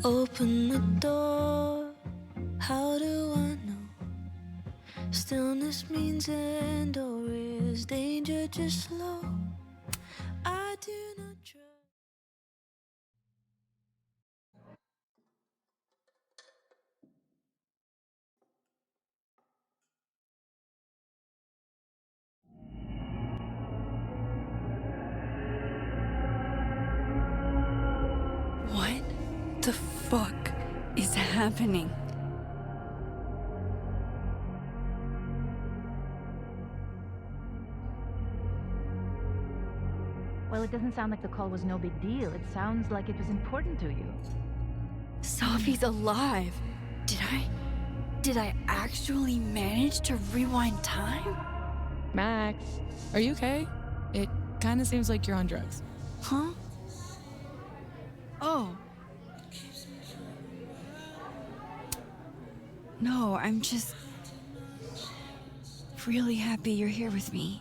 Open the door, how do I know? Stillness means end, or is danger just slow? I do not trust. What the fuck is happening? Well, it doesn't sound like the call was no big deal. It sounds like it was important to you. Safi's alive. Did I actually manage to rewind time? Max, are you okay? It kind of seems like you're on drugs. Huh? Oh. No, I'm just really happy you're here with me.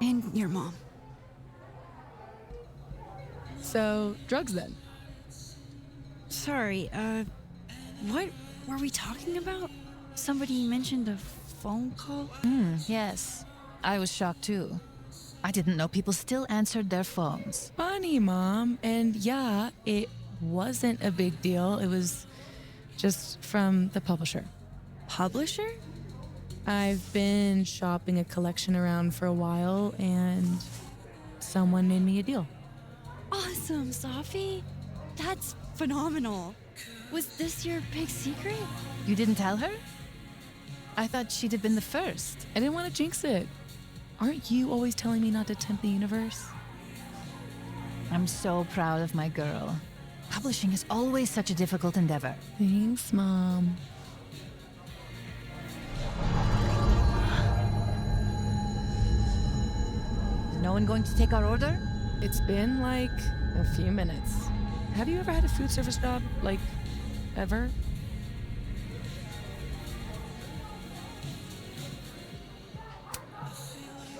And your mom. So, drugs then? Sorry, what were we talking about? Somebody mentioned a phone call? Yes, I was shocked too. I didn't know people still answered their phones. Funny, Mom. And yeah, it wasn't a big deal. It was just from the publisher. Publisher? I've been shopping a collection around for a while, and someone made me a deal. Awesome, Safi. That's phenomenal. Was this your big secret? You didn't tell her? I thought she'd have been the first. I didn't want to jinx it. Aren't you always telling me not to tempt the universe? I'm so proud of my girl. Publishing is always such a difficult endeavor. Thanks, Mom. Is no one going to take our order? It's been like a few minutes. Have you ever had a food service job? Like, ever?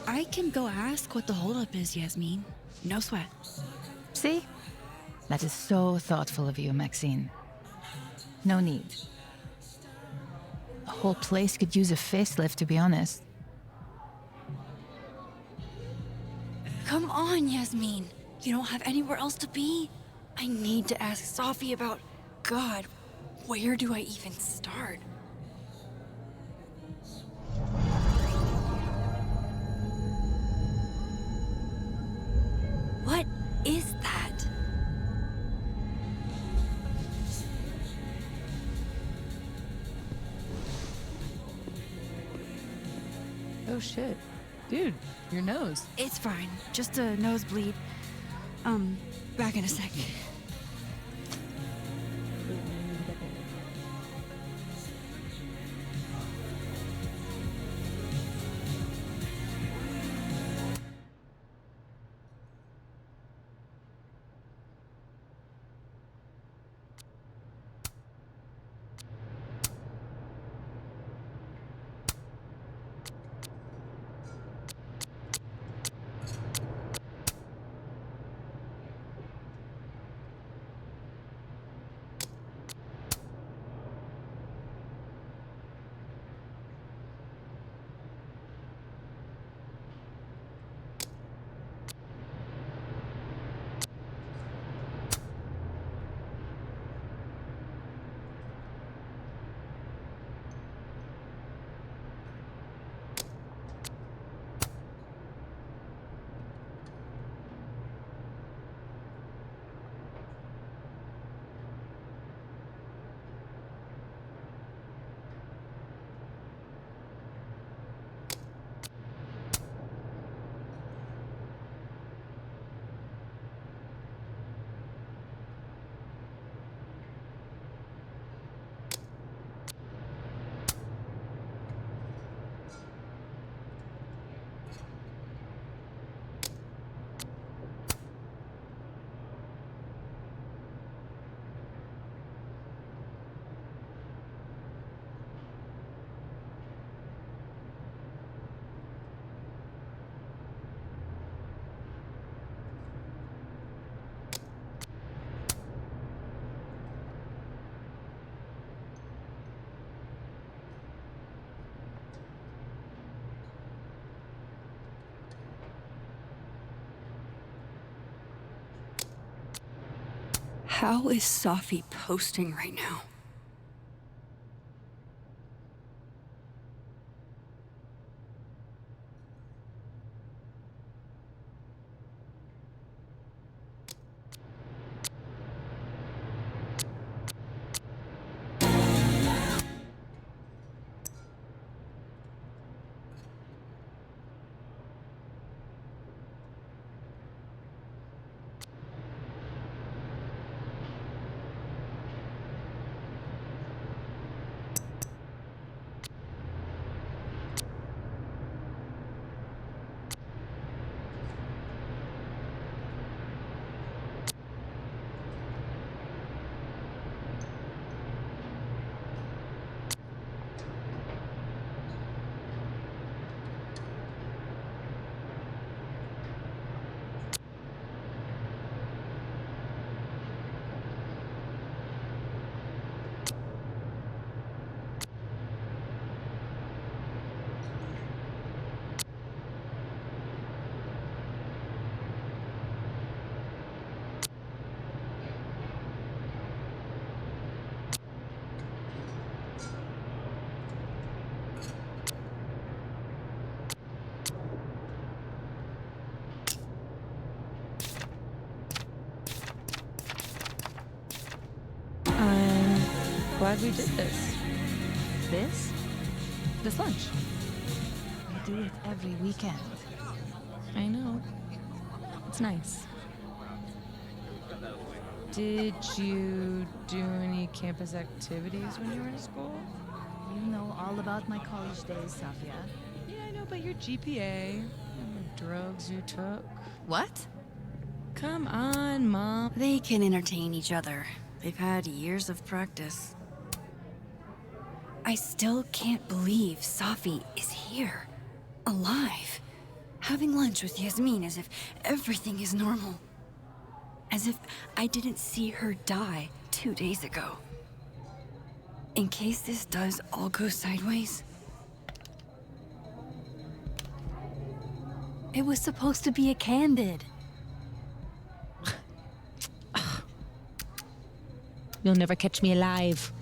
I can go ask what the holdup is, Yasmin. No sweat. See? That is so thoughtful of you, Maxine. No need. The whole place could use a facelift, to be honest. Come on, Yasmin. You don't have anywhere else to be? I need to ask Safi about... God, where do I even start? What is that? Oh shit. Dude, your nose. It's fine. Just a nosebleed. Back in a sec. How is Safi posting right now? I'm glad we did this. This lunch. We do it every weekend. I know. It's nice. Did you do any campus activities when you were in school? You know all about my college days, Safia. Yeah, I know, but your GPA and the drugs you took. What? Come on, Mom. They can entertain each other. They've had years of practice. I still can't believe Safi is here, alive, having lunch with Yasmin as if everything is normal. As if I didn't see her die 2 days ago. In case this does all go sideways. It was supposed to be a candid. You'll never catch me alive.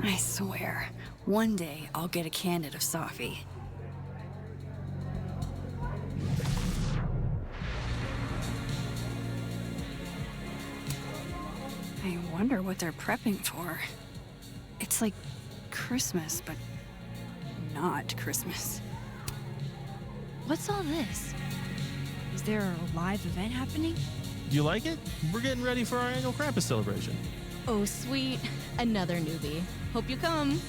I swear, one day I'll get a candid of Safi. I wonder what they're prepping for. It's like Christmas, but not Christmas. What's all this? Is there a live event happening? You like it? We're getting ready for our annual Krampus celebration. Oh, sweet. Another newbie. Hope you come.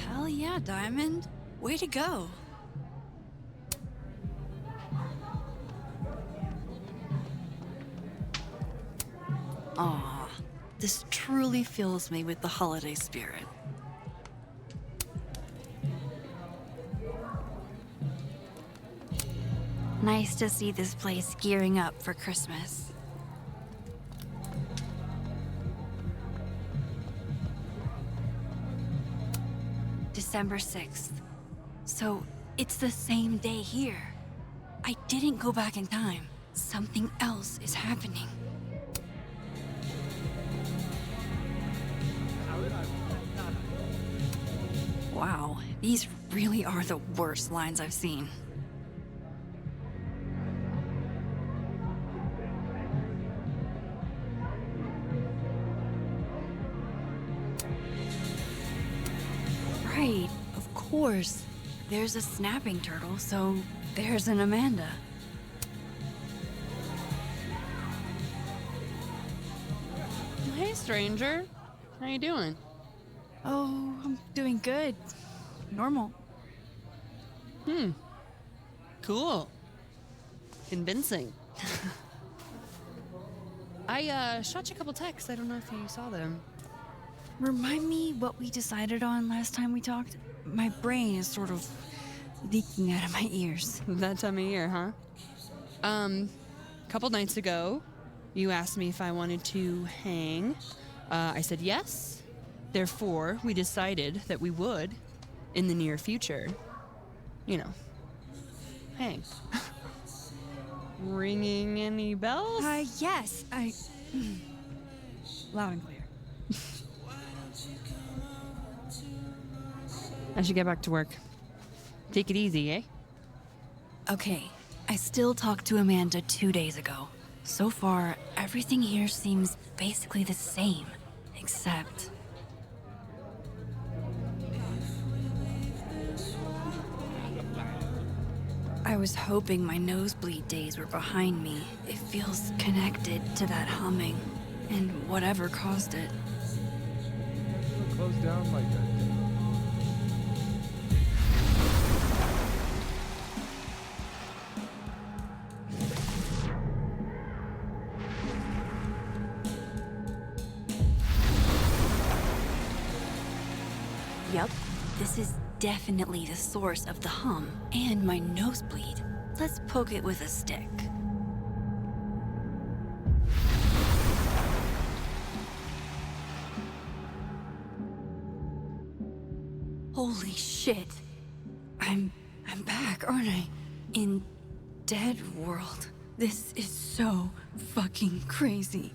Hell yeah, Diamond. Way to go. Aw, this truly fills me with the holiday spirit. Nice to see this place gearing up for Christmas. December 6th. So it's the same day here. I didn't go back in time. Something else is happening. Wow, these really are the worst lines I've seen. Right, of course. There's a snapping turtle, so there's an Amanda. Hey, stranger. How you doing? Oh, I'm doing good. Normal. Cool. Convincing. I shot you a couple texts. I don't know if you saw them. Remind me what we decided on last time we talked? My brain is sort of leaking out of my ears. That time of year, huh? Couple nights ago, you asked me if I wanted to hang. I said yes. Therefore, we decided that we would, in the near future, hang. Ringing any bells? Yes, loud and clear. I should get back to work. Take it easy, eh? Okay, I still talked to Amanda 2 days ago. So far, everything here seems basically the same, except... I was hoping my nosebleed days were behind me. It feels connected to that humming, and whatever caused it. Close down like that. Yup, this is definitely the source of the hum and my nosebleed. Let's poke it with a stick. Holy shit. I'm back, aren't I? In Dead World. This is so fucking crazy.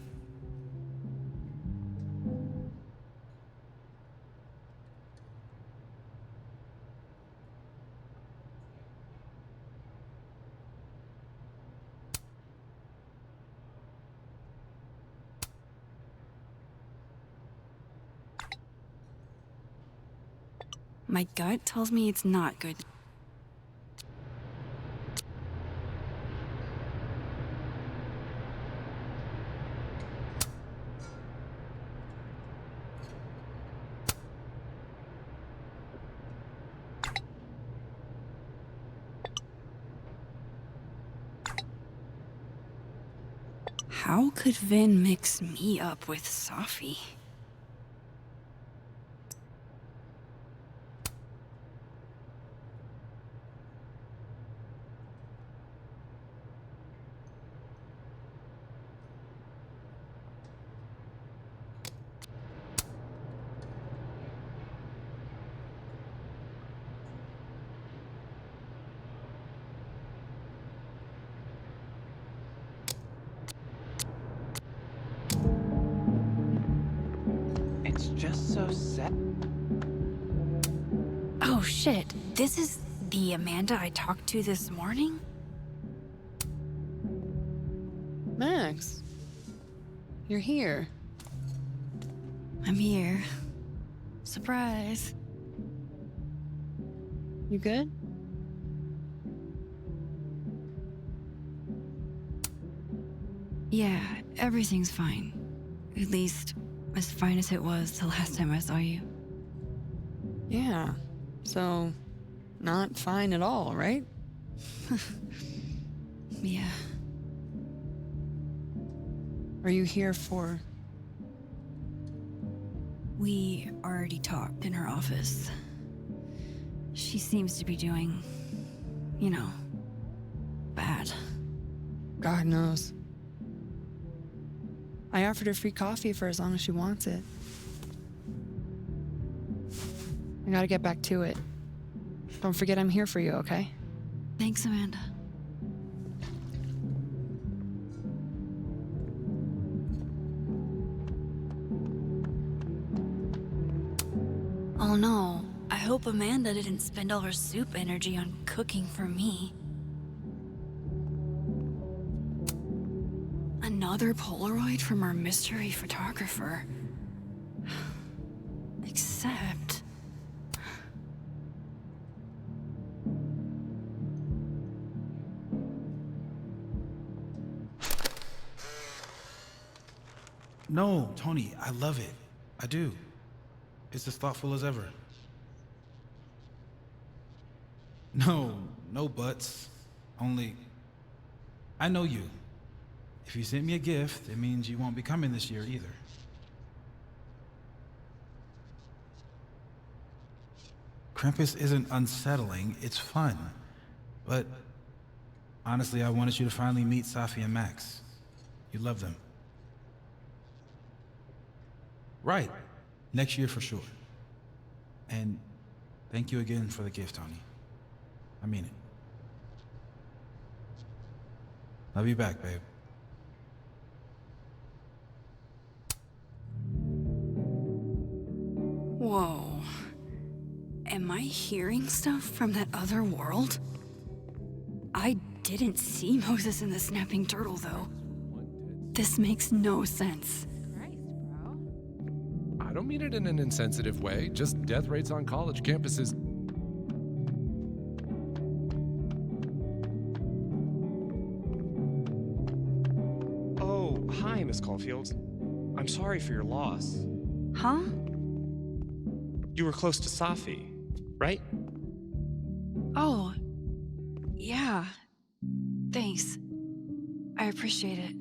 My gut tells me it's not good. How could Vin mix me up with Safi? It's just so sad. Oh shit, this is the Amanda I talked to this morning? Max, you're here. I'm here. Surprise. You good? Yeah, everything's fine. At least, as fine as it was the last time I saw you. Yeah. So, not fine at all, right? Yeah. Are you here for... We already talked in her office. She seems to be doing, bad. God knows. I offered her free coffee for as long as she wants it. I gotta get back to it. Don't forget I'm here for you, okay? Thanks, Amanda. Oh no, I hope Amanda didn't spend all her soup energy on cooking for me. Another Polaroid from our mystery photographer. Except... No, Tony, I love it. I do. It's as thoughtful as ever. No buts. Only, I know you. If you sent me a gift, it means you won't be coming this year either. Krampus isn't unsettling, it's fun. But honestly, I wanted you to finally meet Safi and Max. You love them. Right. Next year for sure. And thank you again for the gift, Tony. I mean it. Love you back, babe. Whoa. Am I hearing stuff from that other world? I didn't see Moses in the snapping turtle, though. This makes no sense. I don't mean it in an insensitive way, just death rates on college campuses. Oh, hi, Miss Caulfield. I'm sorry for your loss. Huh? You were close to Safi, right? Oh. Yeah. Thanks. I appreciate it.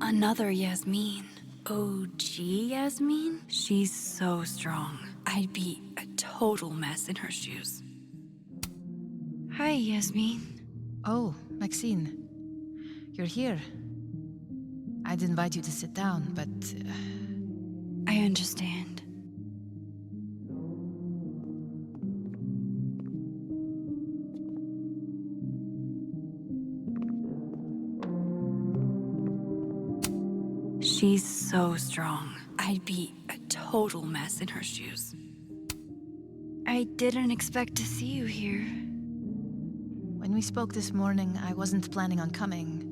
Another Yasmin. OG Yasmin? She's so strong. I'd be a total mess in her shoes. Hi, Yasmin. Oh, Maxine. You're here. I'd invite you to sit down, but... I understand. She's so strong. I'd be a total mess in her shoes. I didn't expect to see you here. When we spoke this morning, I wasn't planning on coming.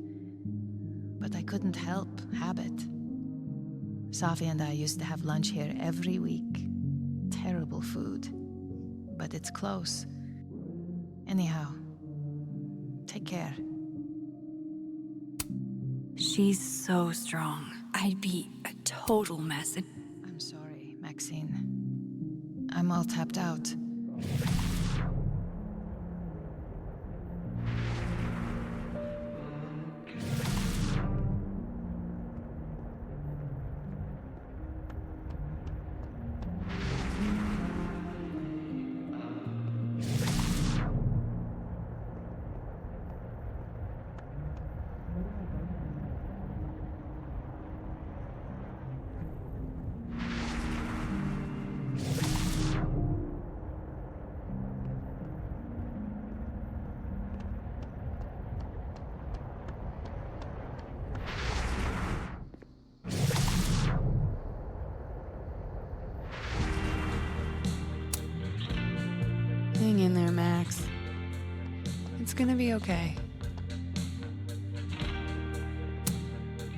But I couldn't help habit. Safi and I used to have lunch here every week. Terrible food. But it's close. Anyhow, take care. She's so strong. I'd be a total mess. I'm sorry, Maxine. I'm all tapped out. Hang in there, Max. It's gonna be okay.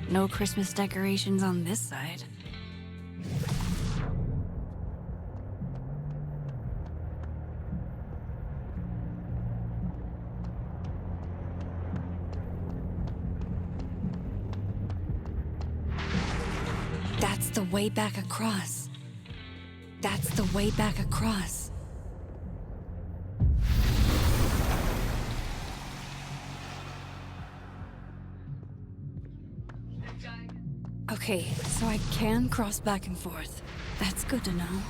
No Christmas decorations on this side. That's the way back across. That's the way back across. Okay, so I can cross back and forth. That's good to know.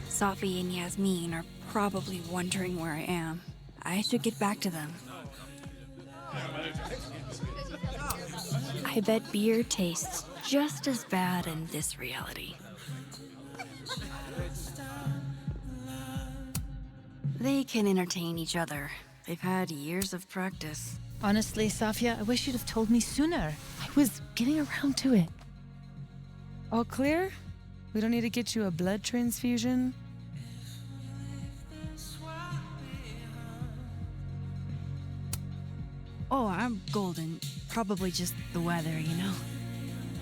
Safi and Yasmin are probably wondering where I am. I should get back to them. I bet beer tastes just as bad in this reality. They can entertain each other. They've had years of practice. Honestly, Safia, I wish you'd have told me sooner. I was getting around to it. All clear? We don't need to get you a blood transfusion? Oh, I'm golden. Probably just the weather, you know?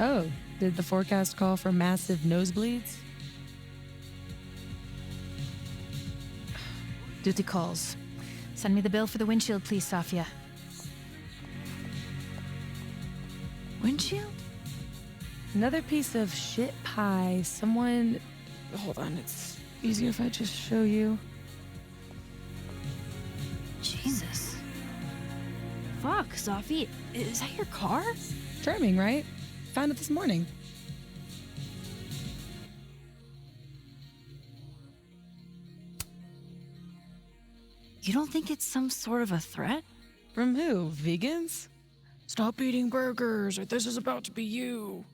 Oh, did the forecast call for massive nosebleeds? Duty calls. Send me the bill for the windshield, please, Safia. Windshield? Another piece of shit pie. Someone... Hold on, it's easier if I just show you. Jesus. Fuck, Safi. Is that your car? Charming, right? Found it this morning. You don't think it's some sort of a threat? From who? Vegans? Stop eating burgers, or this is about to be you.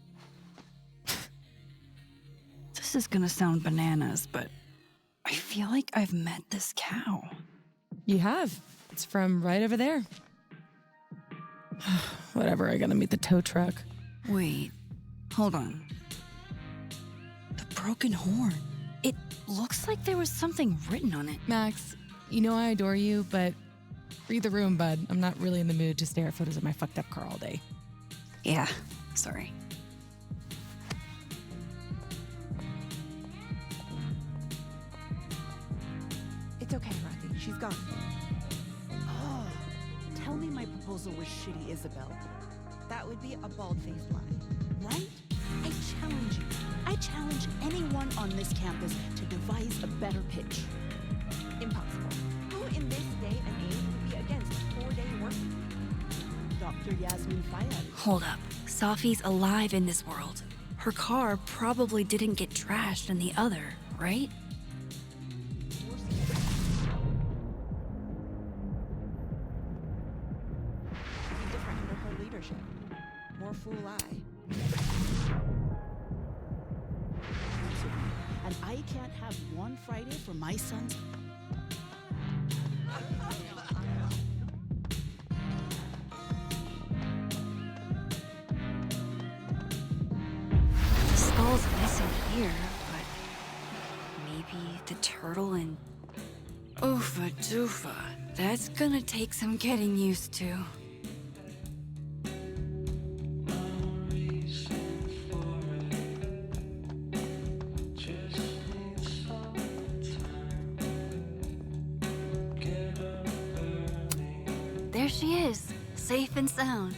This is gonna sound bananas, but I feel like I've met this cow. You have. It's from right over there. Whatever, I gotta meet the tow truck. Wait, hold on. The broken horn. It looks like there was something written on it. Max, you know I adore you, but read the room, bud. I'm not really in the mood to stare at photos of my fucked up car all day. Yeah, sorry. It's okay, Rathi. She's gone. Oh, tell me my proposal was shitty, Isabel. That would be a bald-faced lie, right? I challenge you. I challenge anyone on this campus to devise a better pitch. Impossible. Who in this day and age would be against a 4-day work week? Dr. Yasmin Fayyad. Hold up. Safi's alive in this world. Her car probably didn't get trashed in the other, right? Different under her leadership. More fool I. And I can't have one Friday for my son's. The skull's missing here, but maybe the turtle and... Oofa doofa. That's gonna take some getting used to. There she is, safe and sound.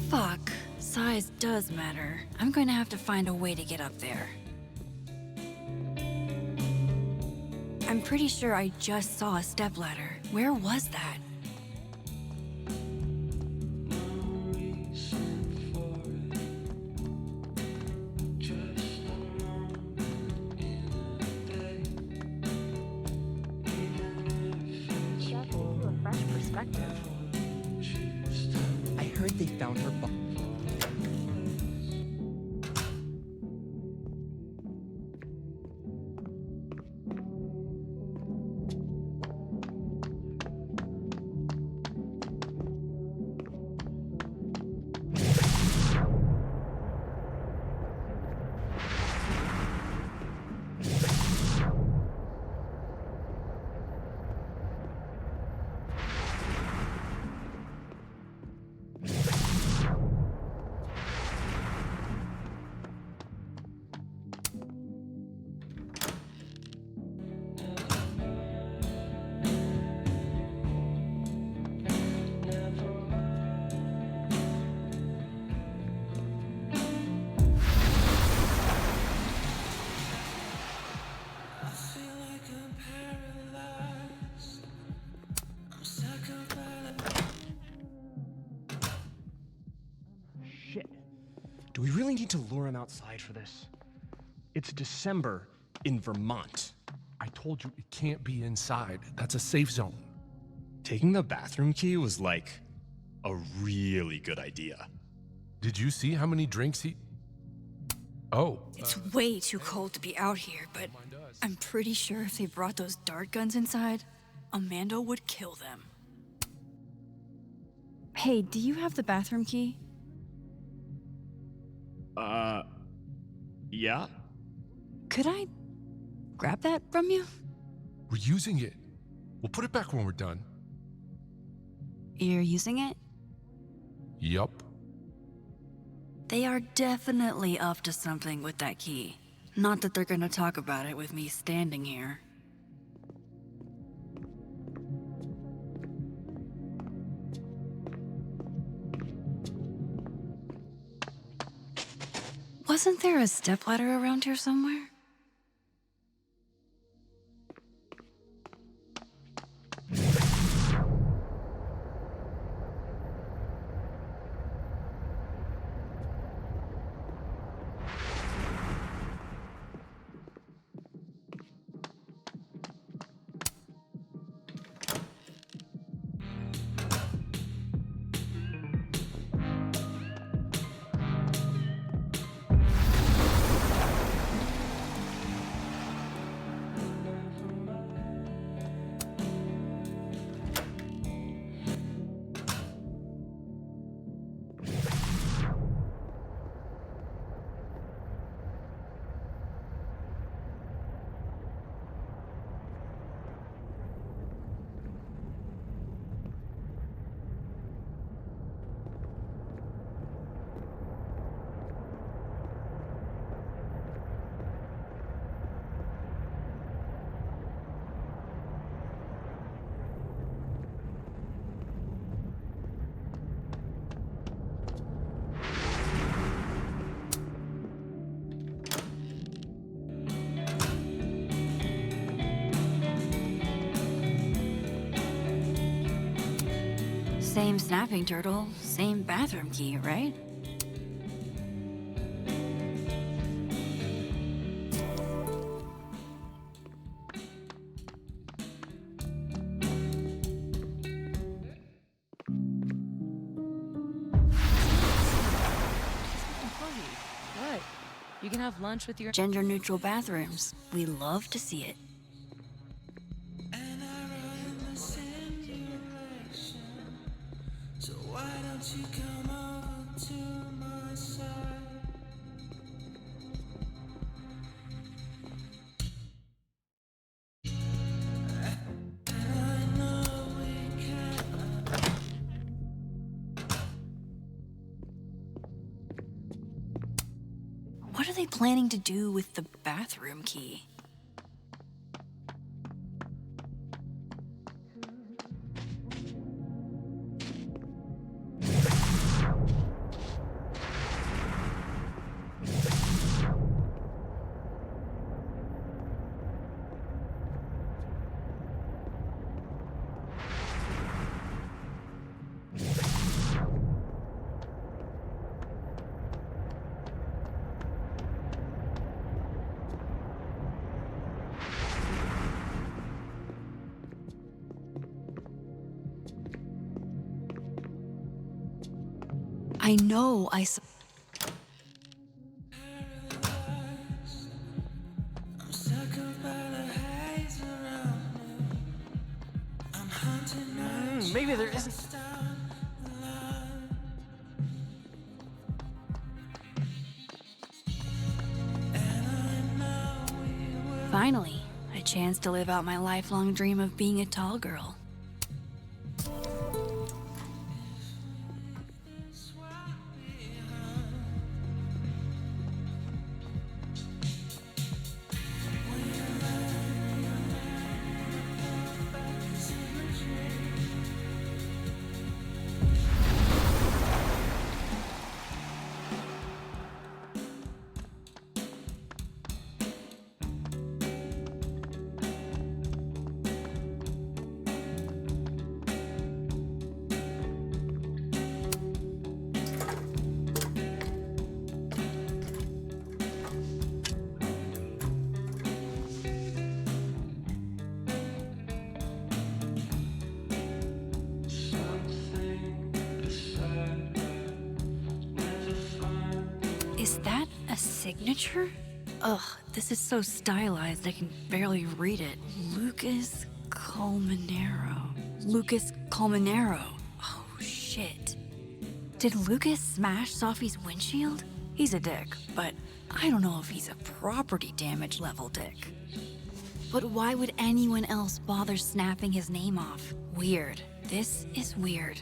Fuck, size does matter. I'm going to have to find a way to get up there. I'm pretty sure I just saw a stepladder. Where was that? I heard they found her body. Shit. Do we really need to lure him outside for this? It's December in Vermont. I told you it can't be inside. That's a safe zone. Taking the bathroom key was like a really good idea. Did you see how many drinks he... Oh. It's way too cold to be out here, but I'm pretty sure if they brought those dart guns inside, Amanda would kill them. Hey, do you have the bathroom key? Yeah? Could I grab that from you? We're using it. We'll put it back when we're done. You're using it? Yup. They are definitely up to something with that key. Not that they're gonna talk about it with me standing here. Wasn't there a stepladder around here somewhere? Same snapping turtle, same bathroom key, right? What? You can have lunch with your Gender-neutral bathrooms. We love to see it. So why don't you come over to my side? I know we can. What are they planning to do with the bathroom key? I know I'm suckered by the haze around me. I'm hunting Maybe there isn't. Finally, a chance to live out my lifelong dream of being a tall girl. Is that a signature? Ugh, this is so stylized I can barely read it. Lucas Colmenero. Lucas Colmenero. Oh, shit. Did Lucas smash Safi's windshield? He's a dick, but I don't know if he's a property damage level dick. But why would anyone else bother snapping his name off? Weird. This is weird.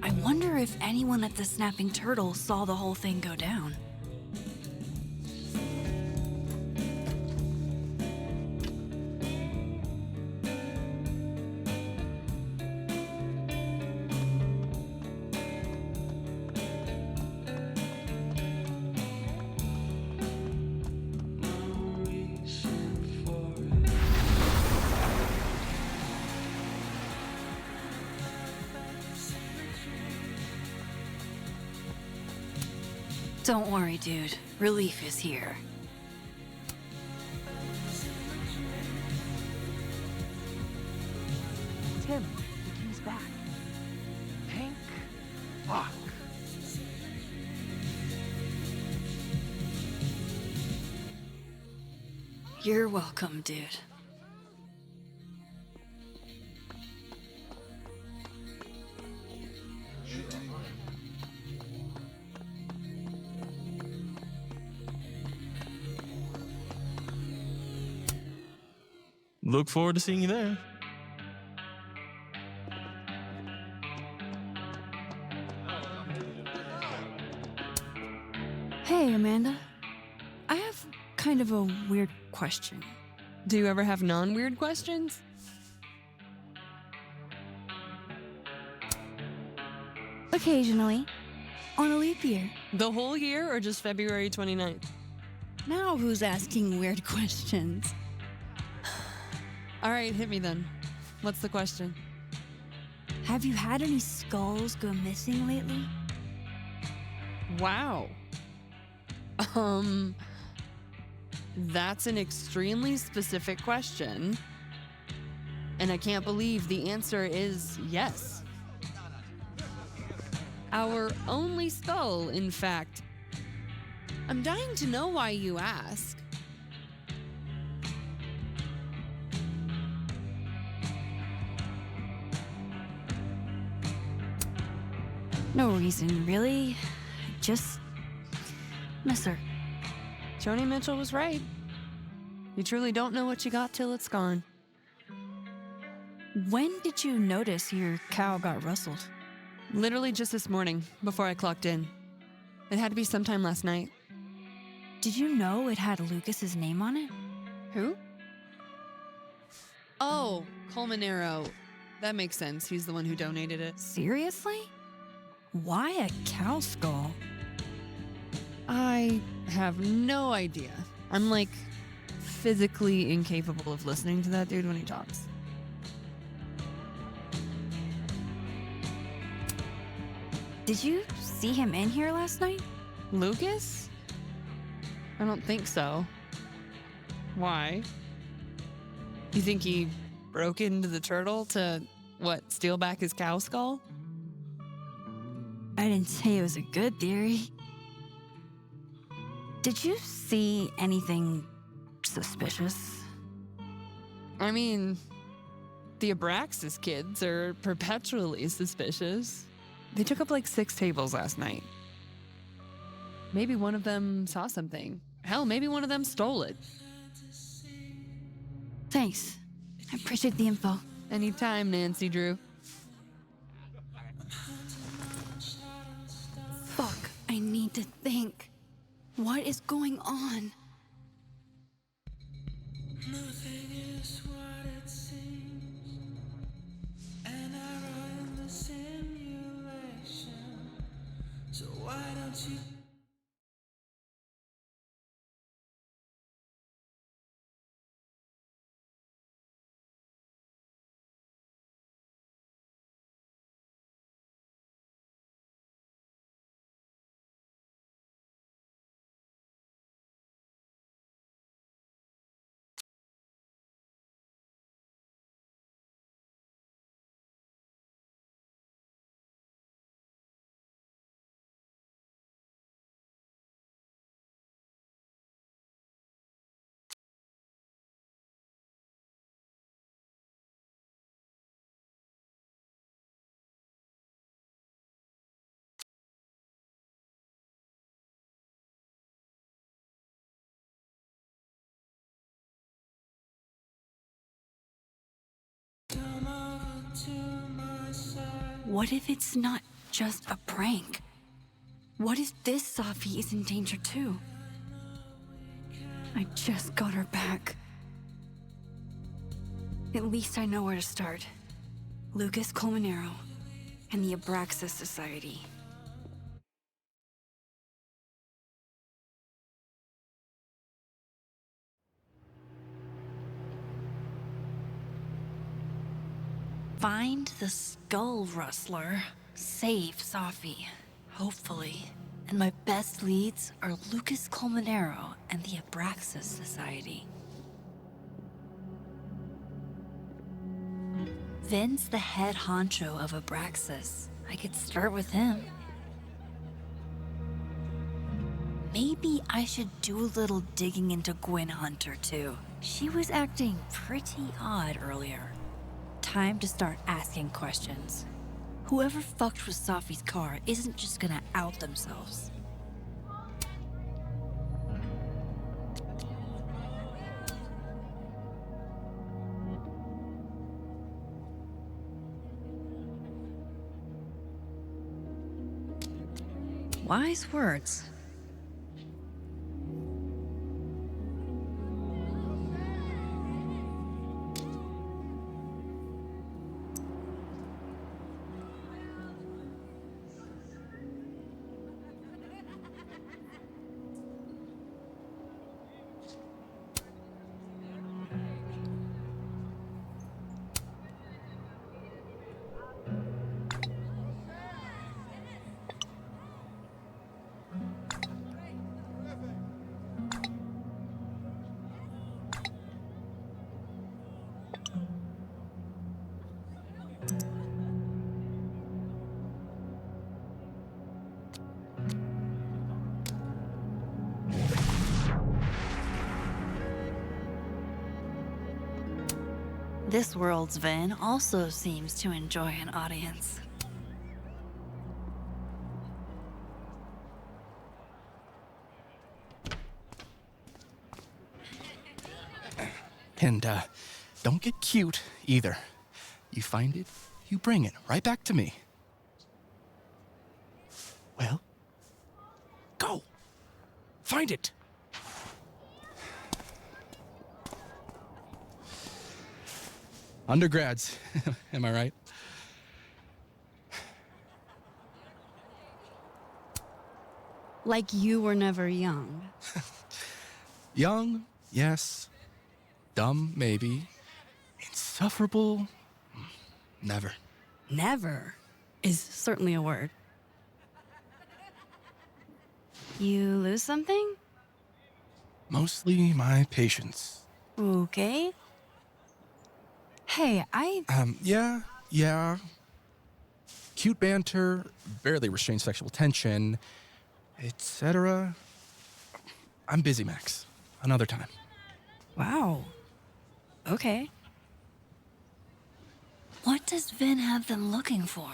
I wonder if anyone at the Snapping Turtle saw the whole thing go down. Don't worry, dude. Relief is here. Tim, the key's back. Hank? Fuck. You're welcome, dude. Look forward to seeing you there. Hey, Amanda. I have kind of a weird question. Do you ever have non-weird questions? Occasionally. On a leap year. The whole year or just February 29th? Now who's asking weird questions? All right, hit me then. What's the question? Have you had any skulls go missing lately? Wow. That's an extremely specific question. And I can't believe the answer is yes. Our only skull, in fact. I'm dying to know why you ask. No reason, really. Just miss her. Joni Mitchell was right. You truly don't know what you got till it's gone. When did you notice your cow got rustled? Literally just this morning, before I clocked in. It had to be sometime last night. Did you know it had Lucas's name on it? Who? Oh, Colmenero. That makes sense. He's the one who donated it. Seriously? Why a cow skull? I have no idea. I'm like physically incapable of listening to that dude when he talks. Did you see him in here last night? Lucas? I don't think so. Why? You think he broke into the turtle to, what, steal back his cow skull? I didn't say it was a good theory. Did you see anything suspicious? I mean, the Abraxas kids are perpetually suspicious. They took up like 6 tables last night. Maybe one of them saw something. Hell, maybe one of them stole it. Thanks. I appreciate the info. Anytime, Nancy Drew. Fuck, I need to think. What is going on? Nothing is what it seems, and I run the simulation. So why don't you? What if it's not just a prank? What if this Safi is in danger too? I just got her back. At least I know where to start. Lucas Colmenero and the Abraxas Society. Find the skull rustler. Save Safi. Hopefully. And my best leads are Lucas Colmenero and the Abraxas Society. Vin's the head honcho of Abraxas. I could start with him. Maybe I should do a little digging into Gwen Hunter too. She was acting pretty odd earlier. Time to start asking questions. Whoever fucked with Safi's car isn't just gonna out themselves. Wise words. This world's Vin also seems to enjoy an audience. And, don't get cute, either. You find it, you bring it right back to me. Well, go. Find it. Undergrads, am I right? Like you were never young. Young, yes. Dumb, maybe. Insufferable, never. Never is certainly a word. You lose something? Mostly my patience. Okay. Hey, Yeah. Cute banter, barely restrained sexual tension, etc. I'm busy, Max. Another time. Wow. Okay. What does Vin have them looking for?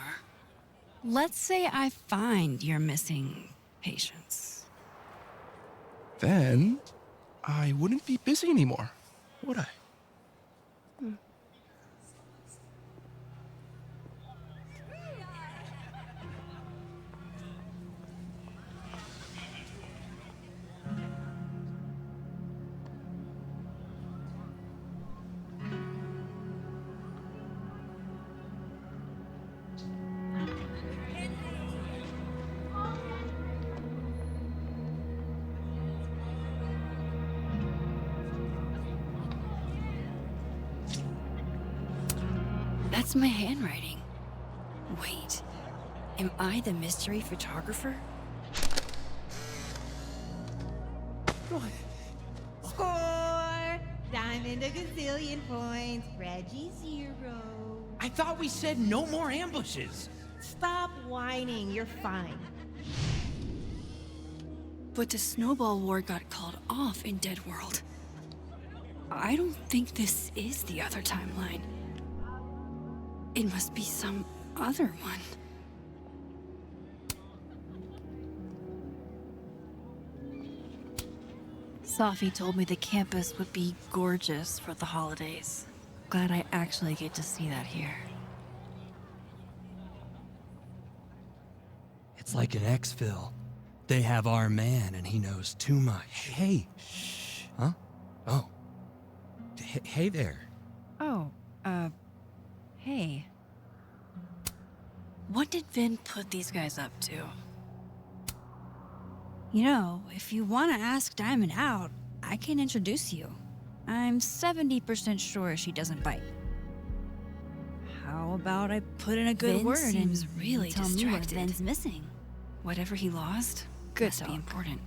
Let's say I find your missing patience. Then I wouldn't be busy anymore, would I? That's my handwriting. Wait, am I the mystery photographer? Score! Diamond a gazillion points, Reggie 0. I thought we said no more ambushes. Stop whining, you're fine. But the snowball war got called off in Dead World. I don't think this is the other timeline. It must be some other one. Safi told me the campus would be gorgeous for the holidays. Glad I actually get to see that here. It's like an exfil. They have our man and he knows too much. Hey, shh. Huh? Oh. Hey there. Oh, hey. What did Vin put these guys up to? You know, if you want to ask Diamond out, I can introduce you. I'm 70% sure she doesn't bite. How about I put in a good Vin word seems and really tell me what distracted. Vin's missing? Whatever he lost, must be important.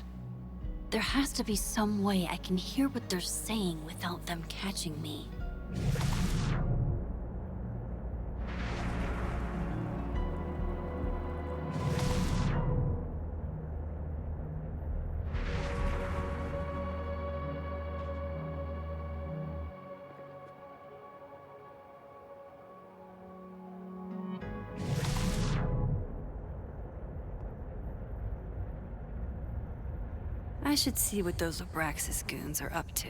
There has to be some way I can hear what they're saying without them catching me. I should see what those Abraxas goons are up to.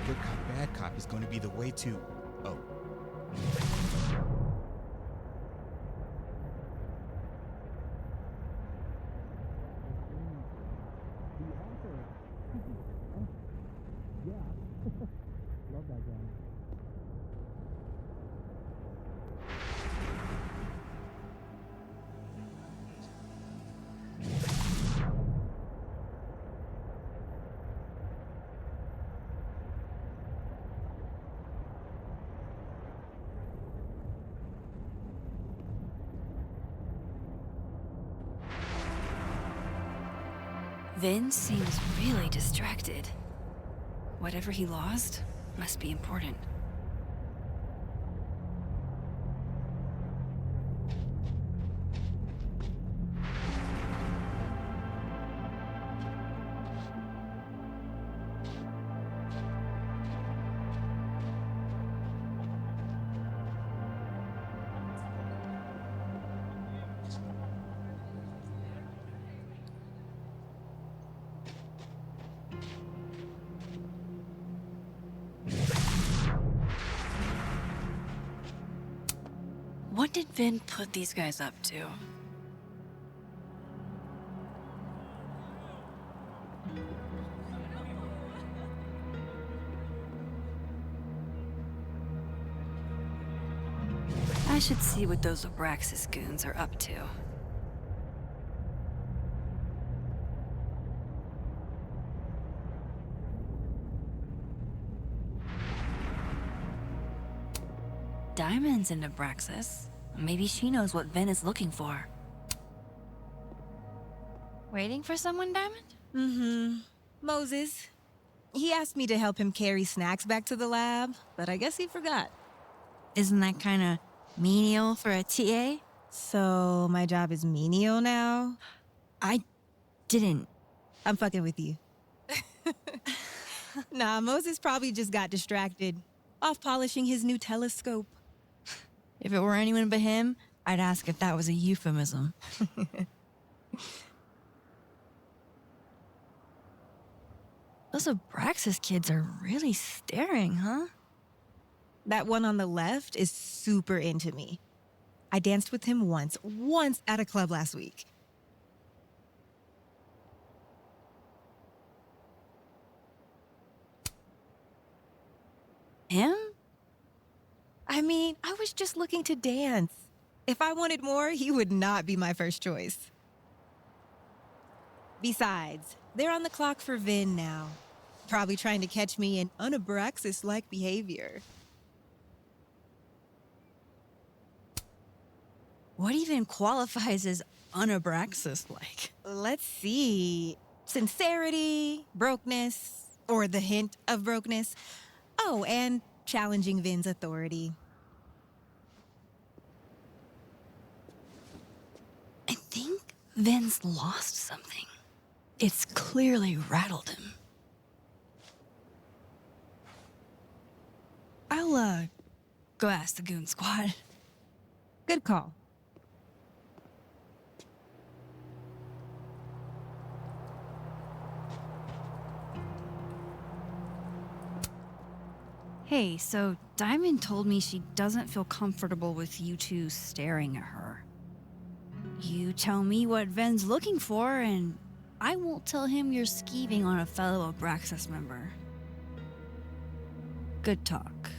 Good cop, bad cop is going to be the way to... Oh. Love that guy. Vin seems really distracted. Whatever he lost must be important. What did Vin put these guys up to? I should see what those Abraxas goons are up to. Diamond's in Abraxas. Maybe she knows what Vin is looking for. Waiting for someone, Diamond? Mm-hmm. Moses. He asked me to help him carry snacks back to the lab, but I guess he forgot. Isn't that kind of menial for a TA? So my job is menial now? I didn't. I'm fucking with you. Nah, Moses probably just got distracted. Off polishing his new telescope. If it were anyone but him, I'd ask if that was a euphemism. Those Abraxas kids are really staring, huh? That one on the left is super into me. I danced with him once at a club last week. Him? I mean, I was just looking to dance. If I wanted more, he would not be my first choice. Besides, they're on the clock for Vin now. Probably trying to catch me in unabraxas-like behavior. What even qualifies as unabraxas-like? Let's see. Sincerity, brokenness, or the hint of brokenness. Oh, and challenging Vin's authority. I think Vin's lost something. It's clearly rattled him. I'll, go ask the goon squad. Good call. Hey, so Diamond told me she doesn't feel comfortable with you two staring at her. You tell me what Ven's looking for, and I won't tell him you're skeeving on a fellow Abraxas member. Good talk.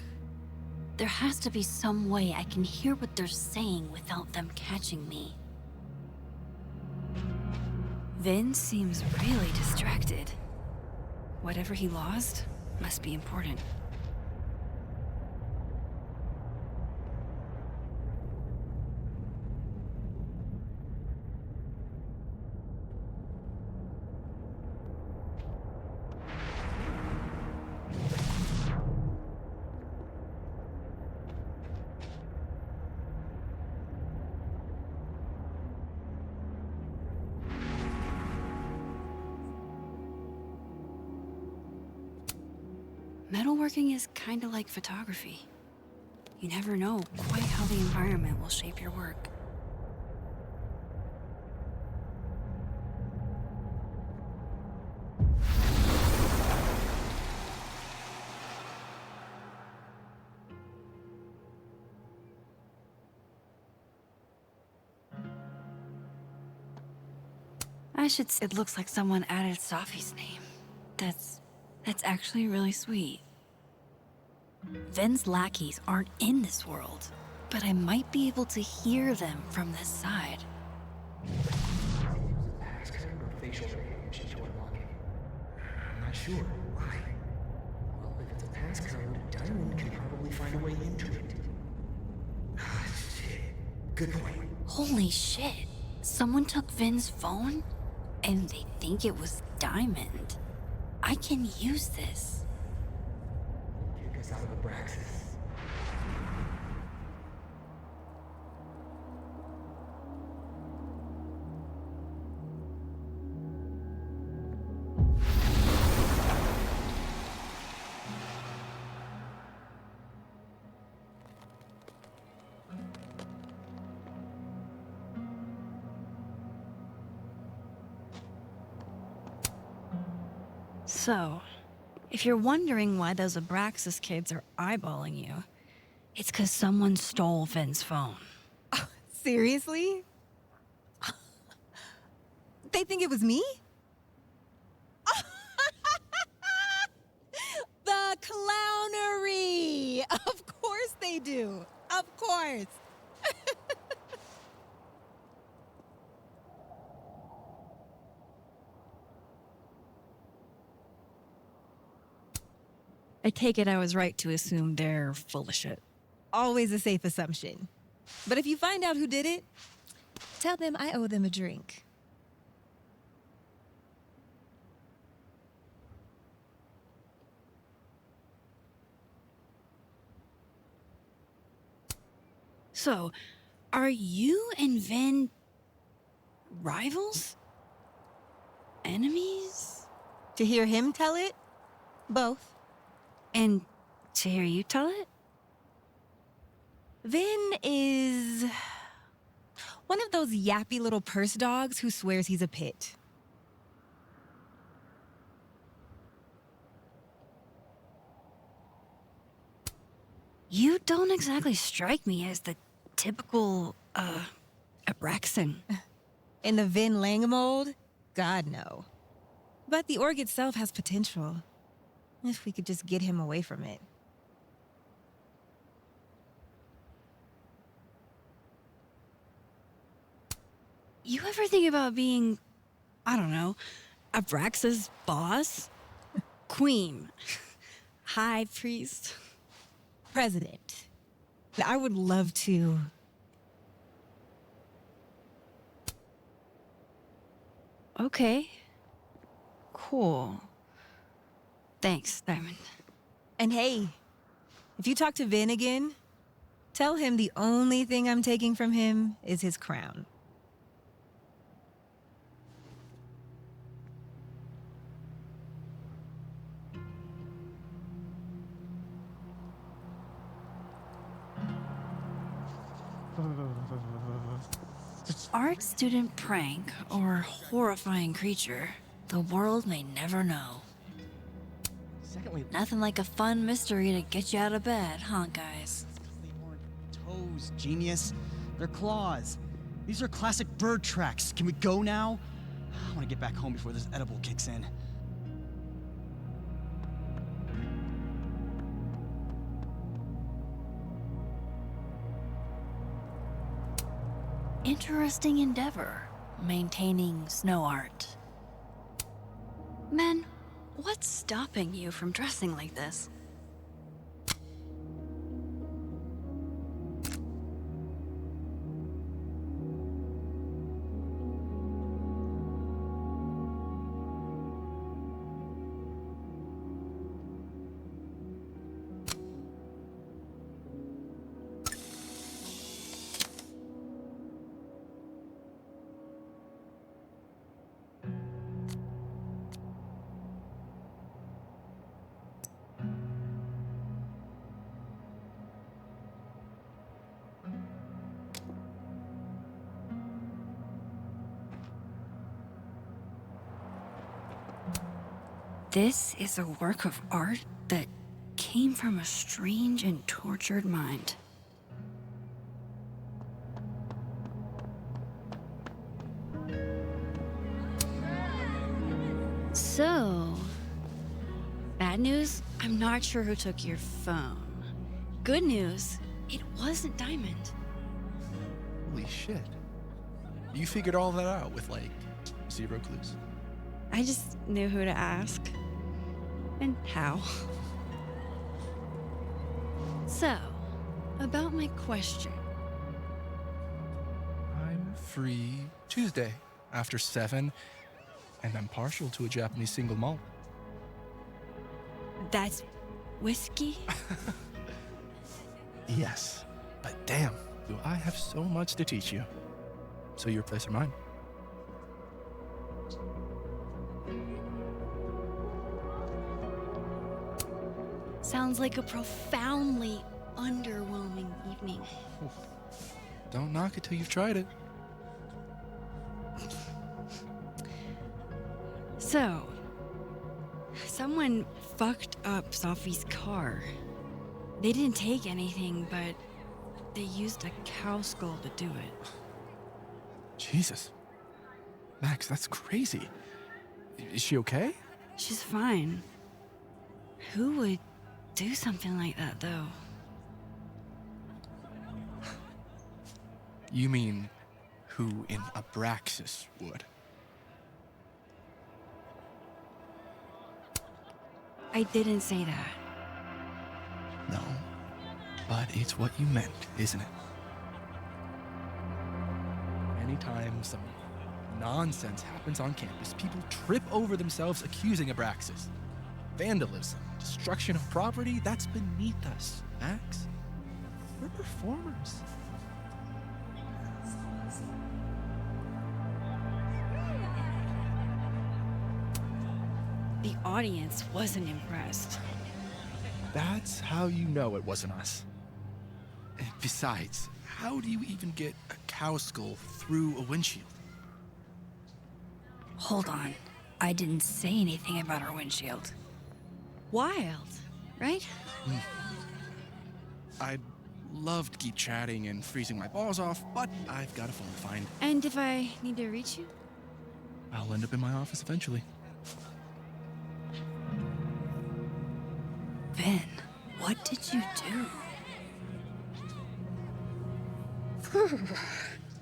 There has to be some way I can hear what they're saying without them catching me. Vin seems really distracted. Whatever he lost must be important. Metalworking is kind of like photography. You never know quite how the environment will shape your work. It looks like someone added Safi's name. That's actually really sweet. Ven's lackeys aren't in this world, but I might be able to hear them from this side. Passcode or facial recognition to unlock it? I'm not sure. Why? Well, if it's a passcode, Diamond can probably find a way into it. Ah, shit. Good point. Holy shit. Someone took Vin's phone? And they think it was Diamond. I can use this. outside of Abraxas. So, if you're wondering why those Abraxas kids are eyeballing you, it's because someone stole Finn's phone. Seriously? They think it was me? The clownery! Of course they do. Of course. I take it I was right to assume they're full of shit. Always a safe assumption. But if you find out who did it, tell them I owe them a drink. So, are you and Vin rivals? Enemies? To hear him tell it, both. And to hear you tell it? Vin is one of those yappy little purse dogs who swears he's a pit. You don't exactly strike me as the typical, Abraxan. In the Vin Lang mold? God, no. But the org itself has potential. If we could just get him away from it. You ever think about being, I don't know, Abraxas' boss? Queen? High priest? President. I would love to. Okay. Cool. Thanks, Diamond. And hey, if you talk to Vin again, tell him the only thing I'm taking from him is his crown. Art student prank or horrifying creature, the world may never know. Secondly, Nothing like a fun mystery to get you out of bed, huh, guys? Toes, genius. They're claws. These are classic bird tracks. Can we go now? I want to get back home before this edible kicks in. Interesting endeavor, maintaining snow art. Men, what's stopping you from dressing like this? This is a work of art that came from a strange and tortured mind. So, bad news, I'm not sure who took your phone. Good news, it wasn't Diamond. Holy shit. You figured all that out with, like, 0 clues? I just knew who to ask. And how. So, about my question. I'm free Tuesday after 7, and I'm partial to a Japanese single malt. That's Whiskey? Yes, but damn, do I have so much to teach you. So your place or mine? Sounds like a profoundly underwhelming evening. Don't knock it till you've tried it. So, someone fucked up Safi's car. They didn't take anything, but they used a cow skull to do it. Jesus. Max, that's crazy. Is she okay? She's fine. Who would do something like that, though? You mean who in Abraxas would? I didn't say that. No, but it's what you meant, isn't it? Anytime some nonsense happens on campus, people trip over themselves accusing Abraxas. Vandalism, destruction of property, that's beneath us, Max. We're performers. The audience wasn't impressed. That's how you know it wasn't us. Besides, how do you even get a cow skull through a windshield? Hold on. I didn't say anything about our windshield. Wild, right? I'd love to keep chatting and freezing my balls off, but I've got a phone to find. And if I need to reach you? I'll end up in my office eventually. Vin, what did you do?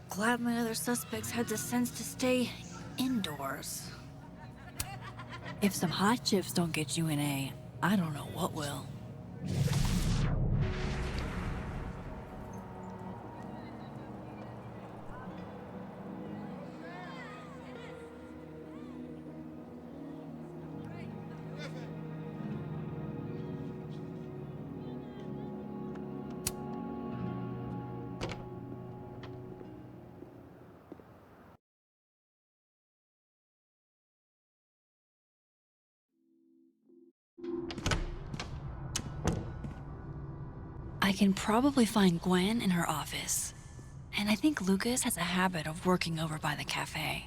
Glad my other suspects had the sense to stay indoors. If some hot chips don't get you an A, I don't know what will. I can probably find Gwen in her office. And I think Lucas has a habit of working over by the cafe.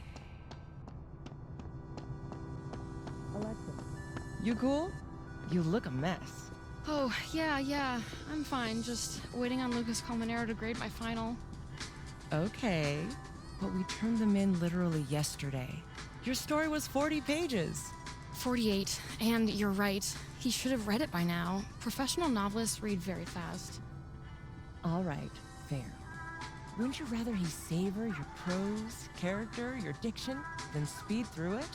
Alexa, you cool? You look a mess. Oh, yeah. I'm fine. Just waiting on Lucas Colmenero to grade my final. Okay, but we turned them in literally yesterday. Your story was 40 pages. 48, and you're right. He should have read it by now. Professional novelists read very fast. All right, fair. Wouldn't you rather he savor your prose, character, your diction, than speed through it?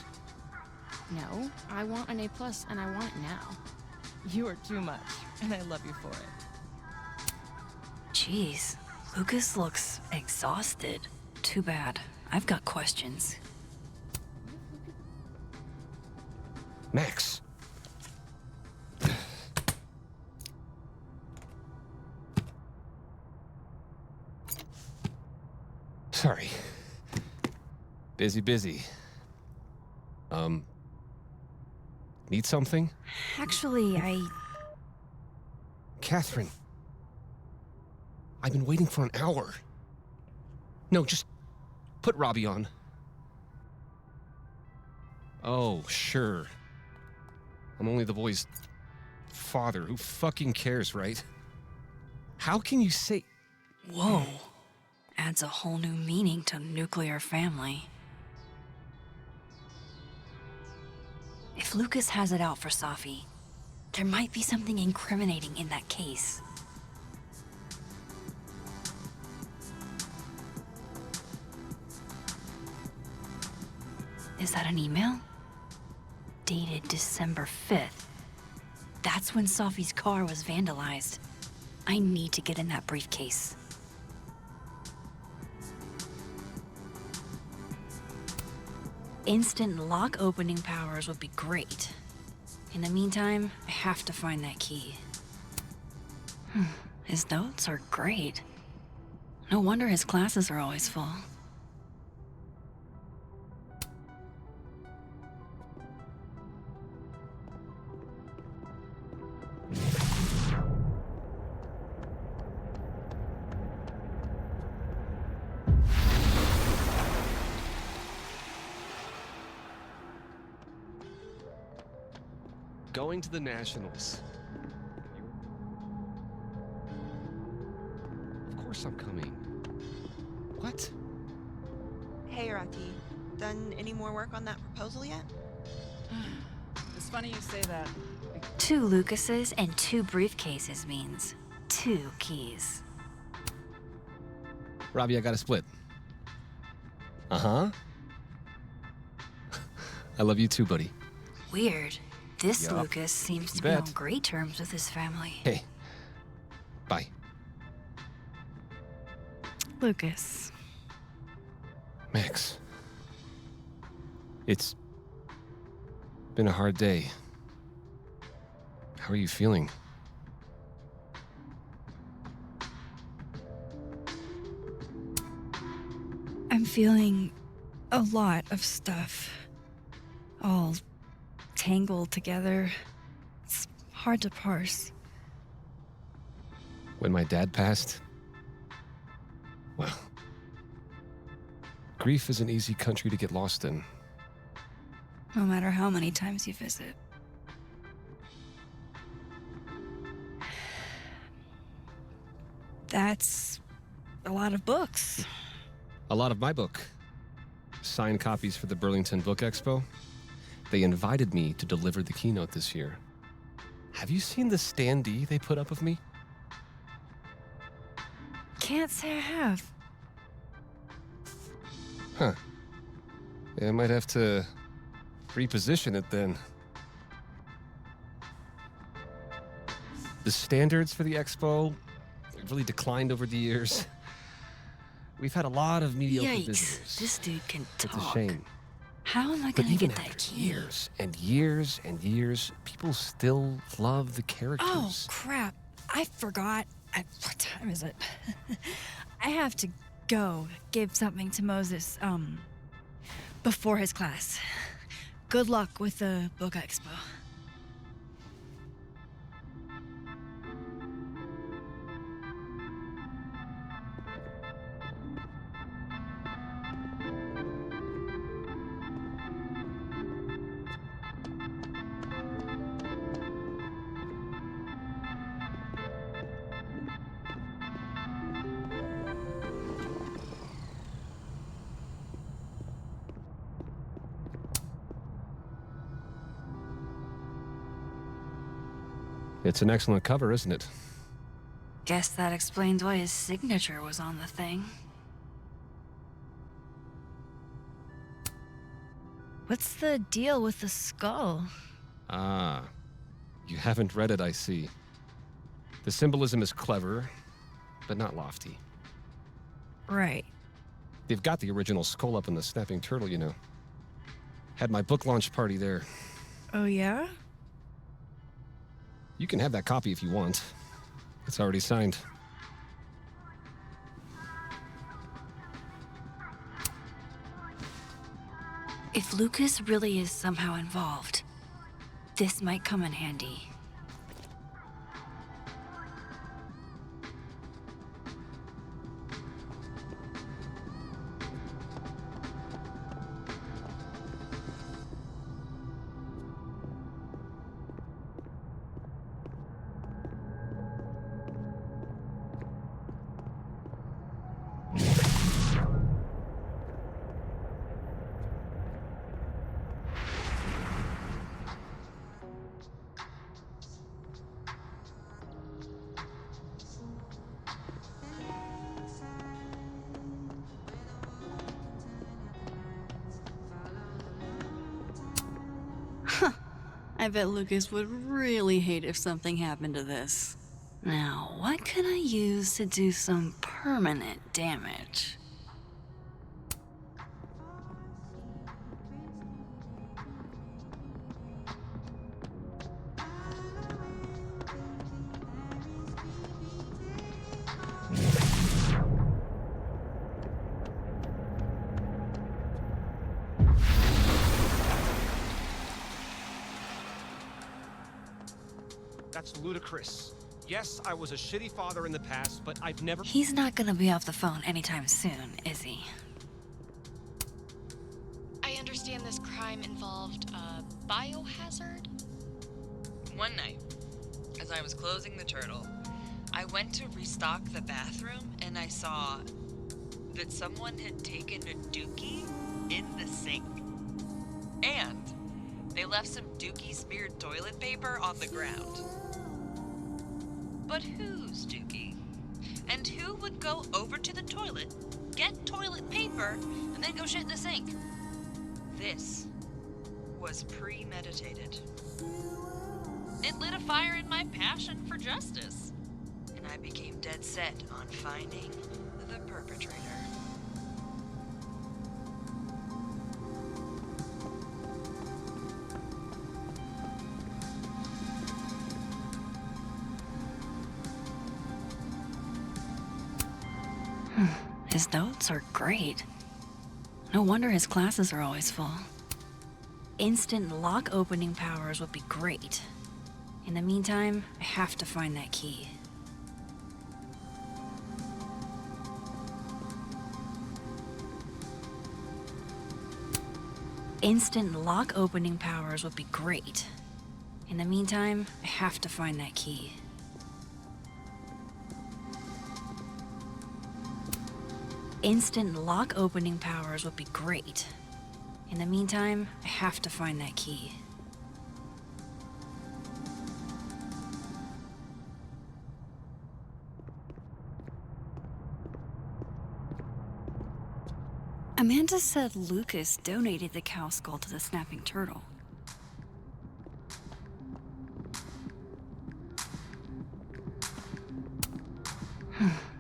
No, I want an A+, and I want it now. You are too much, and I love you for it. Jeez, Lucas looks exhausted. Too bad. I've got questions. Max. Sorry. Busy. Need something? Actually, Catherine. I've been waiting for an hour. No, just put Robbie on. Oh, sure. I'm only the boy's father. Who fucking cares, right? How can you say... Whoa. Adds a whole new meaning to nuclear family. If Lucas has it out for Safi, there might be something incriminating in that case. Is that an email? Dated December 5th. That's when Safi's car was vandalized. I need to get in that briefcase. Instant lock opening powers would be great. In the meantime, I have to find that key. His notes are great. No wonder his classes are always full. Going to the Nationals. Of course I'm coming. What? Hey, Rati. Done any more work on that proposal yet? It's funny you say that. 2 Lucases and 2 briefcases means 2 keys. Robbie, I got a split. Uh-huh. I love you too, buddy. Weird. This Yup. Lucas seems to You be on bet. great terms with his family. Hey. Bye. Lucas. Max. It's been a hard day. How are you feeling? I'm feeling a lot of stuff. All tangled together. It's hard to parse. When my dad passed, well, grief is an easy country to get lost in. No matter how many times you visit. That's a lot of books. A lot of my book. Signed copies for the Burlington Book Expo. They invited me to deliver the keynote this year. Have you seen the standee they put up of me? Can't say I have. Huh. Yeah, I might have to reposition it then. The standards for the expo have really declined over the years. We've had a lot of mediocre Yikes, visitors. this dude can It's a talk. shame. How am I But gonna even get that after key? years and years and years, people still love the characters. Oh, crap. I forgot. What time is it? I have to go give something to Moses, before his class. Good luck with the book expo. It's an excellent cover, isn't it? Guess that explains why his signature was on the thing. What's the deal with the skull? Ah, you haven't read it, I see. The symbolism is clever, but not lofty. Right. They've got the original skull up in the Snapping Turtle, you know. Had my book launch party there. Oh, yeah? You can have that copy if you want. It's already signed. If Lucas really is somehow involved, this might come in handy. I bet Lucas would really hate if something happened to this. Now, what can I use to do some permanent damage? That's ludicrous. Yes, I was a shitty father in the past, but I've never... He's not gonna be off the phone anytime soon, is he? I understand this crime involved a biohazard? One night, as I was closing the turtle, I went to restock the bathroom and I saw that someone had taken a dookie in the sink. And they left some dookie-smeared toilet paper on the ground. But whose dookie? And who would go over to the toilet, get toilet paper, and then go shit in the sink? This was premeditated. It lit a fire in my passion for justice, and I became dead set on finding the perpetrator. His notes are great. No wonder his classes are always full. Instant lock opening powers would be great. In the meantime, I have to find that key. Instant lock opening powers would be great. In the meantime, I have to find that key. Instant lock opening powers would be great. In the meantime, I have to find that key. Amanda said Lucas donated the cow skull to the snapping turtle.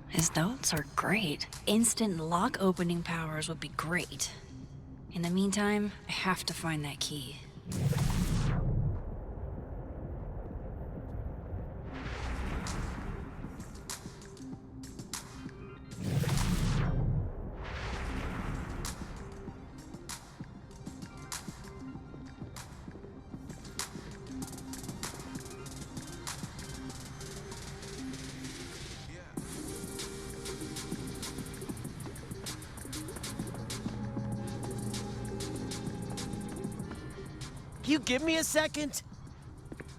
His notes are great. Instant lock opening powers would be great. In the meantime, I have to find that key. You give me a second?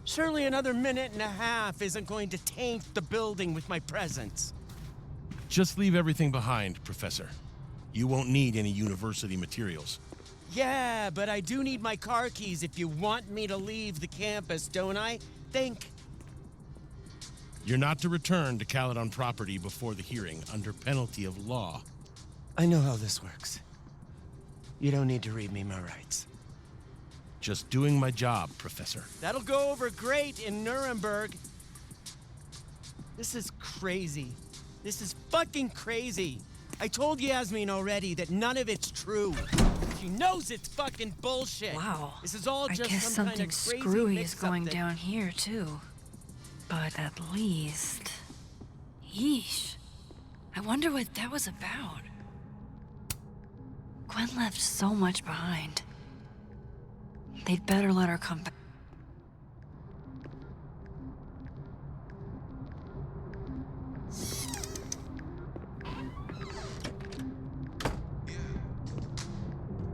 Surely another minute and a half isn't going to taint the building with my presence. Just leave everything behind, Professor. You won't need any university materials. Yeah, but I do need my car keys if you want me to leave the campus, don't I? Think. You're not to return to Caledon property before the hearing, under penalty of law. I know how this works. You don't need to read me my rights. Just doing my job, Professor. That'll go over great in Nuremberg. This is crazy. This is fucking crazy. I told Yasmin already that none of it's true. She knows it's fucking bullshit. Wow. This is all I just guess some kind something of crazy screwy is mix-up going that- down here, too. But at least... Yeesh. I wonder what that was about. Gwen left so much behind. They'd better let her come back.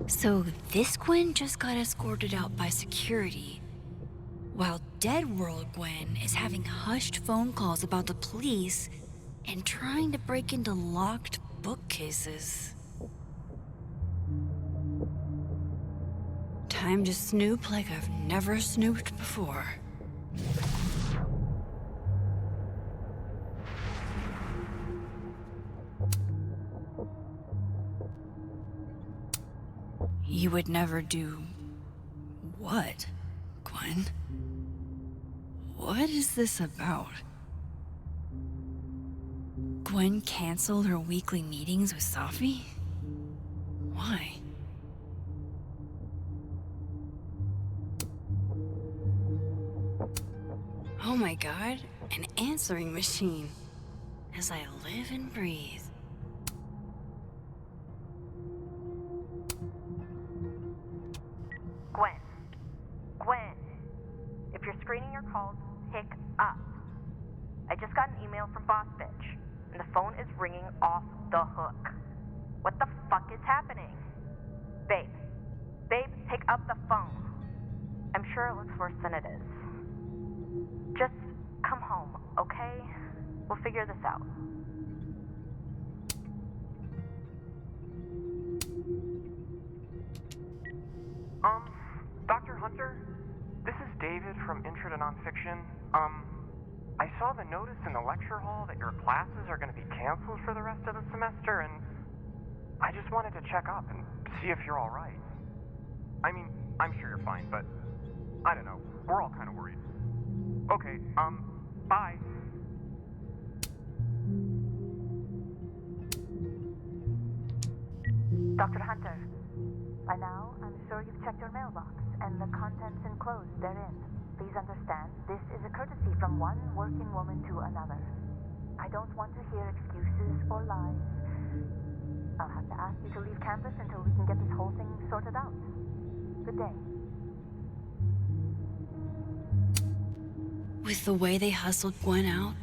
So this Gwen just got escorted out by security, while Dead World Gwen is having hushed phone calls about the police and trying to break into locked bookcases. Time to snoop like I've never snooped before. You would never do... what, Gwen? What is this about? Gwen canceled her weekly meetings with Safi? Why? Oh my god, an answering machine. As I live and breathe. Gwen. Gwen. If you're screening your calls, pick up. just got an email from Boss Bitch, and the phone is ringing off the hook. What the fuck is happening? Babe, pick up the phone. I'm sure it looks worse than it is. Just come home, okay? We'll figure this out. Dr. Hunter? This is David from Intro to Nonfiction. I saw the notice in the lecture hall that your classes are going to be canceled for the rest of the semester, and I just wanted to check up and see if you're all right. I mean, I'm sure you're fine, but I don't know. We're all kind of worried. Okay, bye. Dr. Hunter, by now, I'm sure you've checked your mailbox and the contents enclosed therein. Please understand, this is a courtesy from one working woman to another. I don't want to hear excuses or lies. I'll have to ask you to leave campus until we can get this whole thing sorted out. Good day. With the way they hustled Gwen out,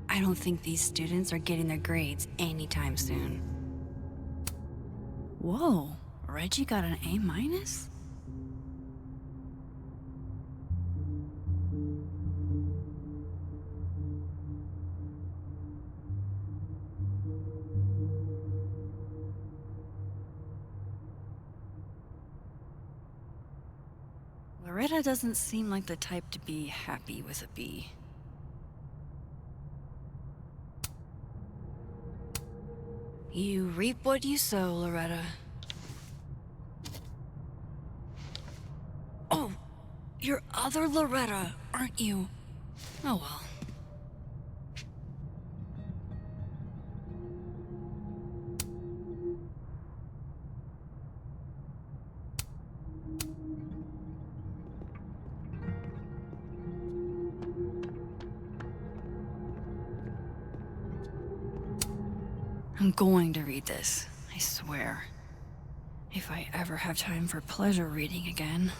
I don't think these students are getting their grades anytime soon. Whoa, Reggie got an A-? Loretta doesn't seem like the type to be happy with a B. You reap what you sow, Loretta. Oh, you're other Loretta, aren't you? Oh well. I'm going to read this, I swear. If I ever have time for pleasure reading again.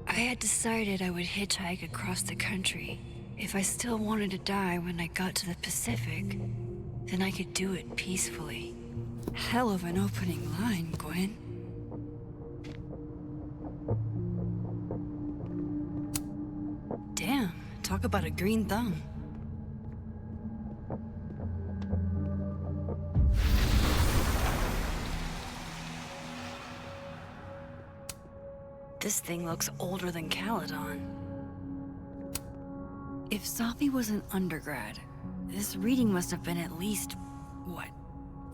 I had decided I would hitchhike across the country. If I still wanted to die when I got to the Pacific, then I could do it peacefully. Hell of an opening line, Gwen. Damn, talk about a green thumb. This thing looks older than Caledon. If Safi was an undergrad, this reading must have been at least, what,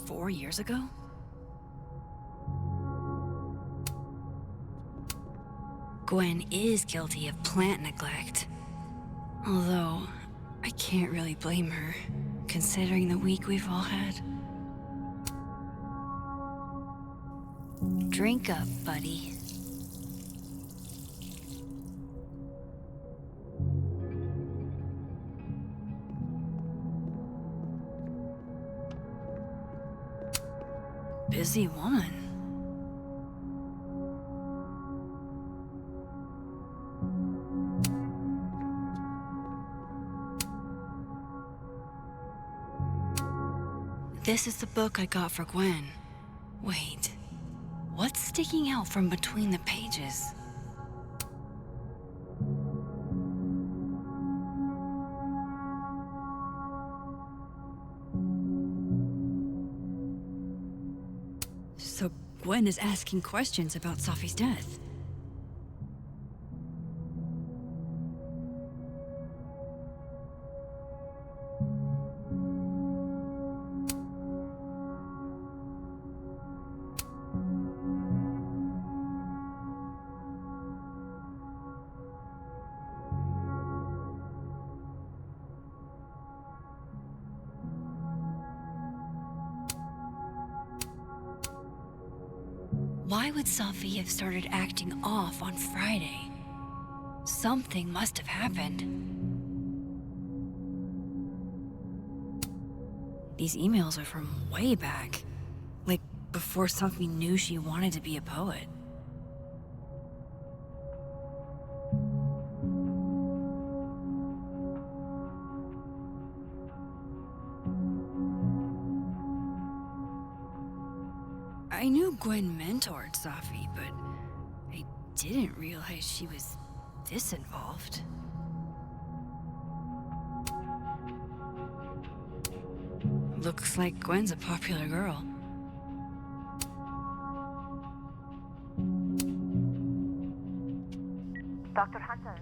4 years ago? Gwen is guilty of plant neglect. Although, I can't really blame her, considering the week we've all had. Drink up, buddy. Busy woman. This is the book I got for Gwen. Wait, what's sticking out from between the pages? So Gwen is asking questions about Safi's death. Why would Safi have started acting off on Friday? Something must have happened. These emails are from way back. Like, before Safi knew she wanted to be a poet. I knew Gwen mentored Safi, but I didn't realize she was this involved. Looks like Gwen's a popular girl. Dr. Hunter,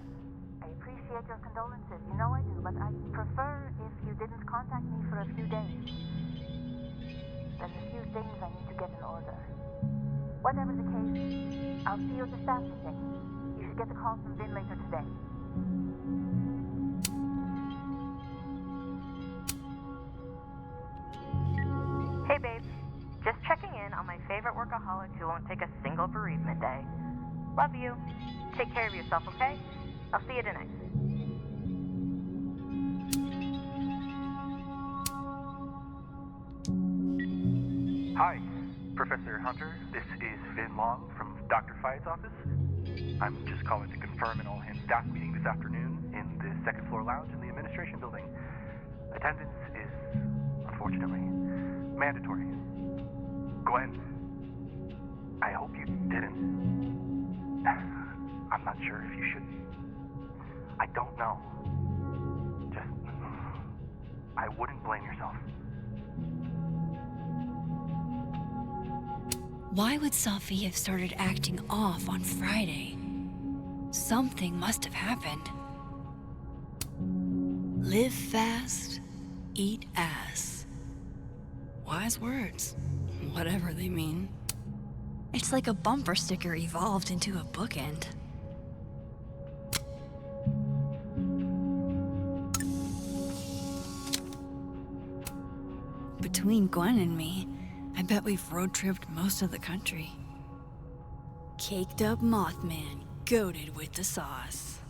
I appreciate your condolences. You know I do, but I'd prefer if you didn't contact me for a few days. There's a few things I need to get in order. Whatever the case, I'll see you at the staff meeting. You should get the call from Vin later today. Hey babe, just checking in on my favorite workaholic who won't take a single bereavement day. Love you. Take care of yourself, okay? I'll see you tonight. Hi, Professor Hunter. This is Vin Long from Dr. Fye's office. I'm just calling to confirm an all-hands staff meeting this afternoon in the second floor lounge in the administration building. Attendance is, unfortunately, mandatory. Gwen, I hope you didn't. I'm not sure if you should. I don't know. Just, I wouldn't blame yourself. Why would Safi have started acting off on Friday? Something must have happened. Live fast, eat ass. Wise words, whatever they mean. It's like a bumper sticker evolved into a bookend. Between Gwen and me, I bet we've road-tripped most of the country. Caked up Mothman, goated with the sauce.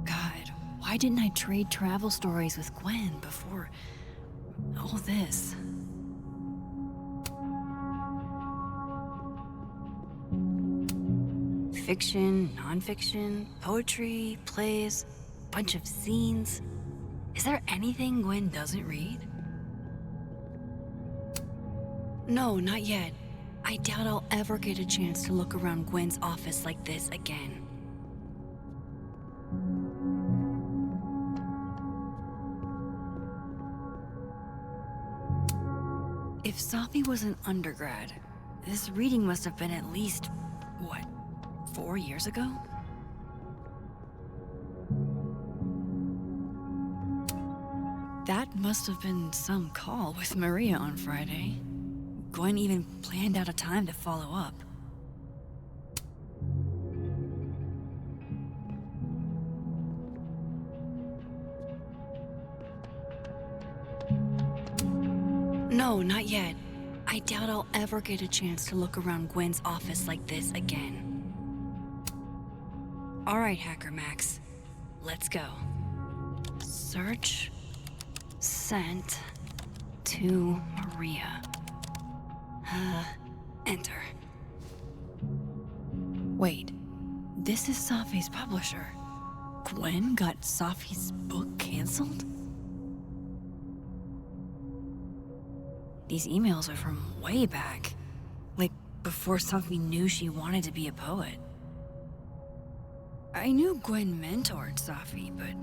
God, why didn't I trade travel stories with Gwen before all this? Fiction, nonfiction, poetry, plays, bunch of zines. Is there anything Gwen doesn't read? No, not yet. I doubt I'll ever get a chance to look around Gwen's office like this again. If Safi was an undergrad, this reading must have been at least, what, 4 years ago? That must have been some call with Maria on Friday. Gwen even planned out a time to follow up. No, not yet. I doubt I'll ever get a chance to look around Gwen's office like this again. All right, Hacker Max. Let's go. Search. Sent. To Maria. Enter. Wait. This is Safi's publisher. Gwen got Safi's book canceled? These emails are from way back. Like, before Safi knew she wanted to be a poet. I knew Gwen mentored Safi, but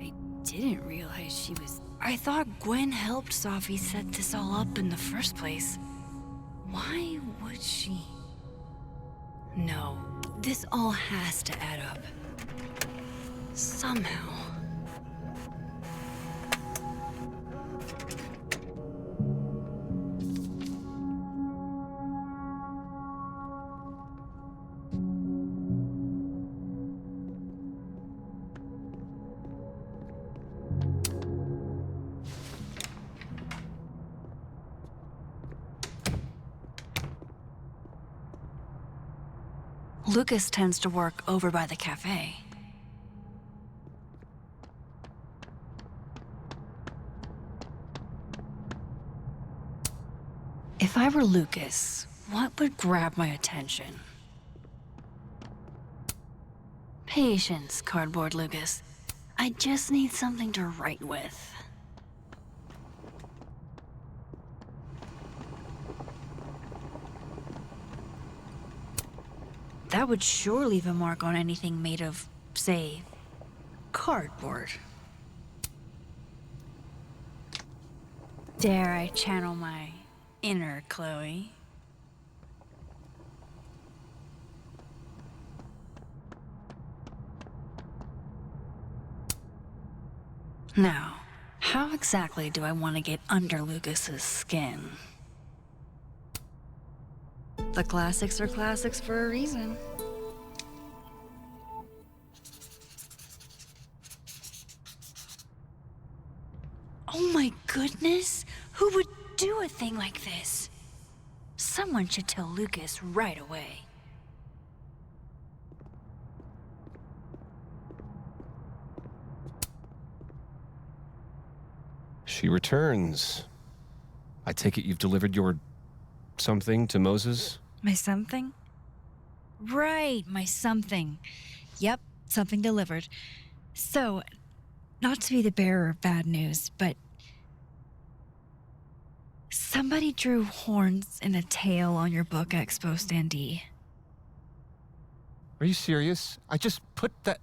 I didn't realize she was... I thought Gwen helped Safi set this all up in the first place. Why would she? No, this all has to add up. Somehow. Lucas tends to work over by the cafe. If I were Lucas, what would grab my attention? Patience, Cardboard Lucas. I just need something to write with. That would sure leave a mark on anything made of, say, cardboard. Dare I channel my inner Chloe? Now, how exactly do I want to get under Lucas's skin? The classics are classics for a reason. Oh my goodness! Who would do a thing like this? Someone should tell Lucas right away. She returns. I take it you've delivered your something to Moses? My something? Right, my something. Yep, something delivered. So, not to be the bearer of bad news, but somebody drew horns and a tail on your book expo standee. Are you serious? I just put that...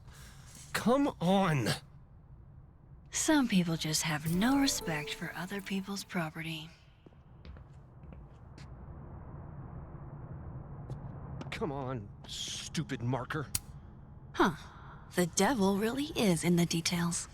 Come on! Some people just have no respect for other people's property. Come on, stupid marker. Huh. The devil really is in the details.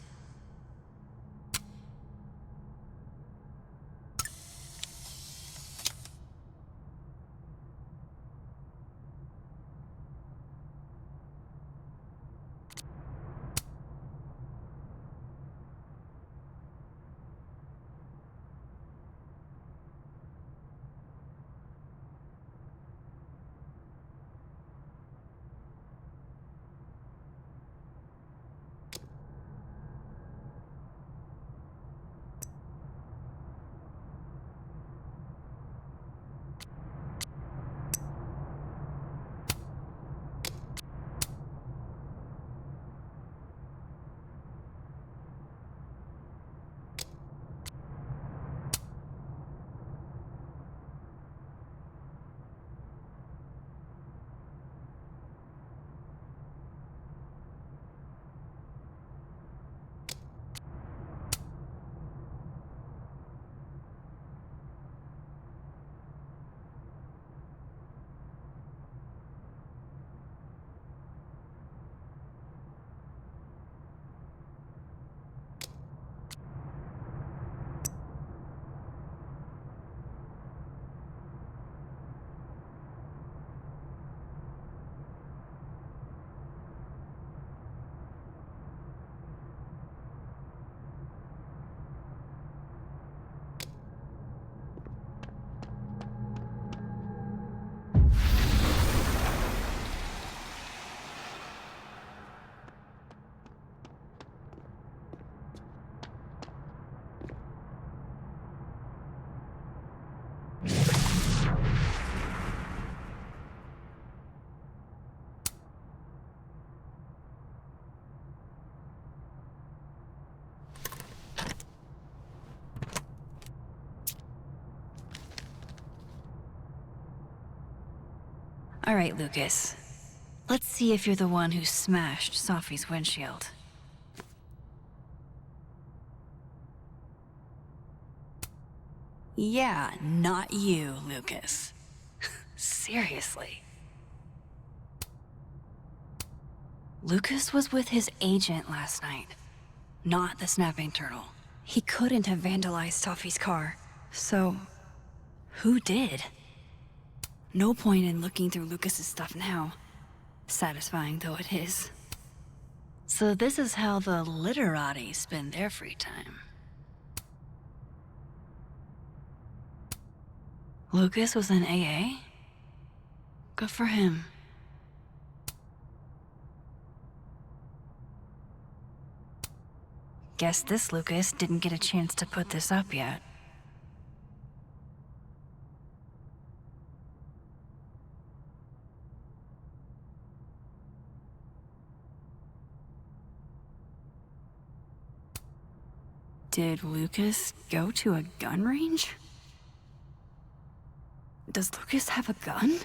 All right, Lucas. Let's see if you're the one who smashed Safi's windshield. Yeah, not you, Lucas. Seriously. Lucas was with his agent last night, not the snapping turtle. He couldn't have vandalized Safi's car, so who did? No point in looking through Lucas's stuff now, satisfying though it is. So this is how the literati spend their free time. Lucas was in AA? Good for him. Guess this Lucas didn't get a chance to put this up yet. Did Lucas go to a gun range? Does Lucas have a gun?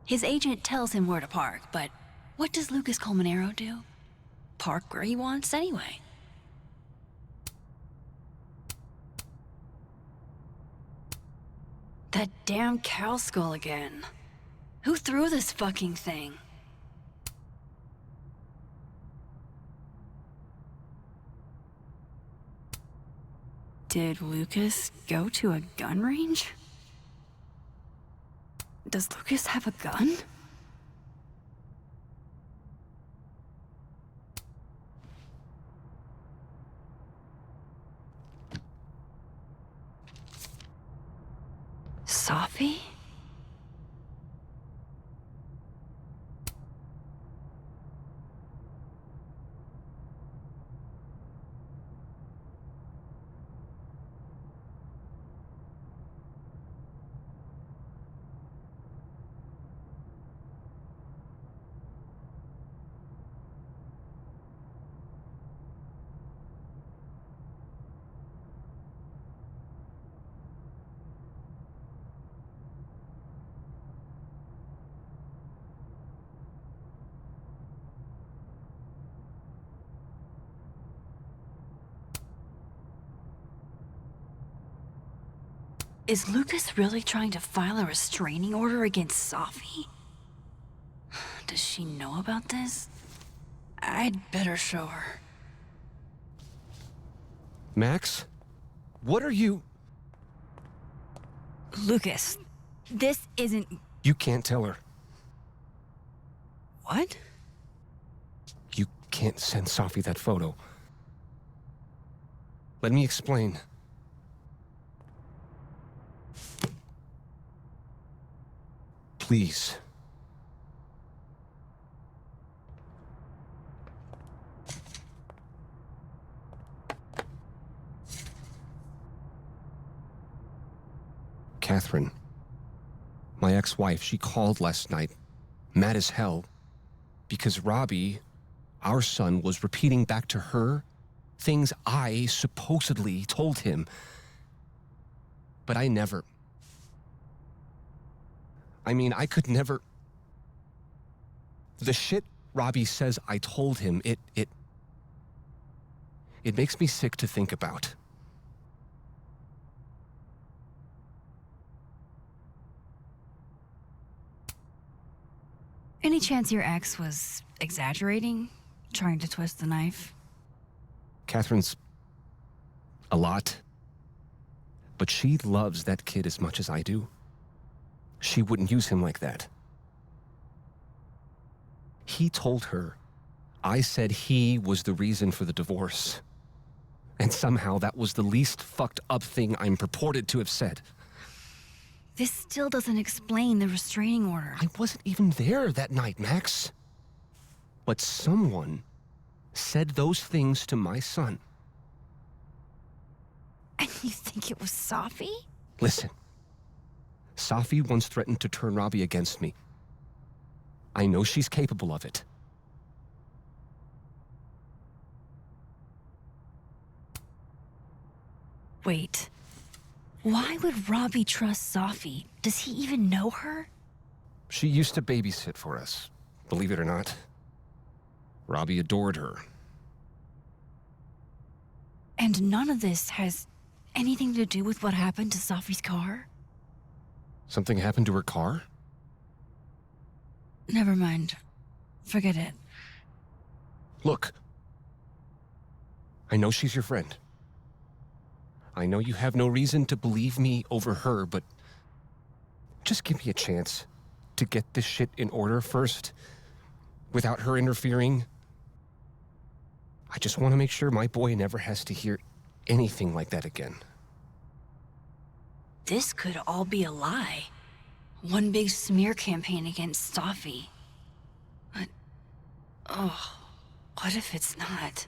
His agent tells him where to park, but what does Lucas Colmenero do? Park where he wants anyway. That damn cow skull again. Who threw this fucking thing? Did Lucas go to a gun range? Does Lucas have a gun? Safi? Is Lucas really trying to file a restraining order against Safi? Does she know about this? I'd better show her. Max? What are you... Lucas, this isn't... You can't tell her. What? You can't send Safi that photo. Let me explain. Please. Catherine, my ex-wife, she called last night, mad as hell, because Robbie, our son, was repeating back to her things I supposedly told him. But I never... I could never... The shit Robbie says I told him, it makes me sick to think about. Any chance your ex was exaggerating? Trying to twist the knife? Catherine's a lot. But she loves that kid as much as I do. She wouldn't use him like that. He told her I said he was the reason for the divorce. And somehow that was the least fucked up thing I'm purported to have said. This still doesn't explain the restraining order. I wasn't even there that night, Max. But someone said those things to my son. And you think it was Safi? Listen. Safi once threatened to turn Robbie against me. I know she's capable of it. Wait. Why would Robbie trust Safi? Does he even know her? She used to babysit for us, believe it or not. Robbie adored her. And none of this has anything to do with what happened to Safi's car? Something happened to her car? Never mind. Forget it. Look. I know she's your friend. I know you have no reason to believe me over her, but just give me a chance to get this shit in order first, without her interfering. I just want to make sure my boy never has to hear anything like that again. This could all be a lie. One big smear campaign against Safi. But... oh, what if it's not?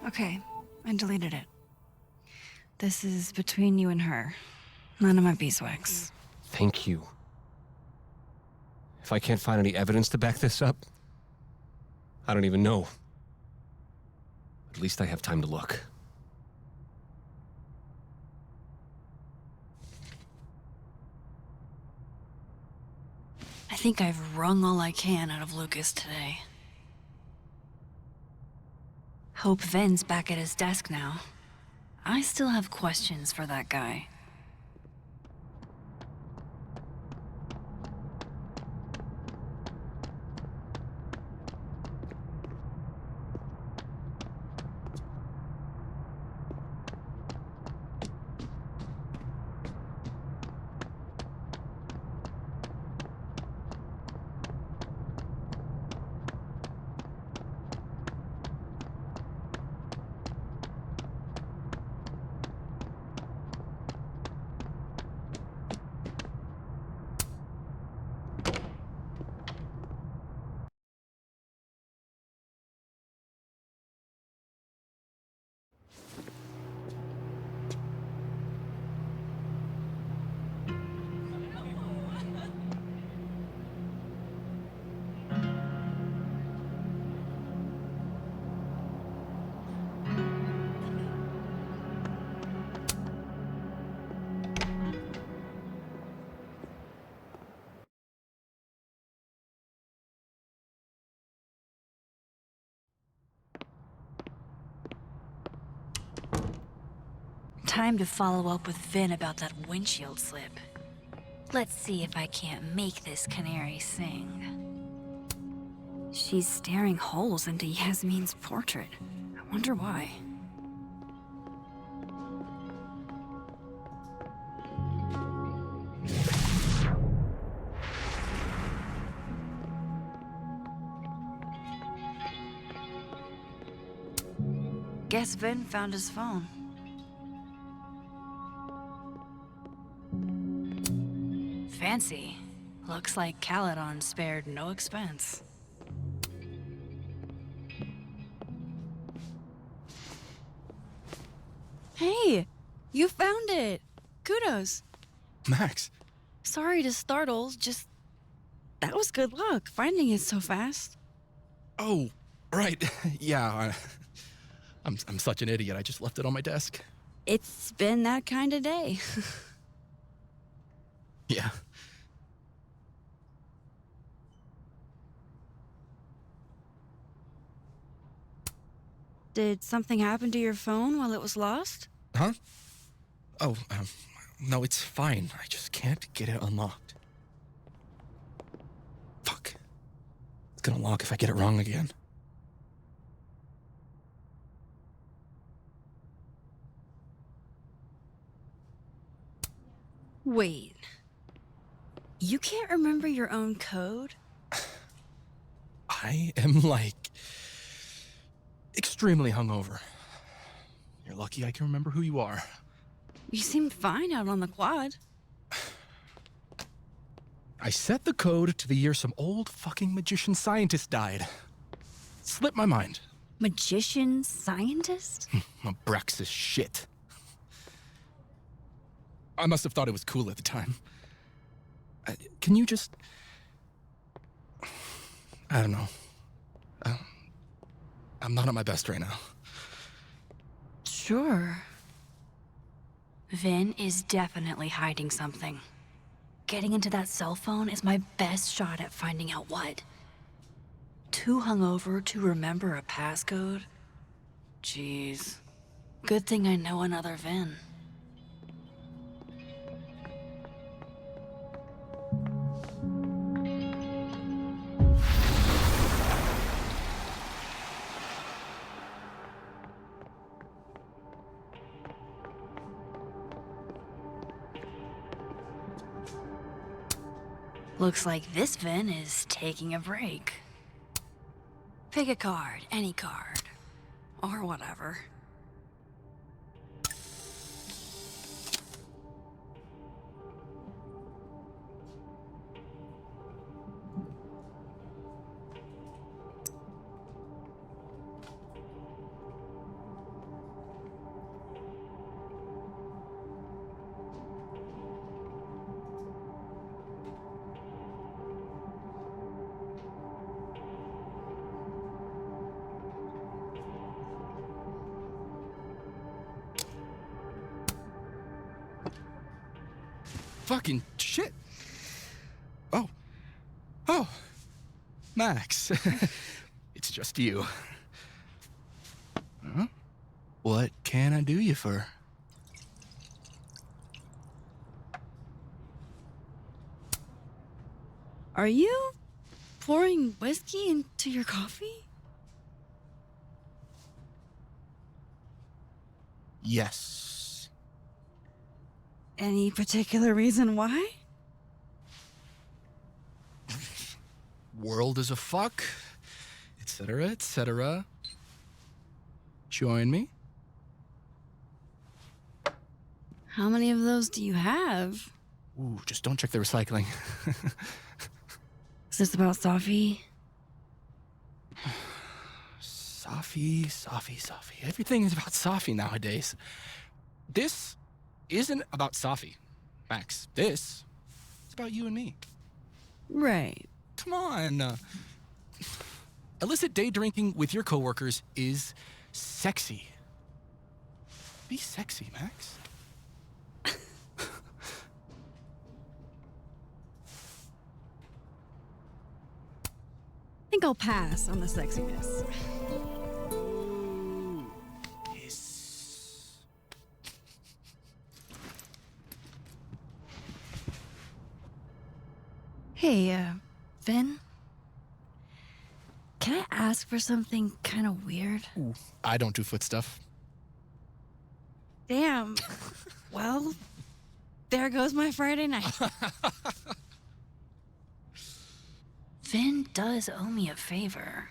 Okay, I deleted it. This is between you and her. None of my beeswax. Thank you. If I can't find any evidence to back this up, I don't even know. At least I have time to look. I think I've wrung all I can out of Lucas today. Hope Ven's back at his desk now. I still have questions for that guy. Time to follow up with Vin about that windshield slip. Let's see if I can't make this canary sing. She's staring holes into Yasmin's portrait. I wonder why. Guess Vin found his phone. Fancy. Looks like Caledon spared no expense. Hey! You found it! Kudos! Max. Sorry to startle, just... That was good luck, finding it so fast. Oh, right. Yeah, I'm such an idiot. I just left it on my desk. It's been that kind of day. Yeah. Did something happen to your phone while it was lost? Huh? Oh, no, it's fine. I just can't get it unlocked. Fuck. It's gonna lock if I get it wrong again. Wait. You can't remember your own code? I am, like, extremely hungover. You're lucky I can remember who you are. You seemed fine out on the quad. I set the code to the year some old fucking magician scientist died. Slipped my mind. Magician scientist? Abraxas shit. I must have thought it was cool at the time. Can you just... I don't know. I'm not at my best right now. Sure. Vin is definitely hiding something. Getting into that cell phone is my best shot at finding out what. Too hungover to remember a passcode? Jeez. Good thing I know another Vin. Looks like this Vin is taking a break. Pick a card, any card. Or whatever. fucking shit. Oh. Oh. Max. It's just you. Huh? What can I do you for? Are you pouring whiskey into your coffee? Yes. Any particular reason why? World is a fuck, etc., etc. Join me? How many of those do you have? Ooh, just don't check the recycling. Is this about Safi? Safi. Everything is about Safi nowadays. This isn't about Safi, Max. This is about you and me. Right. Come on. Illicit day drinking with your coworkers is sexy. Be sexy, Max. I think I'll pass on the sexiness. Hey, Finn? Can I ask for something kind of weird? Ooh, I don't do foot stuff. Damn. Well, there goes my Friday night. Finn does owe me a favor.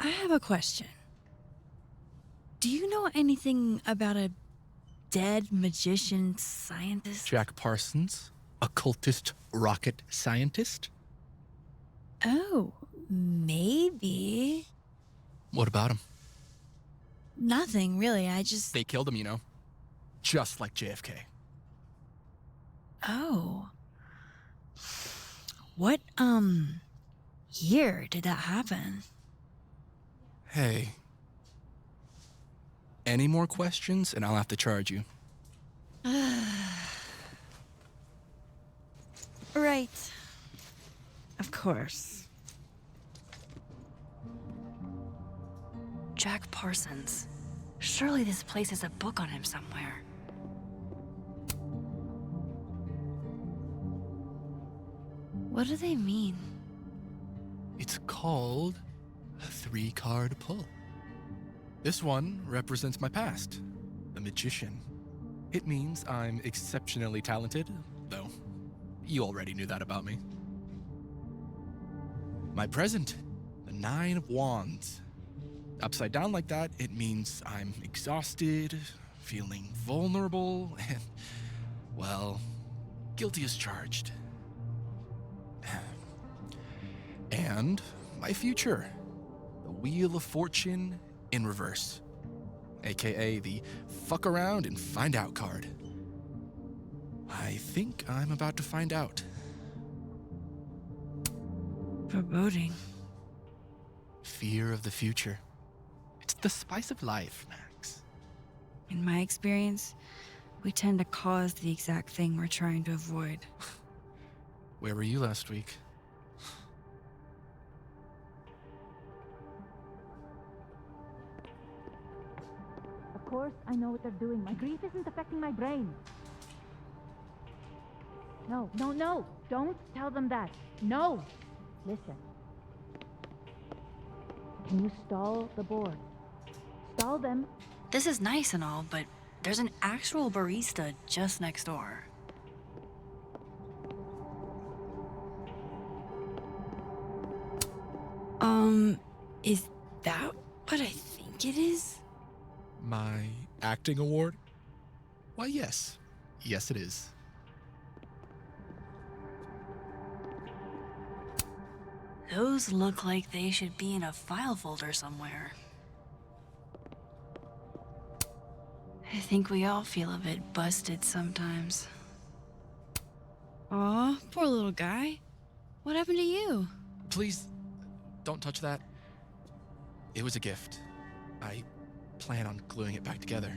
I have a question. Do you know anything about a dead magician scientist? Jack Parsons, occultist rocket scientist? Oh, maybe. What about him? Nothing, really. I just... They killed him, you know. Just like JFK. Oh. What, year did that happen? Hey. Any more questions and I'll have to charge you. Right. Of course. Jack Parsons. Surely this place has a book on him somewhere. What do they mean? It's called a 3-card pull. This one represents my past, a magician. It means I'm exceptionally talented, though you already knew that about me. My present, the 9 of Wands. Upside down like that, it means I'm exhausted, feeling vulnerable, and, well, guilty as charged. And my future, the Wheel of Fortune in reverse, aka the fuck around and find out card. I think I'm about to find out. Foreboding. Fear of the future. It's the spice of life, Max. In my experience, we tend to cause the exact thing we're trying to avoid. Where were you last week? Of course, I know what they're doing. My grief isn't affecting my brain. No. Don't tell them that. No. Listen. Can you stall the board? Stall them. This is nice and all, but there's an actual barista just next door. Is that what I think it is? My acting award? Why, yes. Yes, it is. Those look like they should be in a file folder somewhere. I think we all feel a bit busted sometimes. Aw, poor little guy. What happened to you? Please, Don't touch that. It was a gift. I plan on gluing it back together.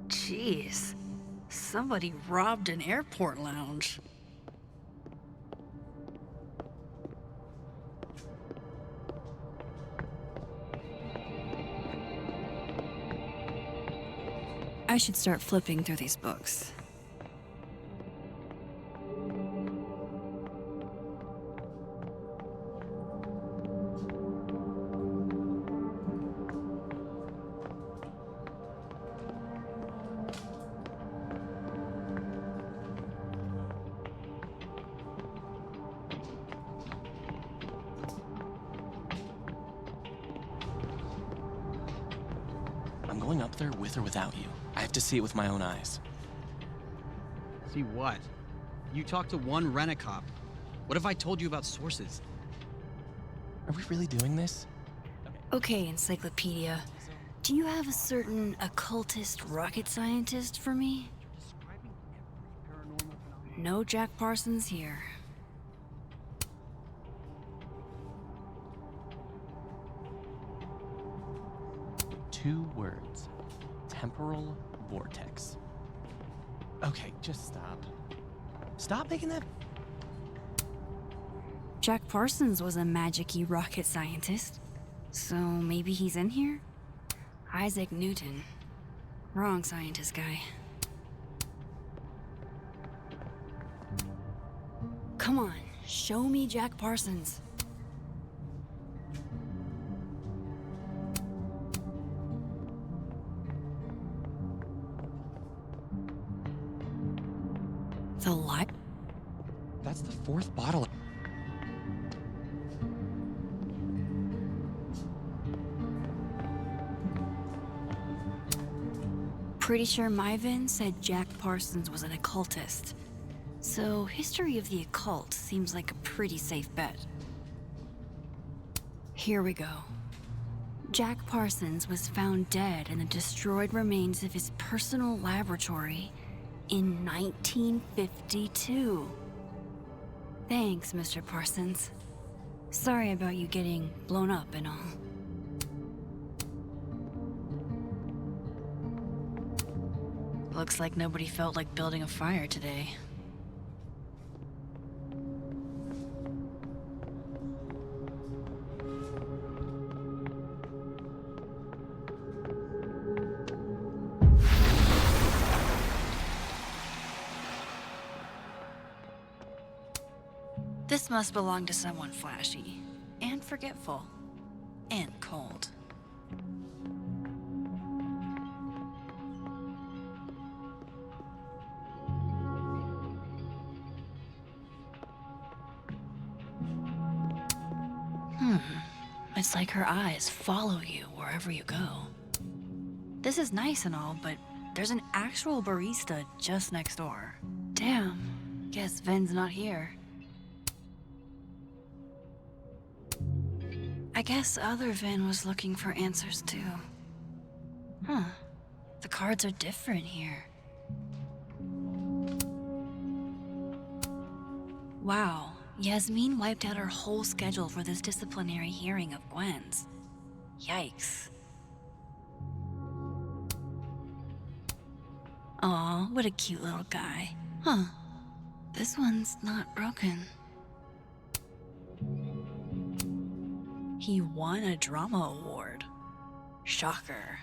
Jeez. Somebody robbed an airport lounge. I should start flipping through these books. I'm going up there with or without you. I have to see it with my own eyes. See what? You talked to one rent-a-cop. What if I told you about sources? Are we really doing this? Okay, Encyclopedia. Do you have a certain occultist rocket scientist for me? No Jack Parsons here. Two words. Temporal vortex. Okay, just stop. Stop making that... Jack Parsons was a magic-y rocket scientist. So maybe he's in here? Isaac Newton. Wrong scientist guy. Come on, show me Jack Parsons. The light? That's the fourth bottle. Pretty sure Myvin said Jack Parsons was an occultist. So history of the occult seems like a pretty safe bet. Here we go. Jack Parsons was found dead in the destroyed remains of his personal laboratory in 1952. Thanks, Mr. Parsons. Sorry about you getting blown up and all. Looks like nobody felt like building a fire today. This must belong to someone flashy, and forgetful, and cold. It's like her eyes follow you wherever you go. This is nice and all, but there's an actual barista just next door. Damn, guess Ven's not here. I guess other Vin was looking for answers too. Huh. The cards are different here. Wow. Yasmin wiped out her whole schedule for this disciplinary hearing of Gwen's. Yikes. Aw, what a cute little guy. Huh. This one's not broken. He won a drama award. Shocker.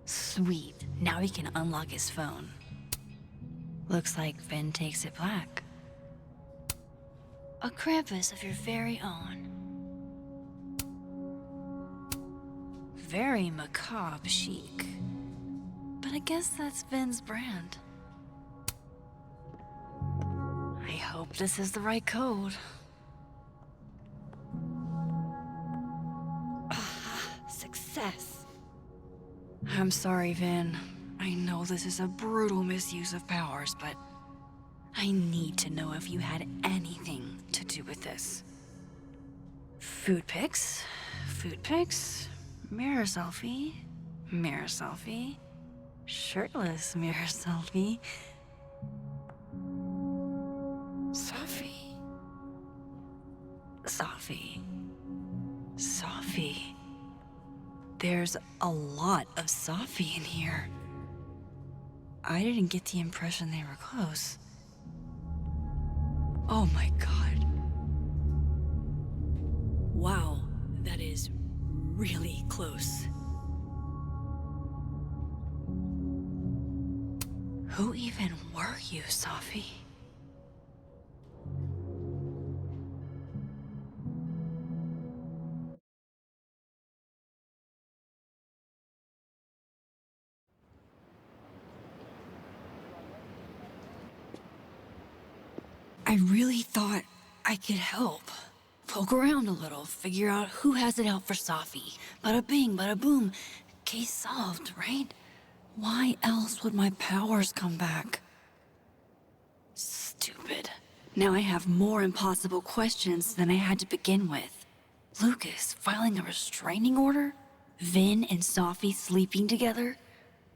Sweet. Now he can unlock his phone. Looks like Vin takes it black. A Krampus of your very own. Very macabre chic. But I guess that's Vin's brand. I hope this is the right code. Success. I'm sorry, Vin. I know this is a brutal misuse of powers, but I need to know if you had anything to do with this. Food pics, mirror selfie, Shirtless mirror selfie. Safi. Safi. Safi. There's a lot of Safi in here. I didn't get the impression they were close. Oh my god. Wow, that is really close. Who even were you, Safi? I really thought I could help. Poke around a little, figure out who has it out for Safi. Bada bing, bada boom. Case solved, right? Why else would my powers come back? Stupid. Now I have more impossible questions than I had to begin with. Lucas filing a restraining order? Vin and Safi sleeping together?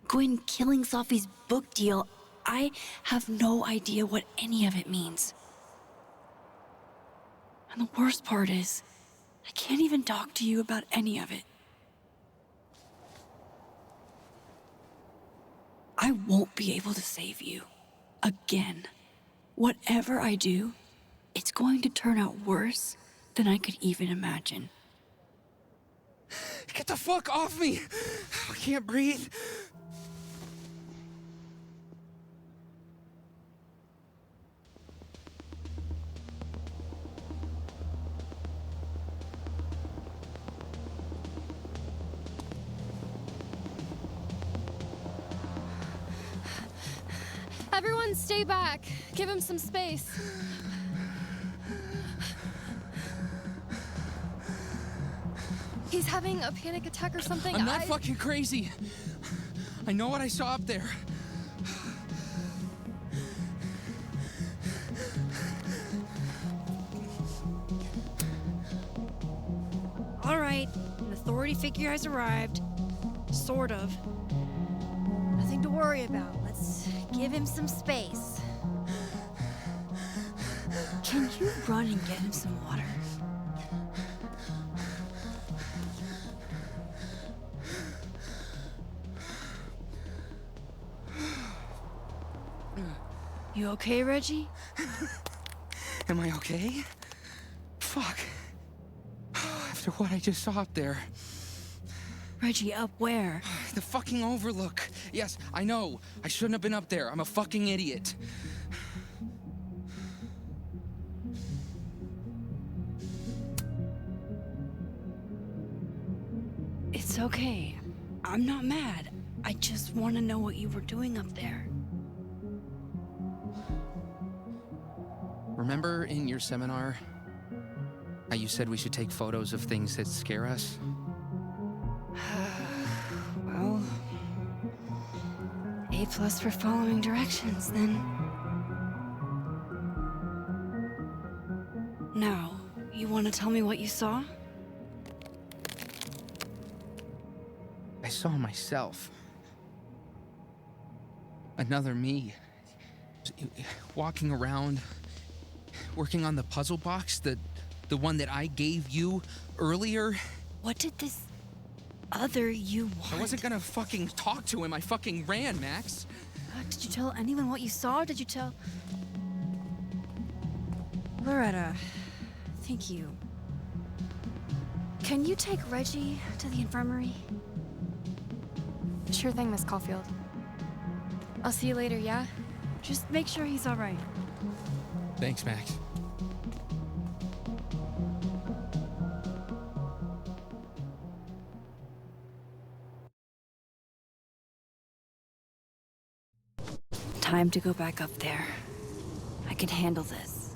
Gwen killing Safi's book deal? I have no idea what any of it means. And the worst part is, I can't even talk to you about any of it. I won't be able to save you. Again. Whatever I do, it's going to turn out worse than I could even imagine. Get the fuck off me! I can't breathe. Everyone stay back. Give him some space. He's having a panic attack or something. I'm not fucking crazy. I know what I saw up there. All right, an authority figure has arrived. Sort of. Nothing to worry about. Let's give him some space. Can you run and get him some water? You okay, Reggie? Am I okay? Fuck. After what I just saw up there. Reggie, up where? The fucking overlook. Yes, I know. I shouldn't have been up there. I'm a fucking idiot. It's okay. I'm not mad. I just want to know what you were doing up there. Remember in your seminar how you said we should take photos of things that scare us? Well, A+ for following directions, then. Now, you want to tell me what you saw? I saw myself. Another me. Walking around, working on the puzzle box, the one that I gave you earlier. What did this other you want? I wasn't gonna fucking talk to him. I fucking ran, Max. Did you tell anyone what you saw? Did you tell... Loretta, thank you. Can you take Reggie to the infirmary? Sure thing, Miss Caulfield. I'll see you later, yeah? Just make sure he's all right. Thanks, Max. Time to go back up there. I can handle this.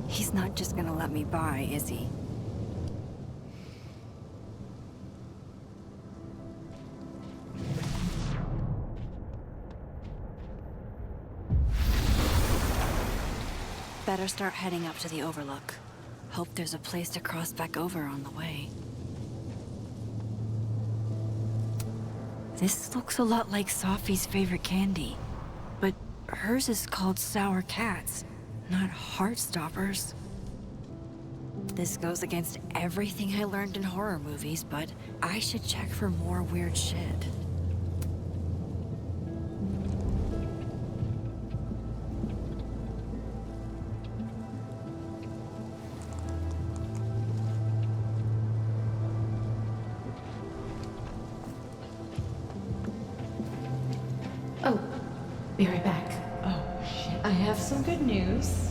He's not just gonna let me by, is he? Better start heading up to the overlook. Hope there's a place to cross back over on the way. This looks a lot like Safi's favorite candy. But hers is called Sour Cats, not Heartstoppers. This goes against everything I learned in horror movies, but I should check for more weird shit. Oh, be right back. Oh, shit. I have some good news.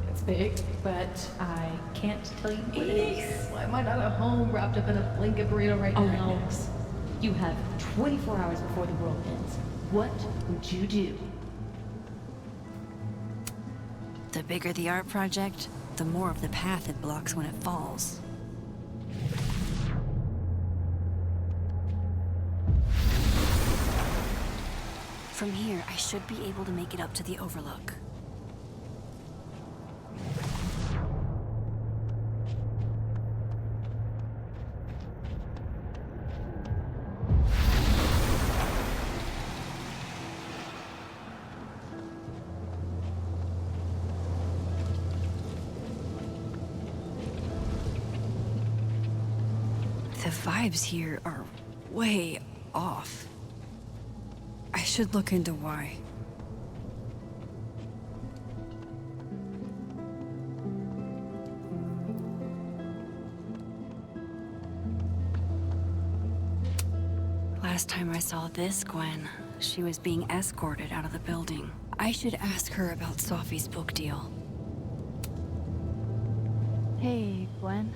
It's big, but I can't tell you what it is. Why am I not at home wrapped up in a blanket burrito right now? You have 24 hours before the world ends. What would you do? The bigger the art project, the more of the path it blocks when it falls. From here, I should be able to make it up to the overlook. The vibes here are way off. I should look into why. Last time I saw this Gwen, she was being escorted out of the building. I should ask her about Safi's book deal. Hey, Gwen.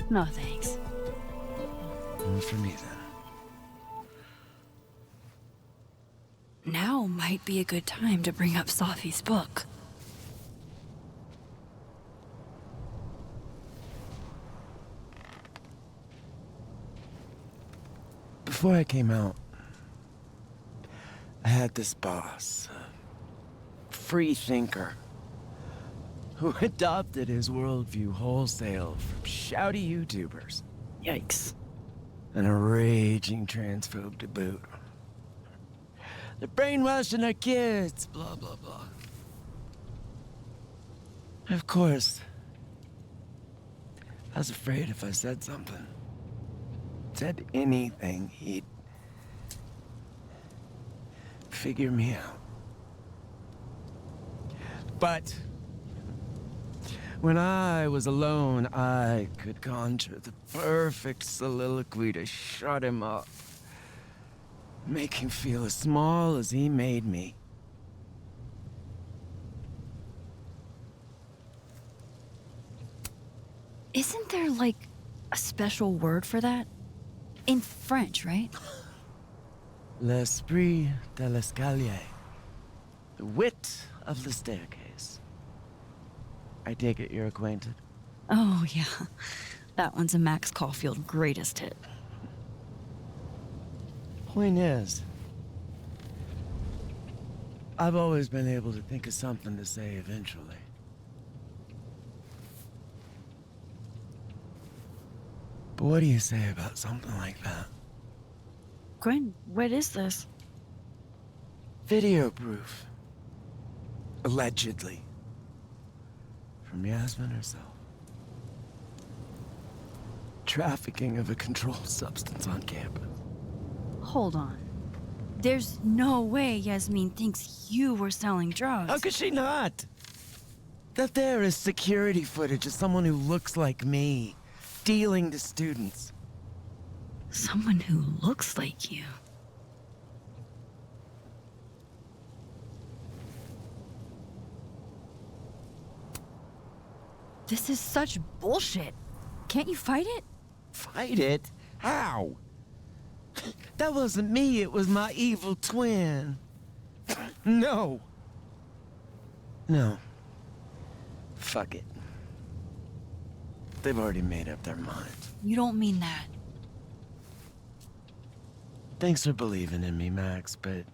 No, thanks. For me, then. Now might be a good time to bring up Safi's book. Before I came out, I had this boss, a free thinker, who adopted his worldview wholesale from shouty YouTubers. Yikes. And a raging transphobe to boot. They're brainwashing our kids, blah, blah, blah. Of course, I was afraid if I said something, said anything, he'd figure me out. But when I was alone, I could conjure the perfect soliloquy to shut him up. Make him feel as small as he made me. Isn't there, like, a special word for that? In French, right? L'esprit de l'escalier. The wit of the staircase. I take it you're acquainted. Oh, yeah. That one's a Max Caulfield greatest hit. Point is, I've always been able to think of something to say eventually. But what do you say about something like that? Gwen, what is this? Video proof. Allegedly. From Yasmin herself. Trafficking of a controlled substance on campus. Hold on. There's no way Yasmin thinks you were selling drugs. How could she not? That there is security footage of someone who looks like me, dealing to students. Someone who looks like you. This is such bullshit. Can't you fight it? Fight it? How? That wasn't me, it was my evil twin. No. No. Fuck it. They've already made up their minds. You don't mean that. Thanks for believing in me, Max, but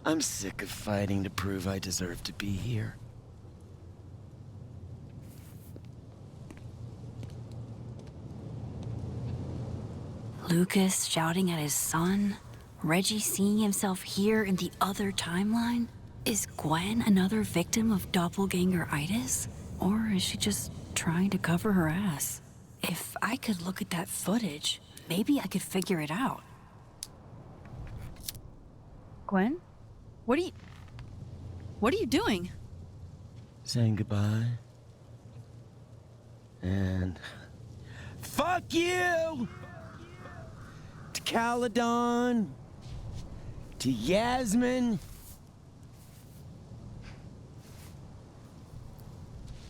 I'm sick of fighting to prove I deserve to be here. Lucas shouting at his son, Reggie seeing himself here in the other timeline. Is Gwen another victim of doppelganger-itis? Or is she just trying to cover her ass? If I could look at that footage, maybe I could figure it out. Gwen? What are you doing? Saying goodbye. And fuck you! To Caledon. To Yasmin.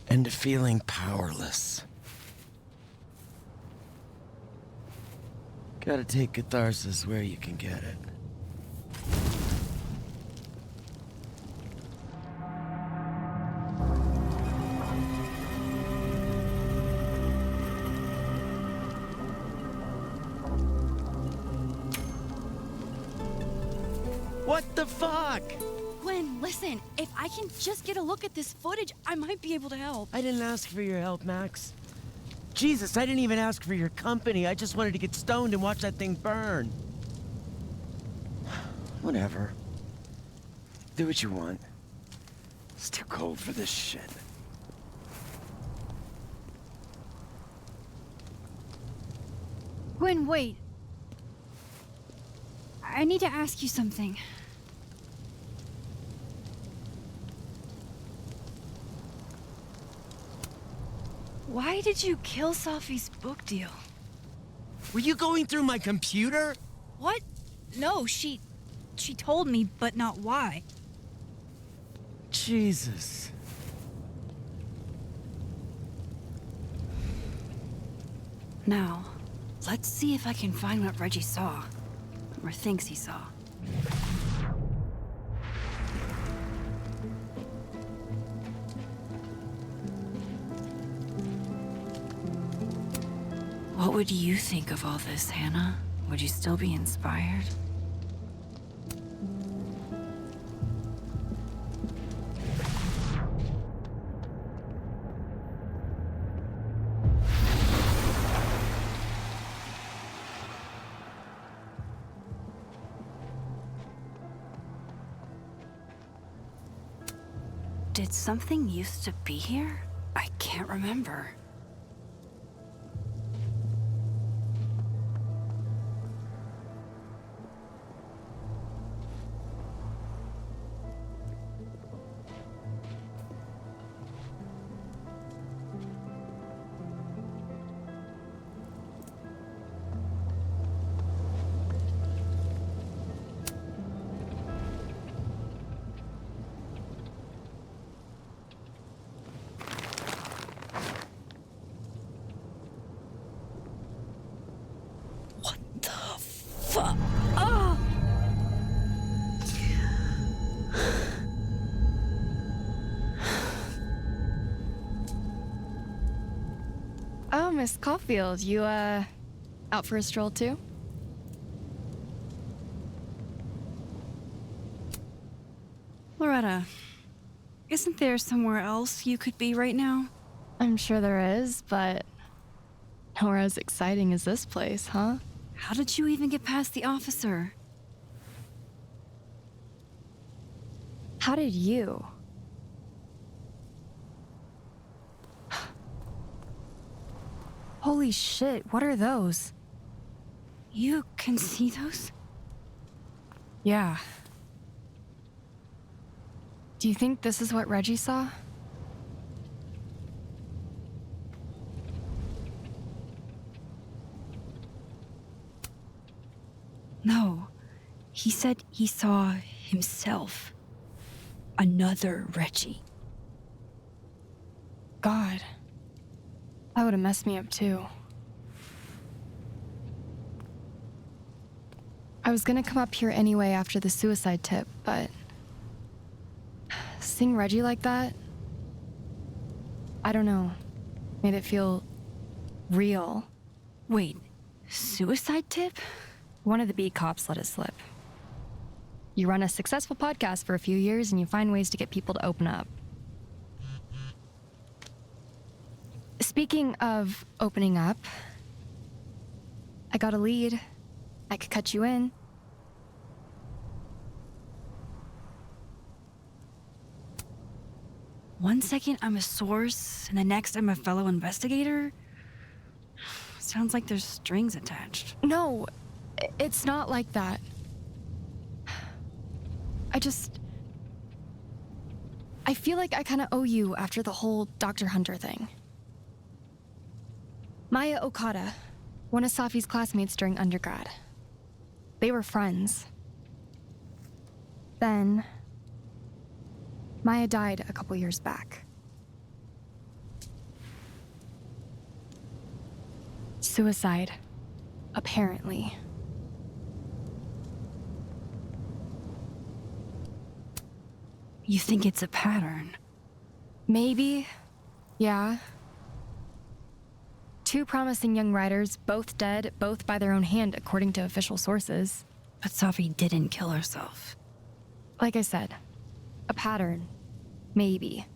And to feeling powerless. Gotta take catharsis where you can get it. What the fuck? Gwen, listen, if I can just get a look at this footage, I might be able to help. I didn't ask for your help, Max. Jesus, I didn't even ask for your company. I just wanted to get stoned and watch that thing burn. Whatever. Do what you want. It's too cold for this shit. Gwen, wait. I need to ask you something. Why did you kill Safi's book deal? Were you going through my computer? What? No, she told me, but not why. Jesus. Now, let's see if I can find what Reggie saw. Or thinks he saw. What would you think of all this, Hannah? Would you still be inspired? Did something used to be here? I can't remember. Oh, Miss Caulfield, you, out for a stroll too? Loretta, isn't there somewhere else you could be right now? I'm sure there is, but nowhere as exciting as this place, huh? How did you even get past the officer? How did you? Holy shit, what are those? You can see those? Yeah. Do you think this is what Reggie saw? No. He said he saw himself. Another Reggie. God. That would have messed me up too. I was gonna come up here anyway after the suicide tip, but seeing Reggie like that, I don't know, made it feel real. Wait, suicide tip? One of the beat cops let it slip. You run a successful podcast for a few years and you find ways to get people to open up. Speaking of opening up, I got a lead. I could cut you in. One second I'm a source, and the next I'm a fellow investigator? Sounds like there's strings attached. No, it's not like that. I feel like I kind of owe you after the whole Dr. Hunter thing. Maya Okada, one of Safi's classmates during undergrad. They were friends. Then, Maya died a couple years back. Suicide, apparently. You think it's a pattern? Maybe. Yeah. Two promising young writers, both dead, both by their own hand, according to official sources. But Safi didn't kill herself. Like I said, a pattern. Maybe.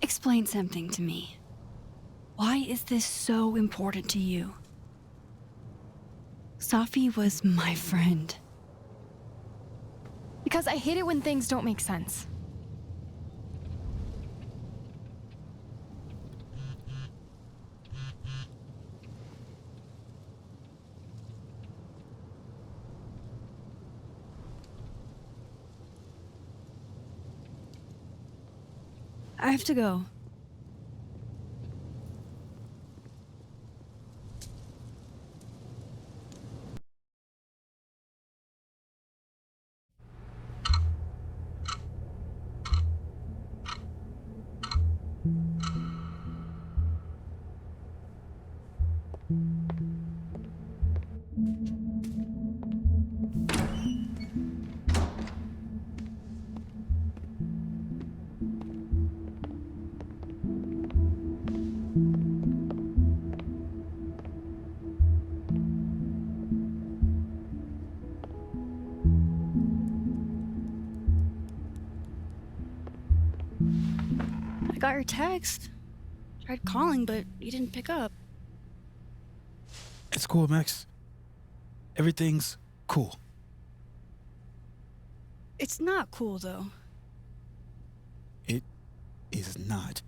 Explain something to me. Why is this so important to you? Safi was my friend. Because I hate it when things don't make sense. I have to go. I got your text. Tried calling, but you didn't pick up. It's cool, Max. Everything's cool. It's not cool, though. It is not.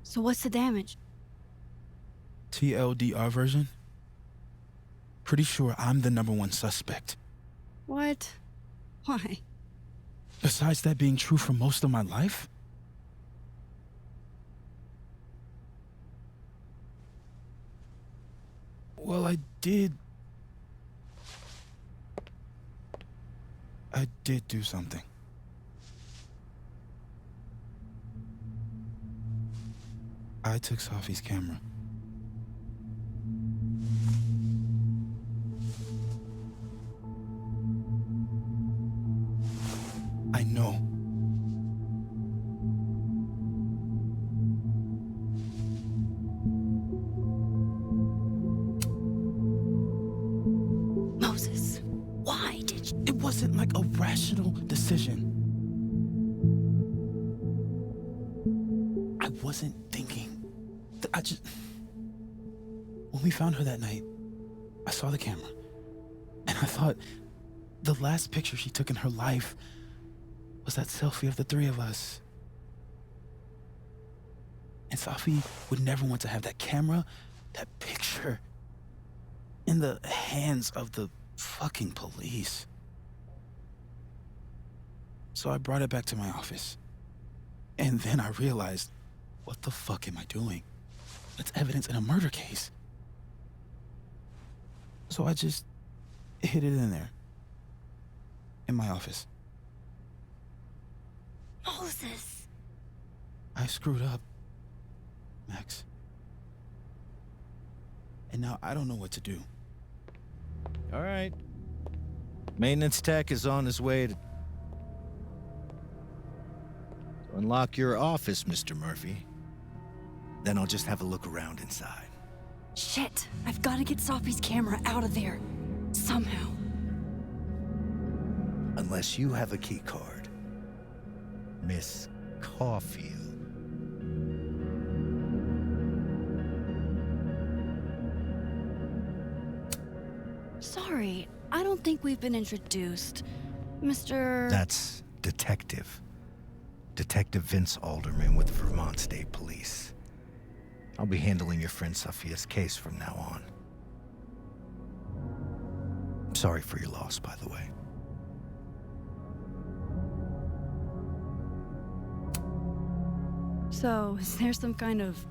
So what's the damage? TLDR version? Pretty sure I'm the #1 suspect. What? Why? Besides that being true for most of my life? Well, I did do something. I took Safi's camera. I know. Moses, why did you? It wasn't like a rational decision. I wasn't thinking. When we found her that night, I saw the camera, and I thought the last picture she took in her life was that selfie of the three of us. And Safi would never want to have that camera, that picture, in the hands of the fucking police. So I brought it back to my office. And then I realized, what the fuck am I doing? It's evidence in a murder case. So I just hid it in there. In my office. Moses. I screwed up, Max. And now I don't know what to do. All right. Maintenance tech is on his way to unlock your office, Mr. Murphy. Then I'll just have a look around inside. Shit, I've got to get Safi's camera out of there. Somehow. Unless you have a key card. Miss Caulfield. Sorry, I don't think we've been introduced. Mr. That's Detective. Detective Vince Alderman with Vermont State Police. I'll be handling your friend Safia's case from now on. I'm sorry for your loss, by the way. So, is there some kind of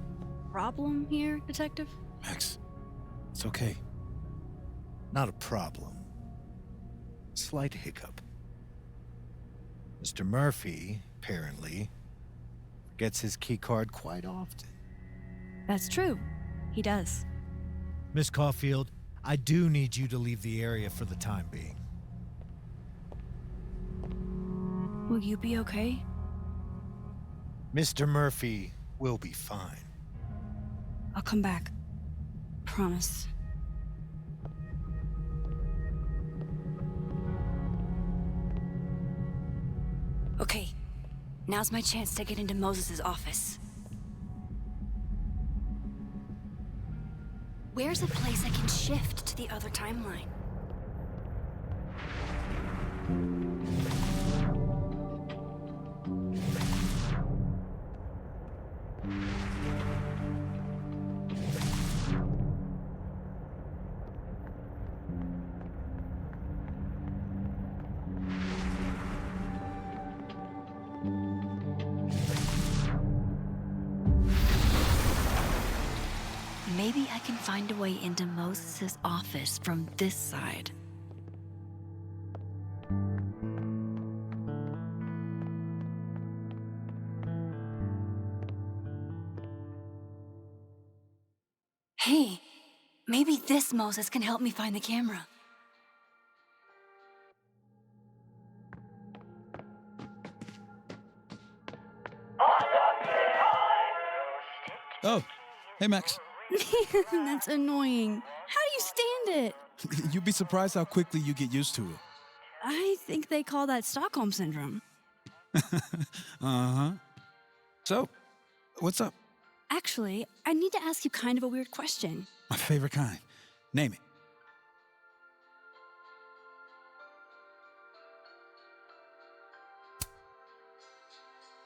problem here, Detective? Max, it's okay. Not a problem. Slight hiccup. Mr. Murphy, apparently, gets his keycard quite often. That's true. He does. Miss Caulfield, I do need you to leave the area for the time being. Will you be okay? Mr. Murphy will be fine. I'll come back. Promise. Okay, now's my chance to get into Moses' office. Where's a place I can shift to the other timeline? Maybe I can find a way into Moses' office from this side. Hey, maybe this Moses can help me find the camera. Oh, hey Max. That's annoying. How do you stand it? You'd be surprised how quickly you get used to it. I think they call that Stockholm Syndrome. Uh-huh. So, what's up? Actually, I need to ask you kind of a weird question. My favorite kind. Name it.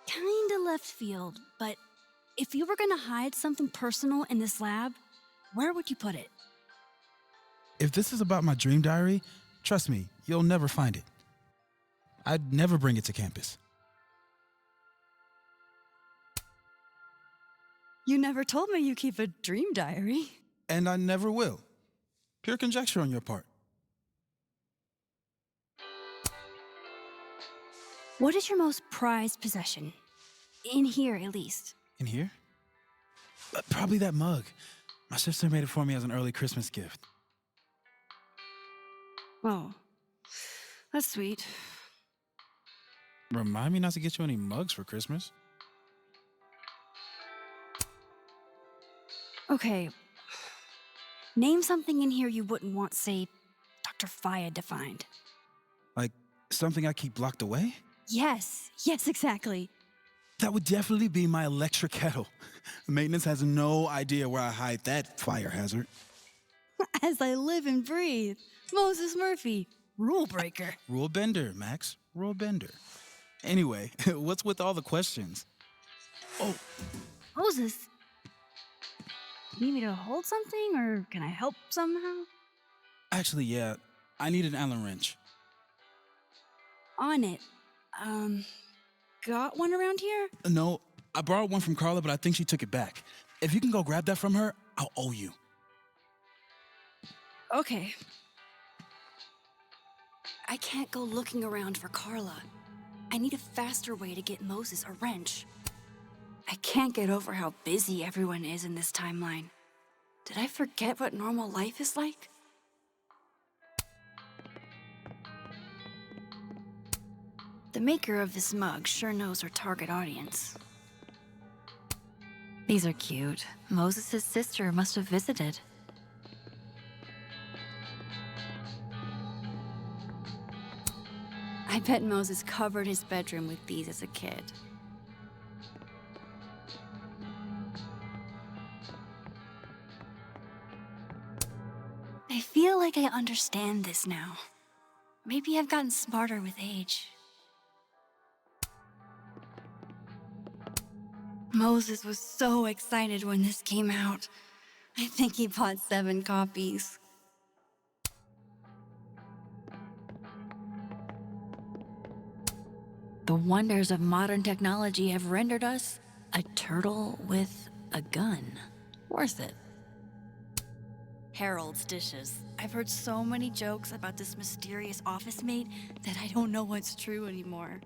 Kinda left field, but if you were gonna hide something personal in this lab, where would you put it? If this is about my dream diary, trust me, you'll never find it. I'd never bring it to campus. You never told me you keep a dream diary. And I never will. Pure conjecture on your part. What is your most prized possession? In here, at least. In here? Probably that mug. My sister made it for me as an early Christmas gift. Oh, that's sweet. Remind me not to get you any mugs for Christmas. Okay. Name something in here you wouldn't want, say, Dr. Fayed to find. Like something I keep locked away? Yes, exactly. That would definitely be my electric kettle. Maintenance has no idea where I hide that fire hazard. As I live and breathe. Moses Murphy, rule breaker. Rule bender, Max. Rule bender. Anyway, what's with all the questions? Oh, Moses, you need me to hold something, or can I help somehow? actually, yeah. I need an Allen wrench. On it. Got one around here? No, I borrowed one from Carla, but I think she took it back. If you can go grab that from her, I'll owe you. Okay. I can't go looking around for Carla. I need a faster way to get Moses a wrench. I can't get over how busy everyone is in this timeline. Did I forget what normal life is like? The maker of this mug sure knows her target audience. These are cute. Moses' sister must have visited. I bet Moses covered his bedroom with these as a kid. I feel like I understand this now. Maybe I've gotten smarter with age. Moses was so excited when this came out. I think he bought 7 copies. The wonders of modern technology have rendered us a turtle with a gun. Worth it. Harold's dishes. I've heard so many jokes about this mysterious office mate that I don't know what's true anymore.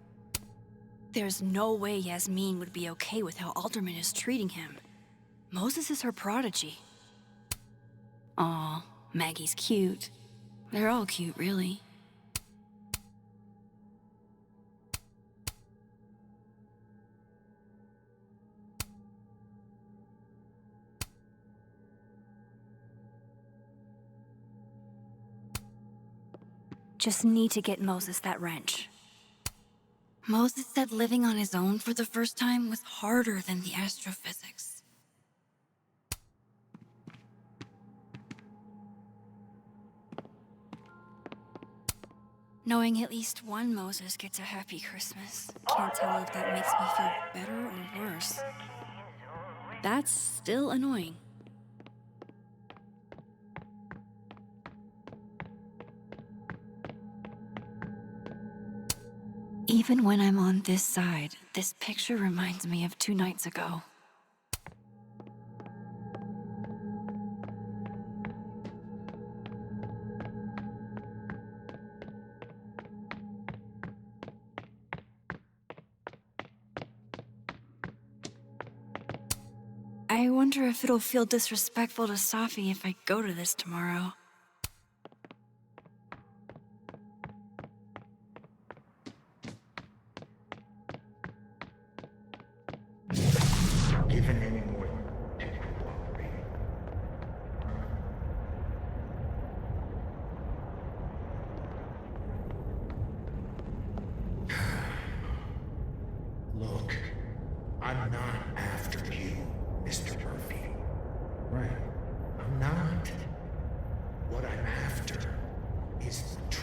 There's no way Yasmin would be okay with how Alderman is treating him. Moses is her prodigy. Aw, Maggie's cute. They're all cute, really. Just need to get Moses that wrench. Moses said living on his own for the first time was harder than the astrophysics. Knowing at least one Moses gets a happy Christmas. Can't tell if that makes me feel better or worse. That's still annoying. Even when I'm on this side, this picture reminds me of 2 nights ago. I wonder if it'll feel disrespectful to Safi if I go to this tomorrow. Given any more to cooperate. Look, I'm not after you, Mr. Murphy. Right. I'm not. What I'm after is the truth.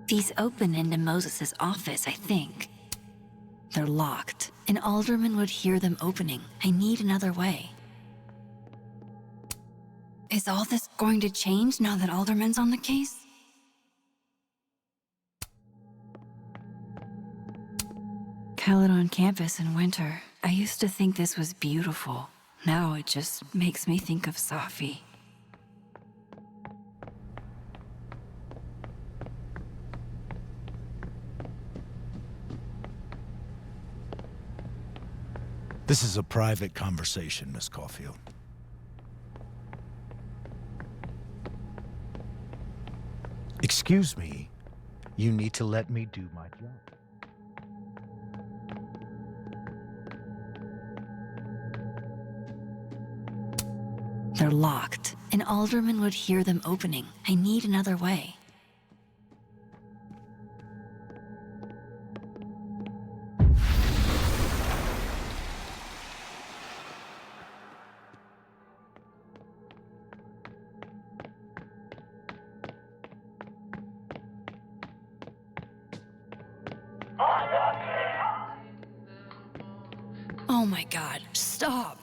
These open into Moses' office, I think. They're locked. An alderman would hear them opening. I need another way. Is all this going to change now that Alderman's on the case? Khaled on campus in winter. I used to think this was beautiful. Now it just makes me think of Safi. This is a private conversation, Miss Caulfield. Excuse me. You need to let me do my job. They're locked. An alderman would hear them opening. I need another way. Oh my God, stop!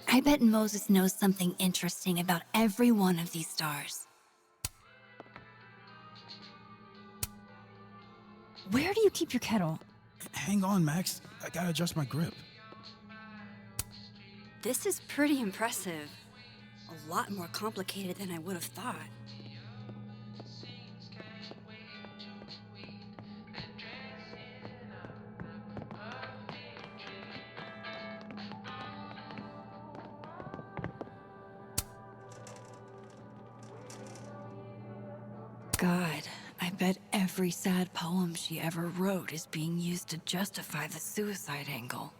I bet Moses knows something interesting about every one of these stars. Where do you keep your kettle? Hang on, Max. I gotta adjust my grip. This is pretty impressive. A lot more complicated than I would have thought. God, I bet every sad poem she ever wrote is being used to justify the suicide angle.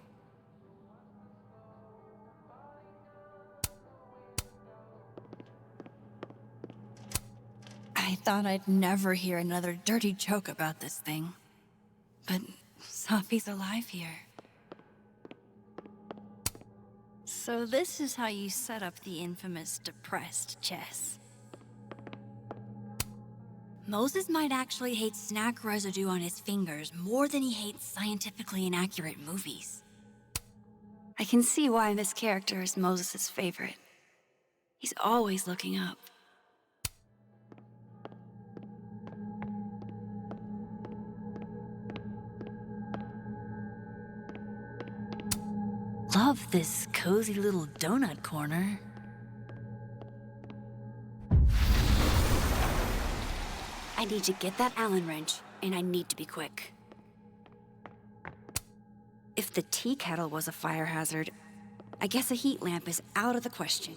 I thought I'd never hear another dirty joke about this thing. But Safi's alive here. So this is how you set up the infamous depressed chess. Moses might actually hate snack residue on his fingers more than he hates scientifically inaccurate movies. I can see why this character is Moses' favorite. He's always looking up. Love this cozy little donut corner. I need to get that Allen wrench, and I need to be quick. If the tea kettle was a fire hazard, I guess a heat lamp is out of the question.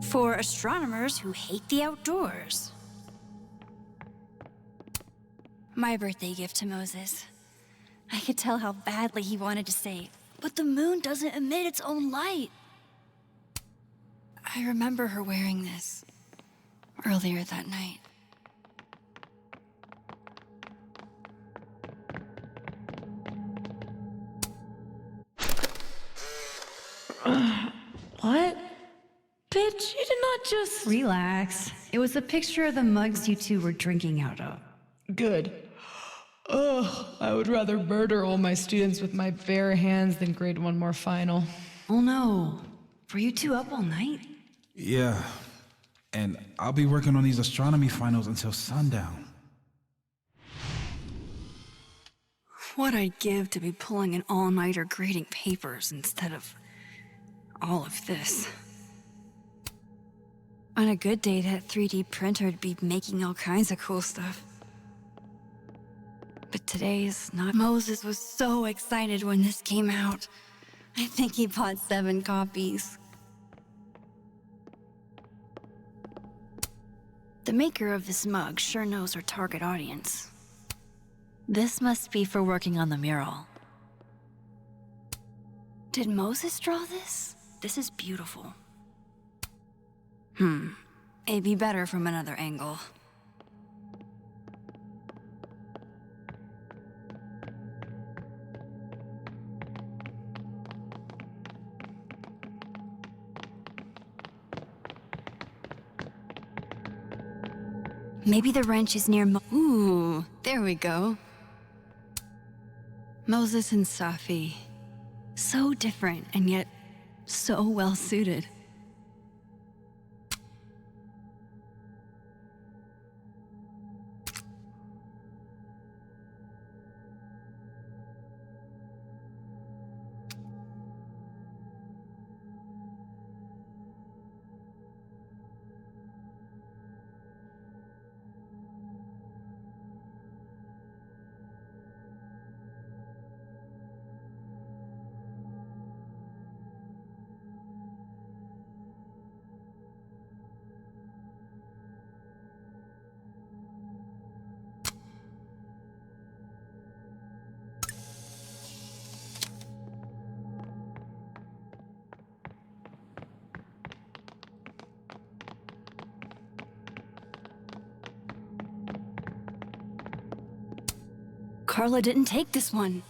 For astronomers who hate the outdoors. My birthday gift to Moses. I could tell how badly he wanted to say, but the moon doesn't emit its own light. I remember her wearing this earlier that night. What? Bitch, you did not just... Relax. It was a picture of the mugs you two were drinking out of. Good. Ugh, I would rather murder all my students with my bare hands than grade one more final. Oh no. Were you two up all night? Yeah. And I'll be working on these astronomy finals until sundown. What I'd give to be pulling an all-nighter grading papers instead of all of this. On a good day, that 3D printer'd be making all kinds of cool stuff. But today's not. Moses was so excited when this came out. I think he bought 7 copies. The maker of this mug sure knows her target audience. This must be for working on the mural. Did Moses draw this? This is beautiful. It'd be better from another angle. Maybe the wrench is near Ooh, there we go. Moses and Safi. So different, and yet so well suited. Carla didn't take this one.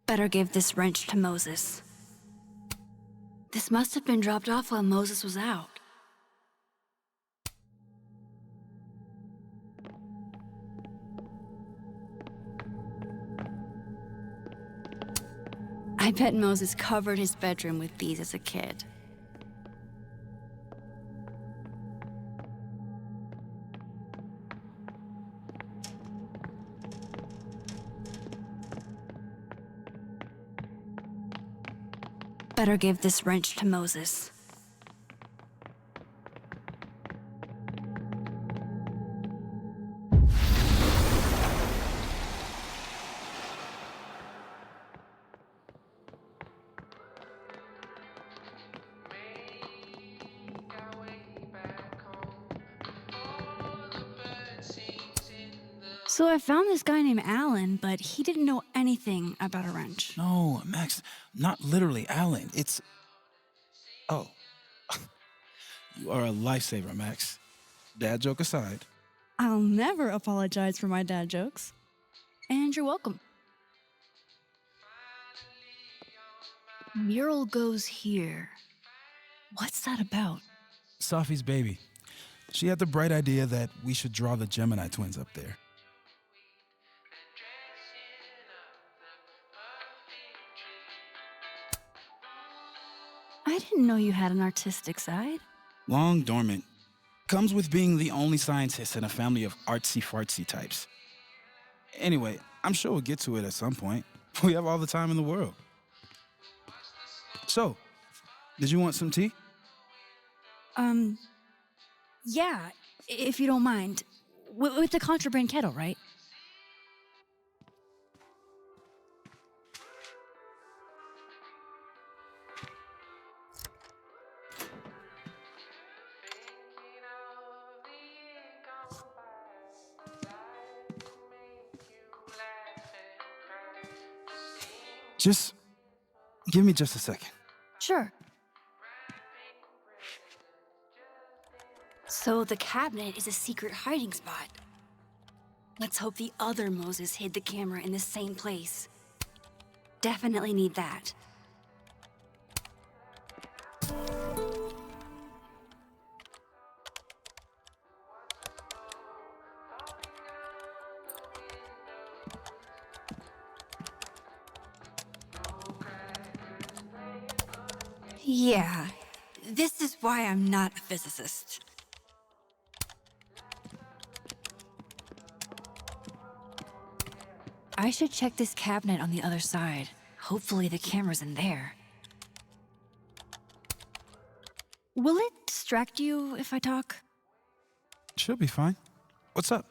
Better give this wrench to Moses. This must have been dropped off while Moses was out. I bet Moses covered his bedroom with these as a kid. Better give this wrench to Moses. So I found this guy named Alan, but he didn't know anything about a wrench. No, Max, not literally Alan. It's... Oh. You are a lifesaver, Max. Dad joke aside. I'll never apologize for my dad jokes. And you're welcome. Mural goes here. What's that about? Safi's baby. She had the bright idea that we should draw the Gemini twins up there. I didn't know you had an artistic side. Long dormant. Comes with being the only scientist in a family of artsy-fartsy types. Anyway, I'm sure we'll get to it at some point. We have all the time in the world. So, did you want some tea? Yeah, if you don't mind. With the contraband kettle, right? Just give me just a second. Sure. So the cabinet is a secret hiding spot. Let's hope the other Moses hid the camera in the same place. Definitely need that. Yeah, this is why I'm not a physicist. I should check this cabinet on the other side. Hopefully the camera's in there. Will it distract you if I talk? She'll be fine. What's up?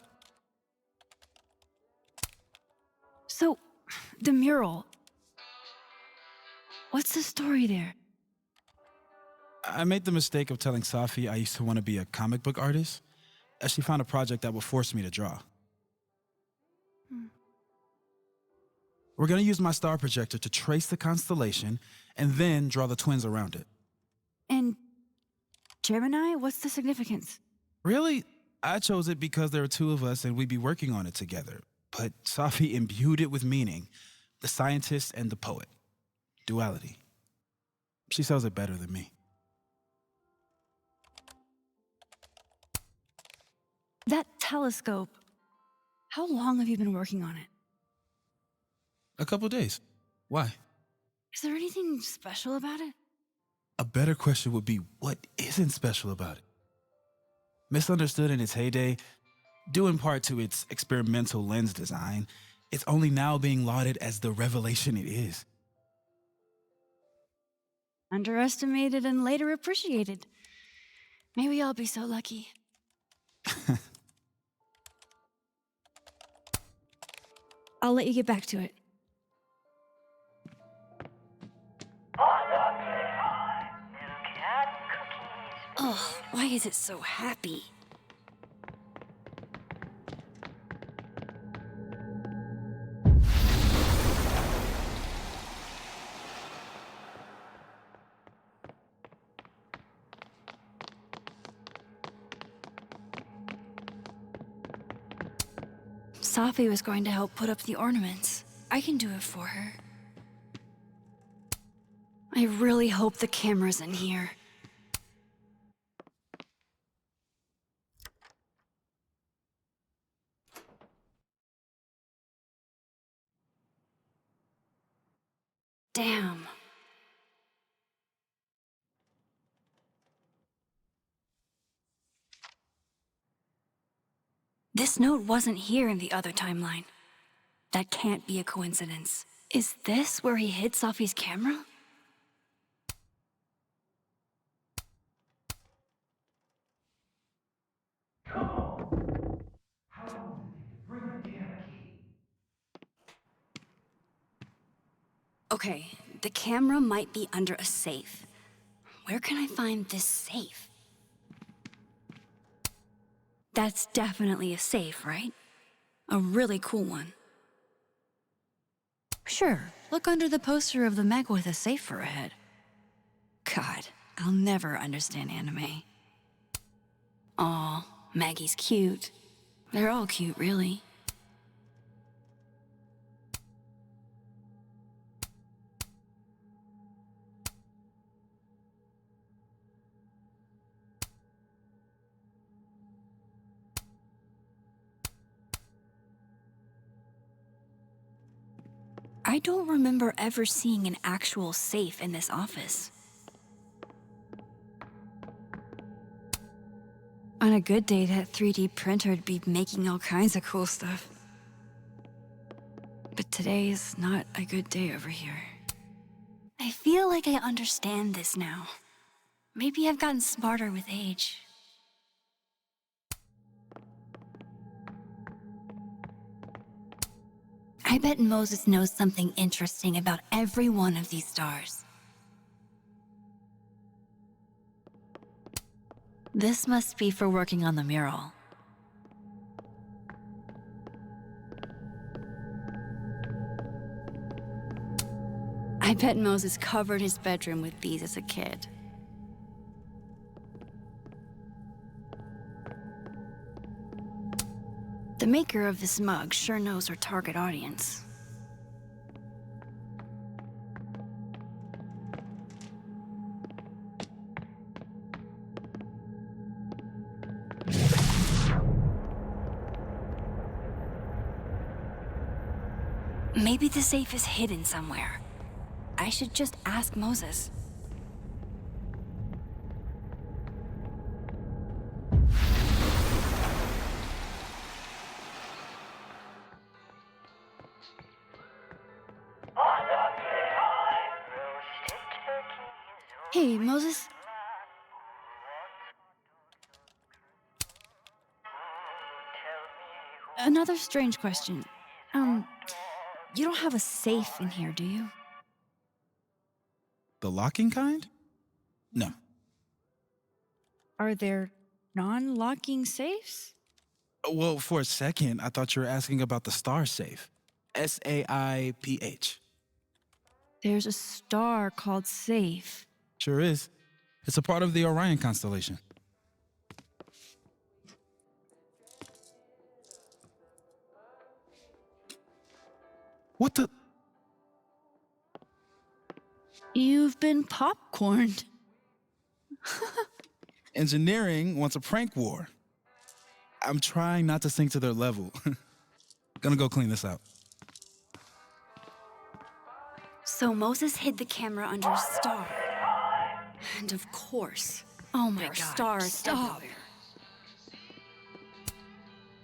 So, the mural. What's the story there? I made the mistake of telling Safi I used to want to be a comic book artist, as she found a project that would force me to draw. We're gonna use my star projector to trace the constellation and then draw the twins around it. And Gemini, what's the significance? Really? I chose it because there are two of us and we'd be working on it together. But Safi imbued it with meaning. The scientist and the poet. Duality. She sells it better than me. That telescope. How long have you been working on it? A couple days. Why? Is there anything special about it? A better question would be, what isn't special about it? Misunderstood in its heyday, due in part to its experimental lens design, it's only now being lauded as the revelation it is. Underestimated and later appreciated. May we all be so lucky. I'll let you get back to it. Oh, why is it so happy? Safi was going to help put up the ornaments. I can do it for her. I really hope the camera's in here. Damn. This note wasn't here in the other timeline. That can't be a coincidence. Is this where he hid Safi's camera? Okay, the camera might be under a safe. Where can I find this safe? That's definitely a safe, right? A really cool one. Sure, look under the poster of the mech with a safe for a head. God, I'll never understand anime. Aw, Maggie's cute. They're all cute, really. I don't remember ever seeing an actual safe in this office. On a good day, that 3D printer'd be making all kinds of cool stuff. But today is not a good day over here. I feel like I understand this now. Maybe I've gotten smarter with age. I bet Moses knows something interesting about every one of these stars. This must be for working on the mural. I bet Moses covered his bedroom with these as a kid. The maker of this mug sure knows her target audience. Maybe the safe is hidden somewhere. I should just ask Moses. Hey, Moses? Another strange question. You don't have a safe in here, do you? The locking kind? No. Are there non-locking safes? Well, for a second, I thought you were asking about the star safe. SAIPH. There's a star called Safe. Sure is. It's a part of the Orion constellation. What the? You've been popcorned. Engineering wants a prank war. I'm trying not to sink to their level. Gonna go clean this out. So Moses hid the camera under a star. And of course, oh my God, stars everywhere.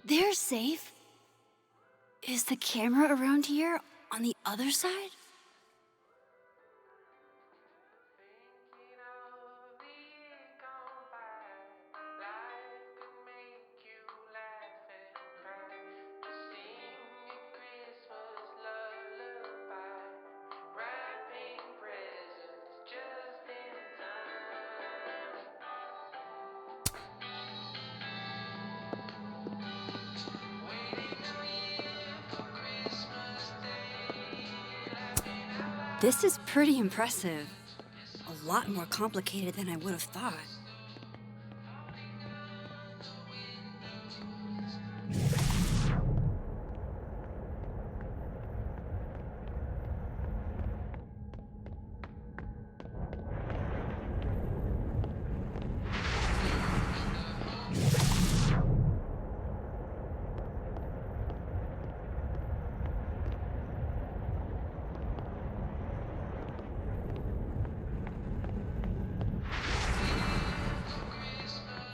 They're safe. Is the camera around here on the other side? This is pretty impressive. A lot more complicated than I would have thought.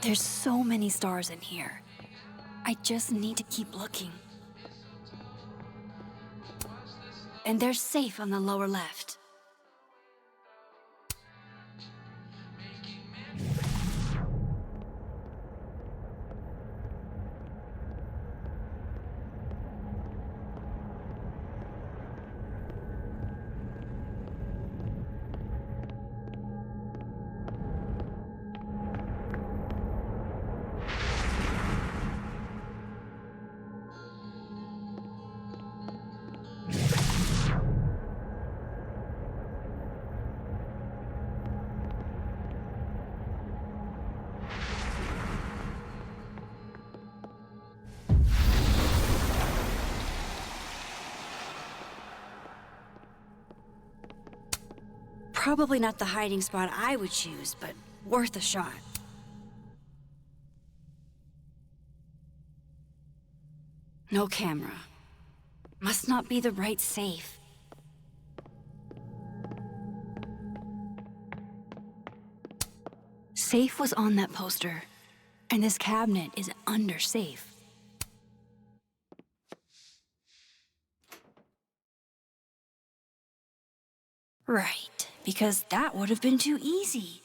There's so many stars in here. I just need to keep looking. And they're safe on the lower left. Probably not the hiding spot I would choose, but worth a shot. No camera. Must not be the right safe. Safe was on that poster, and this cabinet is under safe. Right, because that would have been too easy.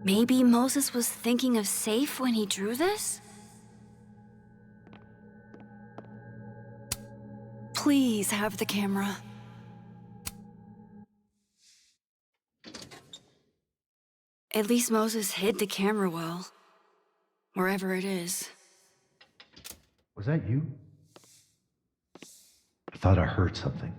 Maybe Moses was thinking of safe when he drew this? Please have the camera. At least Moses hid the camera well, wherever it is. Was that you? I thought I heard something.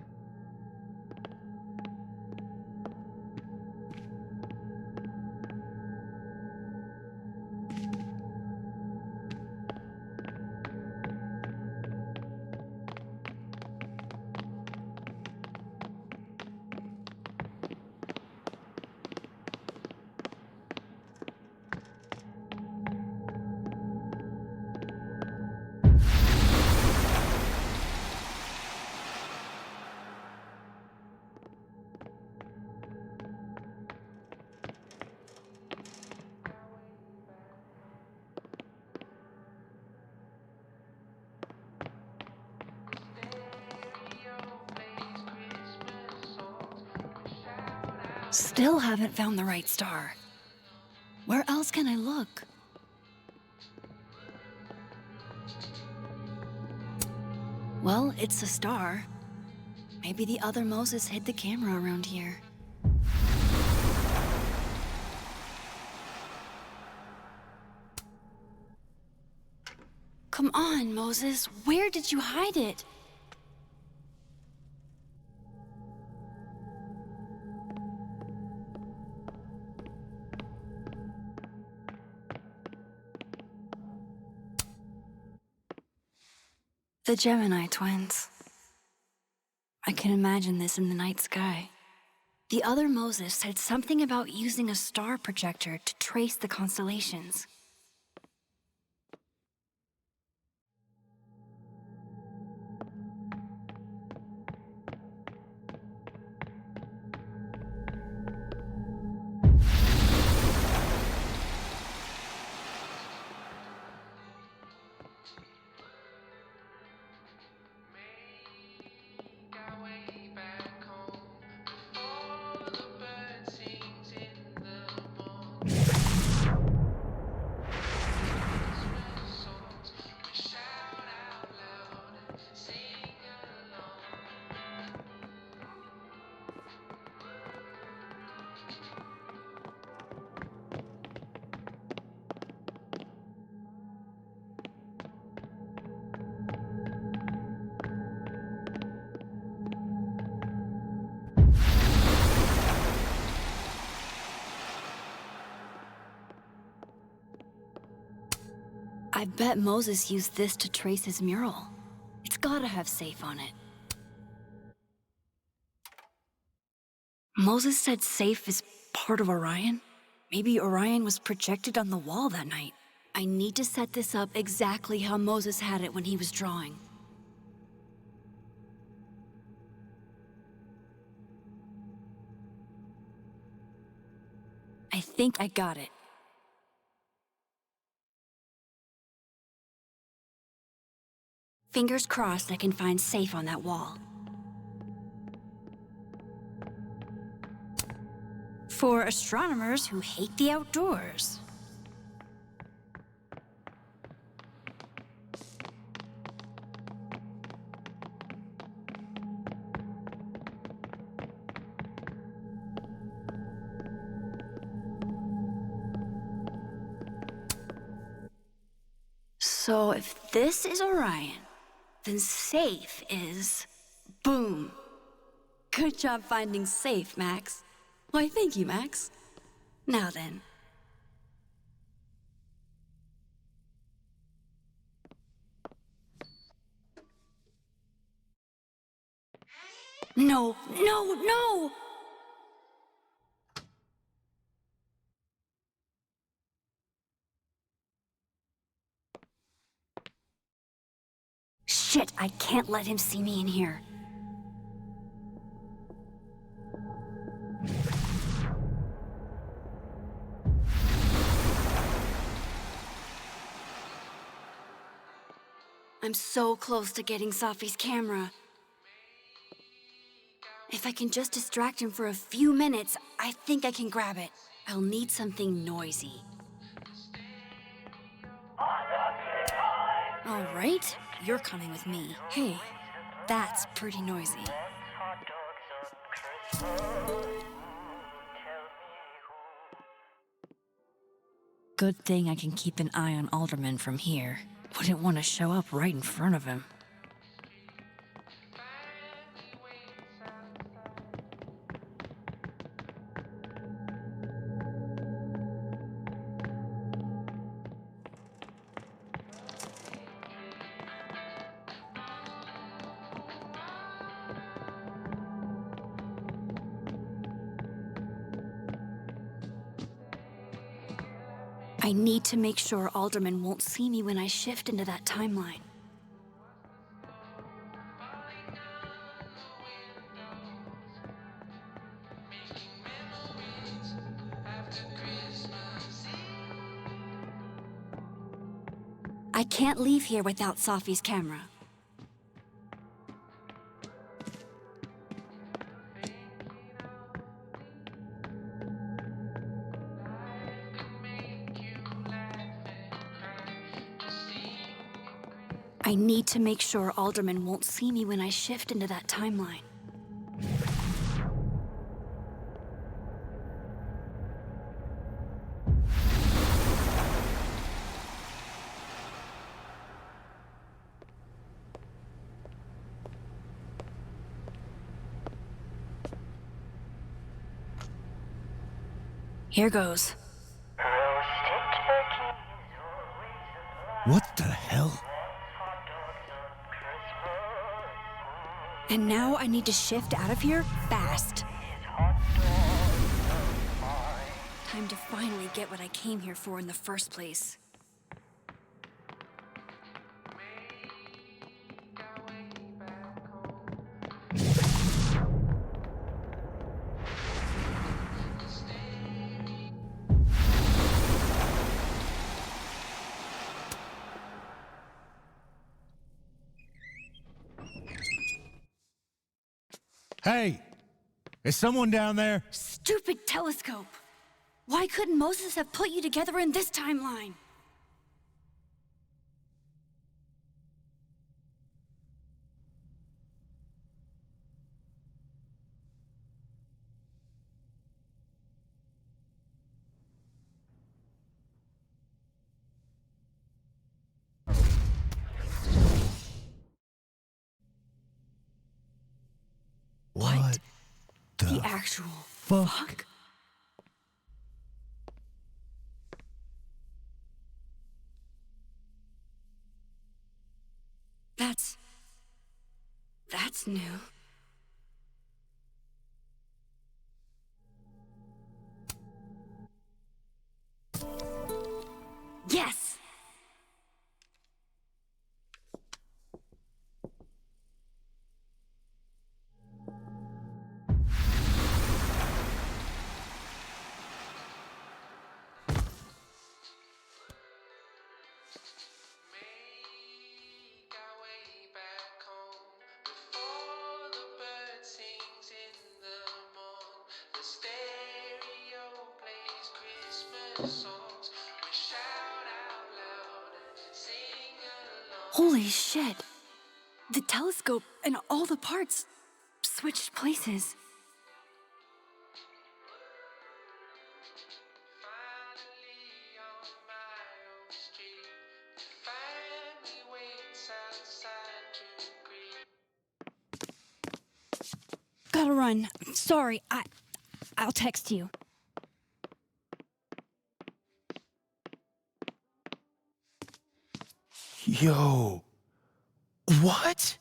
Still haven't found the right star. Where else can I look? Well, it's a star. Maybe the other Moses hid the camera around here. Come on, Moses. Where did you hide it? The Gemini twins. I can imagine this in the night sky. The other Moses said something about using a star projector to trace the constellations. I bet Moses used this to trace his mural. It's gotta have safe on it. Moses said safe is part of Orion? Maybe Orion was projected on the wall that night. I need to set this up exactly how Moses had it when he was drawing. I think I got it. Fingers crossed I can find safe on that wall. For astronomers who hate the outdoors. So if this is Orion, then safe is... boom. Good job finding safe, Max. Why, thank you, Max. Now then. No, no, no! Shit, I can't let him see me in here. I'm so close to getting Safi's camera. If I can just distract him for a few minutes, I think I can grab it. I'll need something noisy. All right, you're coming with me. Hey, that's pretty noisy. Good thing I can keep an eye on Alderman from here. Wouldn't want to show up right in front of him. I need to make sure Alderman won't see me when I shift into that timeline. I can't leave here without Safi's camera. I need to make sure Alderman won't see me when I shift into that timeline. Here goes. What the hell? And now I need to shift out of here fast. Time to finally get what I came here for in the first place. Hey! Is someone down there? Stupid telescope! Why couldn't Moses have put you together in this timeline? What the actual fuck? That's new. Yes! Holy shit! The telescope and all the parts switched places. Gotta run. Sorry, I'll text you. Yo. What?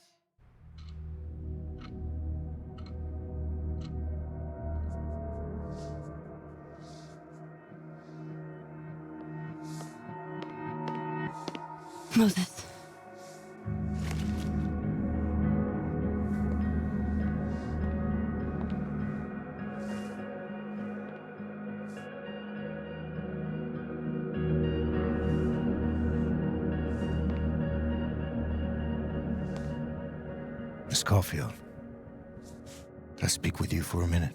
Moses. Miss Caulfield, can I speak with you for a minute?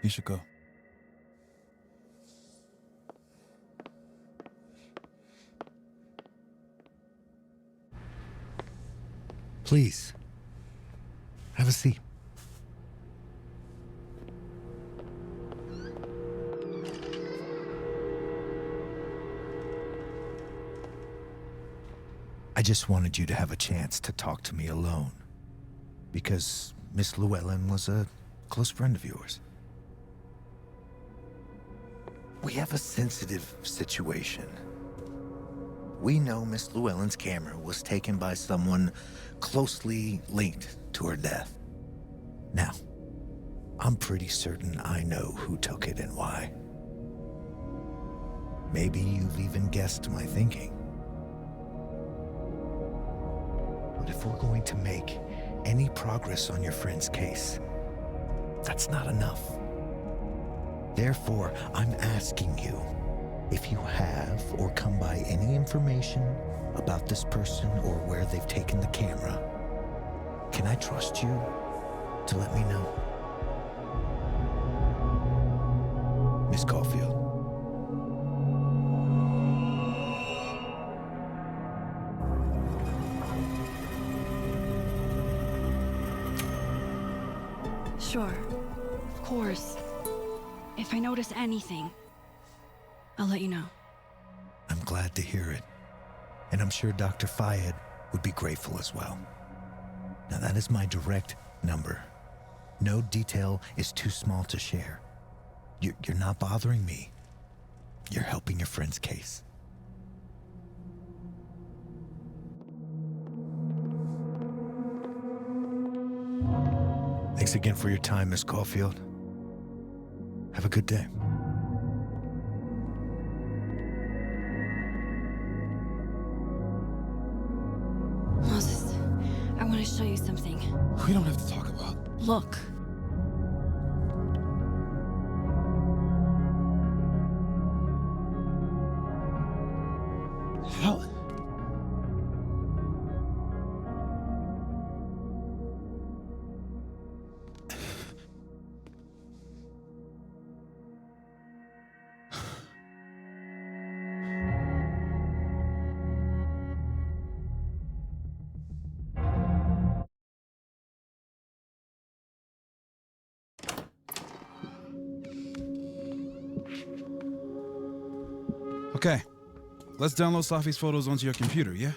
You should go. Please, have a seat. I just wanted you to have a chance to talk to me alone, because Miss Llewellyn was a close friend of yours. We have a sensitive situation. We know Miss Llewellyn's camera was taken by someone closely linked to her death. Now, I'm pretty certain I know who took it and why. Maybe you've even guessed my thinking. But if we're going to make any progress on your friend's case, that's not enough. Therefore, I'm asking you if you have or come by any information about this person or where they've taken the camera. Can I trust you to let me know? Miss Caulfield. Sure. Of course. If I notice anything, I'll let you know. I'm glad to hear it. And I'm sure Dr. Fayed would be grateful as well. Now that is my direct number. No detail is too small to share. You're not bothering me. You're helping your friend's case. Thanks again for your time, Miss Caulfield. Have a good day. Moses, I want to show you something. We don't have to talk about. Look. How? Okay, let's download Safi's photos onto your computer, yeah?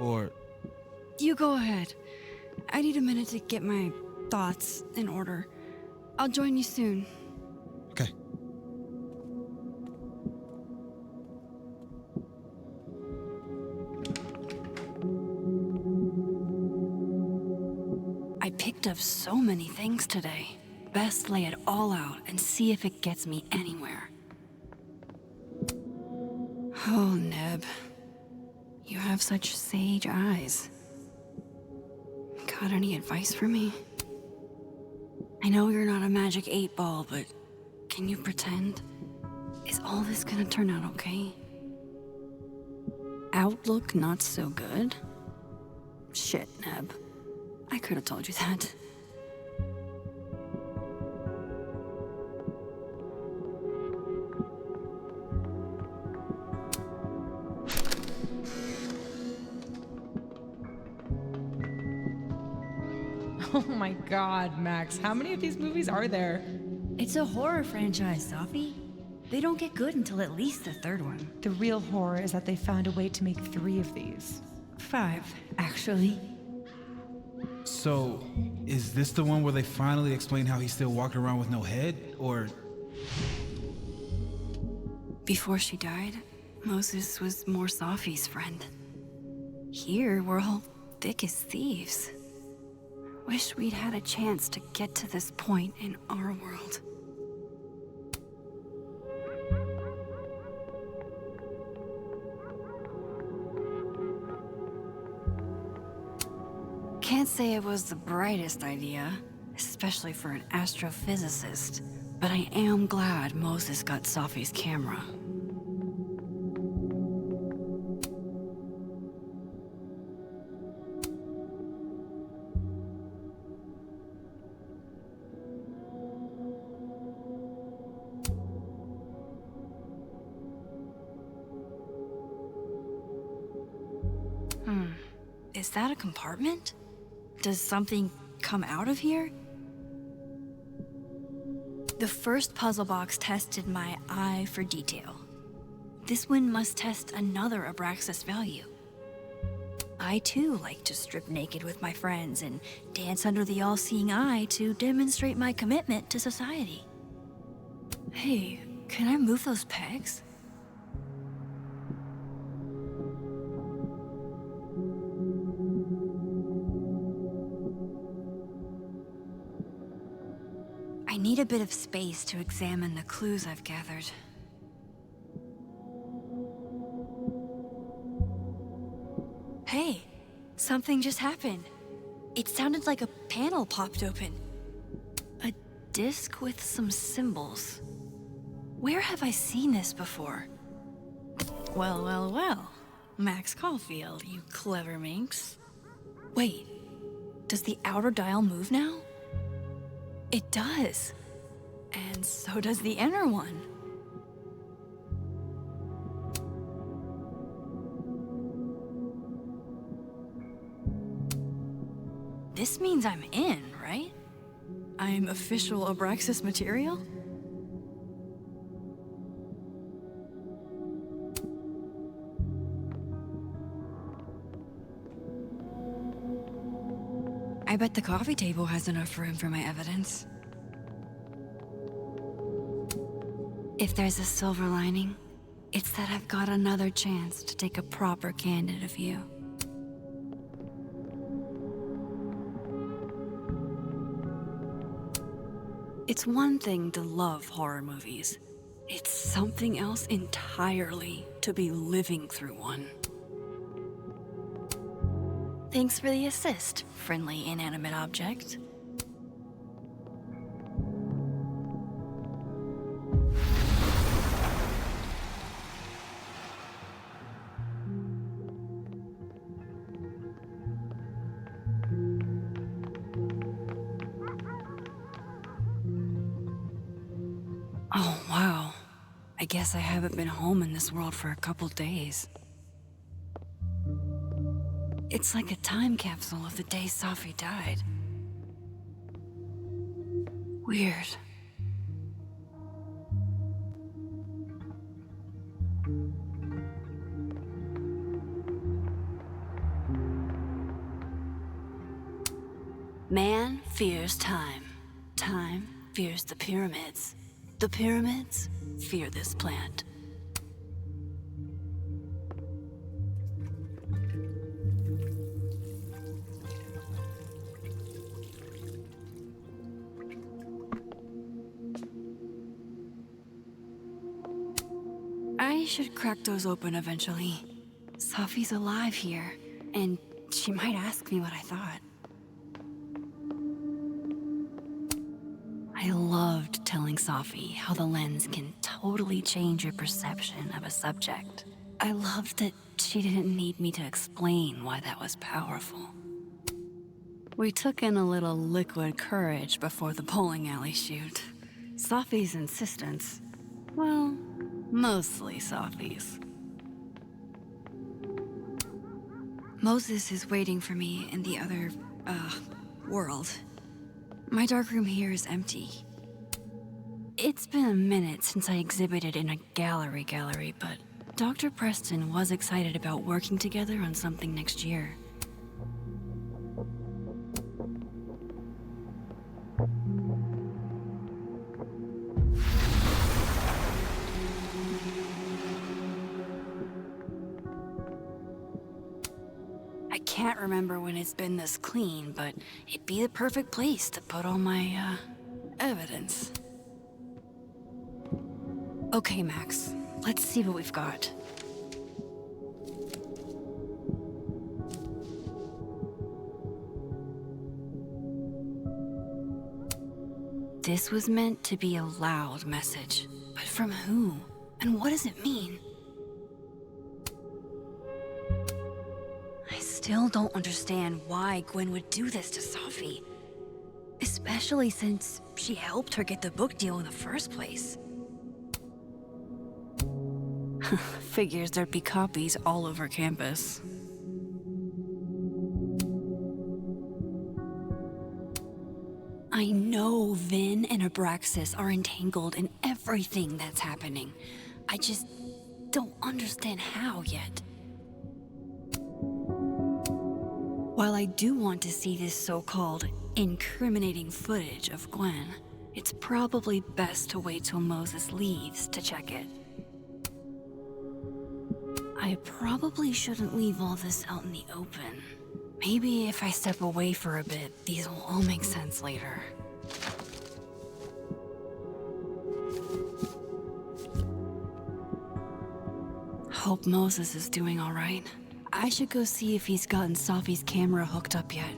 Or... You go ahead. I need a minute to get my thoughts in order. I'll join you soon. Okay. I picked up so many things today. Best lay it all out and see if it gets me anywhere. Oh, Neb. You have such sage eyes. Got any advice for me? I know you're not a magic 8-ball, but can you pretend? Is all this gonna turn out okay? Outlook not so good? Shit, Neb. I could have told you that. Oh my god, Max, how many of these movies are there? It's a horror franchise, Safi. They don't get good until at least the third one. The real horror is that they found a way to make 3 of these. 5, actually. So, is this the one where they finally explain how he's still walking around with no head, or... Before she died, Moses was more Safi's friend. Here, we're all thick as thieves. Wish we'd had a chance to get to this point in our world. say it was the brightest idea, especially for an astrophysicist, but I am glad Moses got Safi's camera. Is that a compartment? Does something come out of here? The first puzzle box tested my eye for detail. This one must test another Abraxas value. I too like to strip naked with my friends and dance under the all-seeing eye to demonstrate my commitment to society. Hey, can I move those pegs? I need a bit of space to examine the clues I've gathered. Hey, something just happened. It sounded like a panel popped open. A disc with some symbols. Where have I seen this before? Well, well, well. Max Caulfield, you clever minx. Wait, does the outer dial move now? It does. And so does the inner one. This means I'm in, right? I'm official Abraxas material? I bet the coffee table has enough room for my evidence. If there's a silver lining, it's that I've got another chance to take a proper candid view. It's one thing to love horror movies. It's something else entirely to be living through one. Thanks for the assist, friendly inanimate object. Oh, wow. I guess I haven't been home in this world for a couple days. It's like a time capsule of the day Safi died. Weird. Man fears time. Time fears the pyramids. The pyramids fear this plant. I should crack those open eventually. Safi's alive here, and she might ask me what I thought. I loved telling Safi how the lens can totally change your perception of a subject. I loved that she didn't need me to explain why that was powerful. We took in a little liquid courage before the bowling alley shoot. Safi's insistence, well, mostly Safi's. Moses is waiting for me in the other, world. My darkroom here is empty. It's been a minute since I exhibited in a gallery, but Dr. Preston was excited about working together on something next year. I can't remember when it's been this clean, but it'd be the perfect place to put all my, evidence. Okay, Max, let's see what we've got. This was meant to be a loud message. But from who? And what does it mean? I still don't understand why Gwen would do this to Safi. Especially since she helped her get the book deal in the first place. Figures there'd be copies all over campus. I know Vin and Abraxas are entangled in everything that's happening. I just don't understand how yet. While I do want to see this so-called incriminating footage of Gwen, it's probably best to wait till Moses leaves to check it. I probably shouldn't leave all this out in the open. Maybe if I step away for a bit, these will all make sense later. Hope Moses is doing all right. I should go see if he's gotten Safi's camera hooked up yet.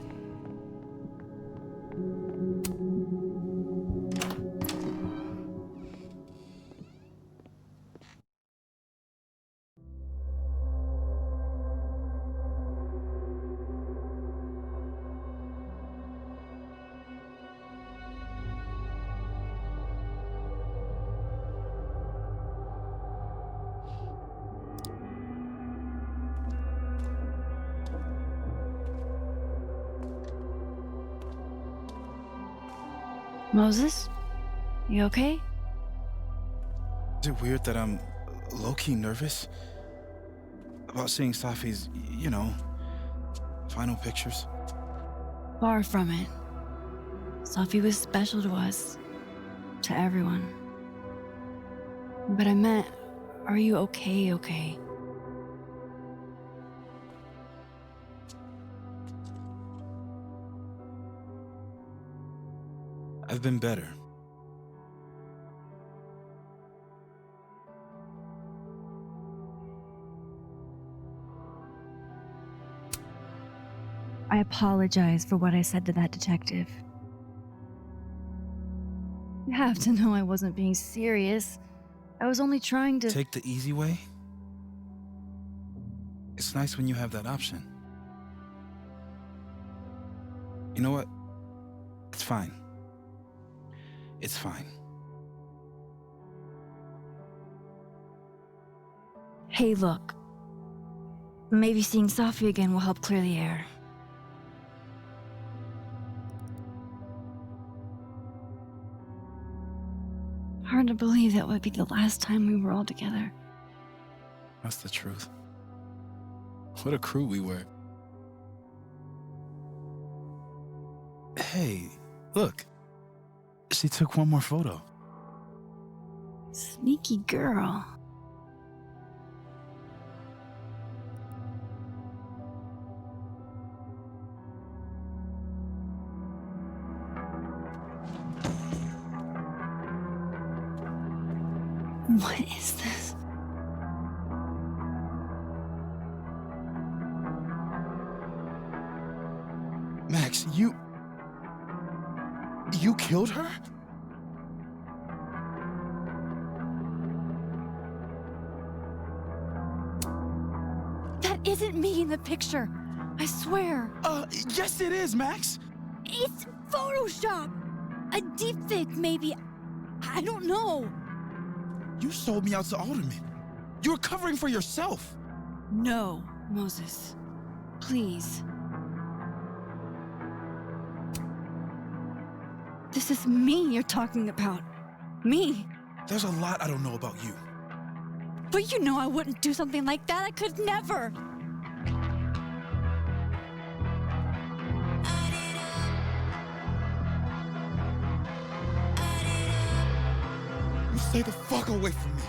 Moses? You okay? Is it weird that I'm low-key nervous about seeing Safi's, final pictures? Far from it. Safi was special to us. To everyone. But I meant, are you okay? I've been better. I apologize for what I said to that detective. You have to know I wasn't being serious. I was only trying to— Take the easy way? It's nice when you have that option. You know what? It's fine. It's fine. Hey, look. Maybe seeing Safi again will help clear the air. Hard to believe that would be the last time we were all together. That's the truth. What a crew we were. Hey, look. She took one more photo. Sneaky girl. What is this? Max, you killed her? That isn't me in the picture. I swear. Yes it is, Max. It's Photoshop. A deepfake, maybe. I don't know. You sold me out to Alderman. You were covering for yourself. No, Moses. Please. This is me you're talking about. Me. There's a lot I don't know about you. But you know I wouldn't do something like that. I could never. You stay the fuck away from me.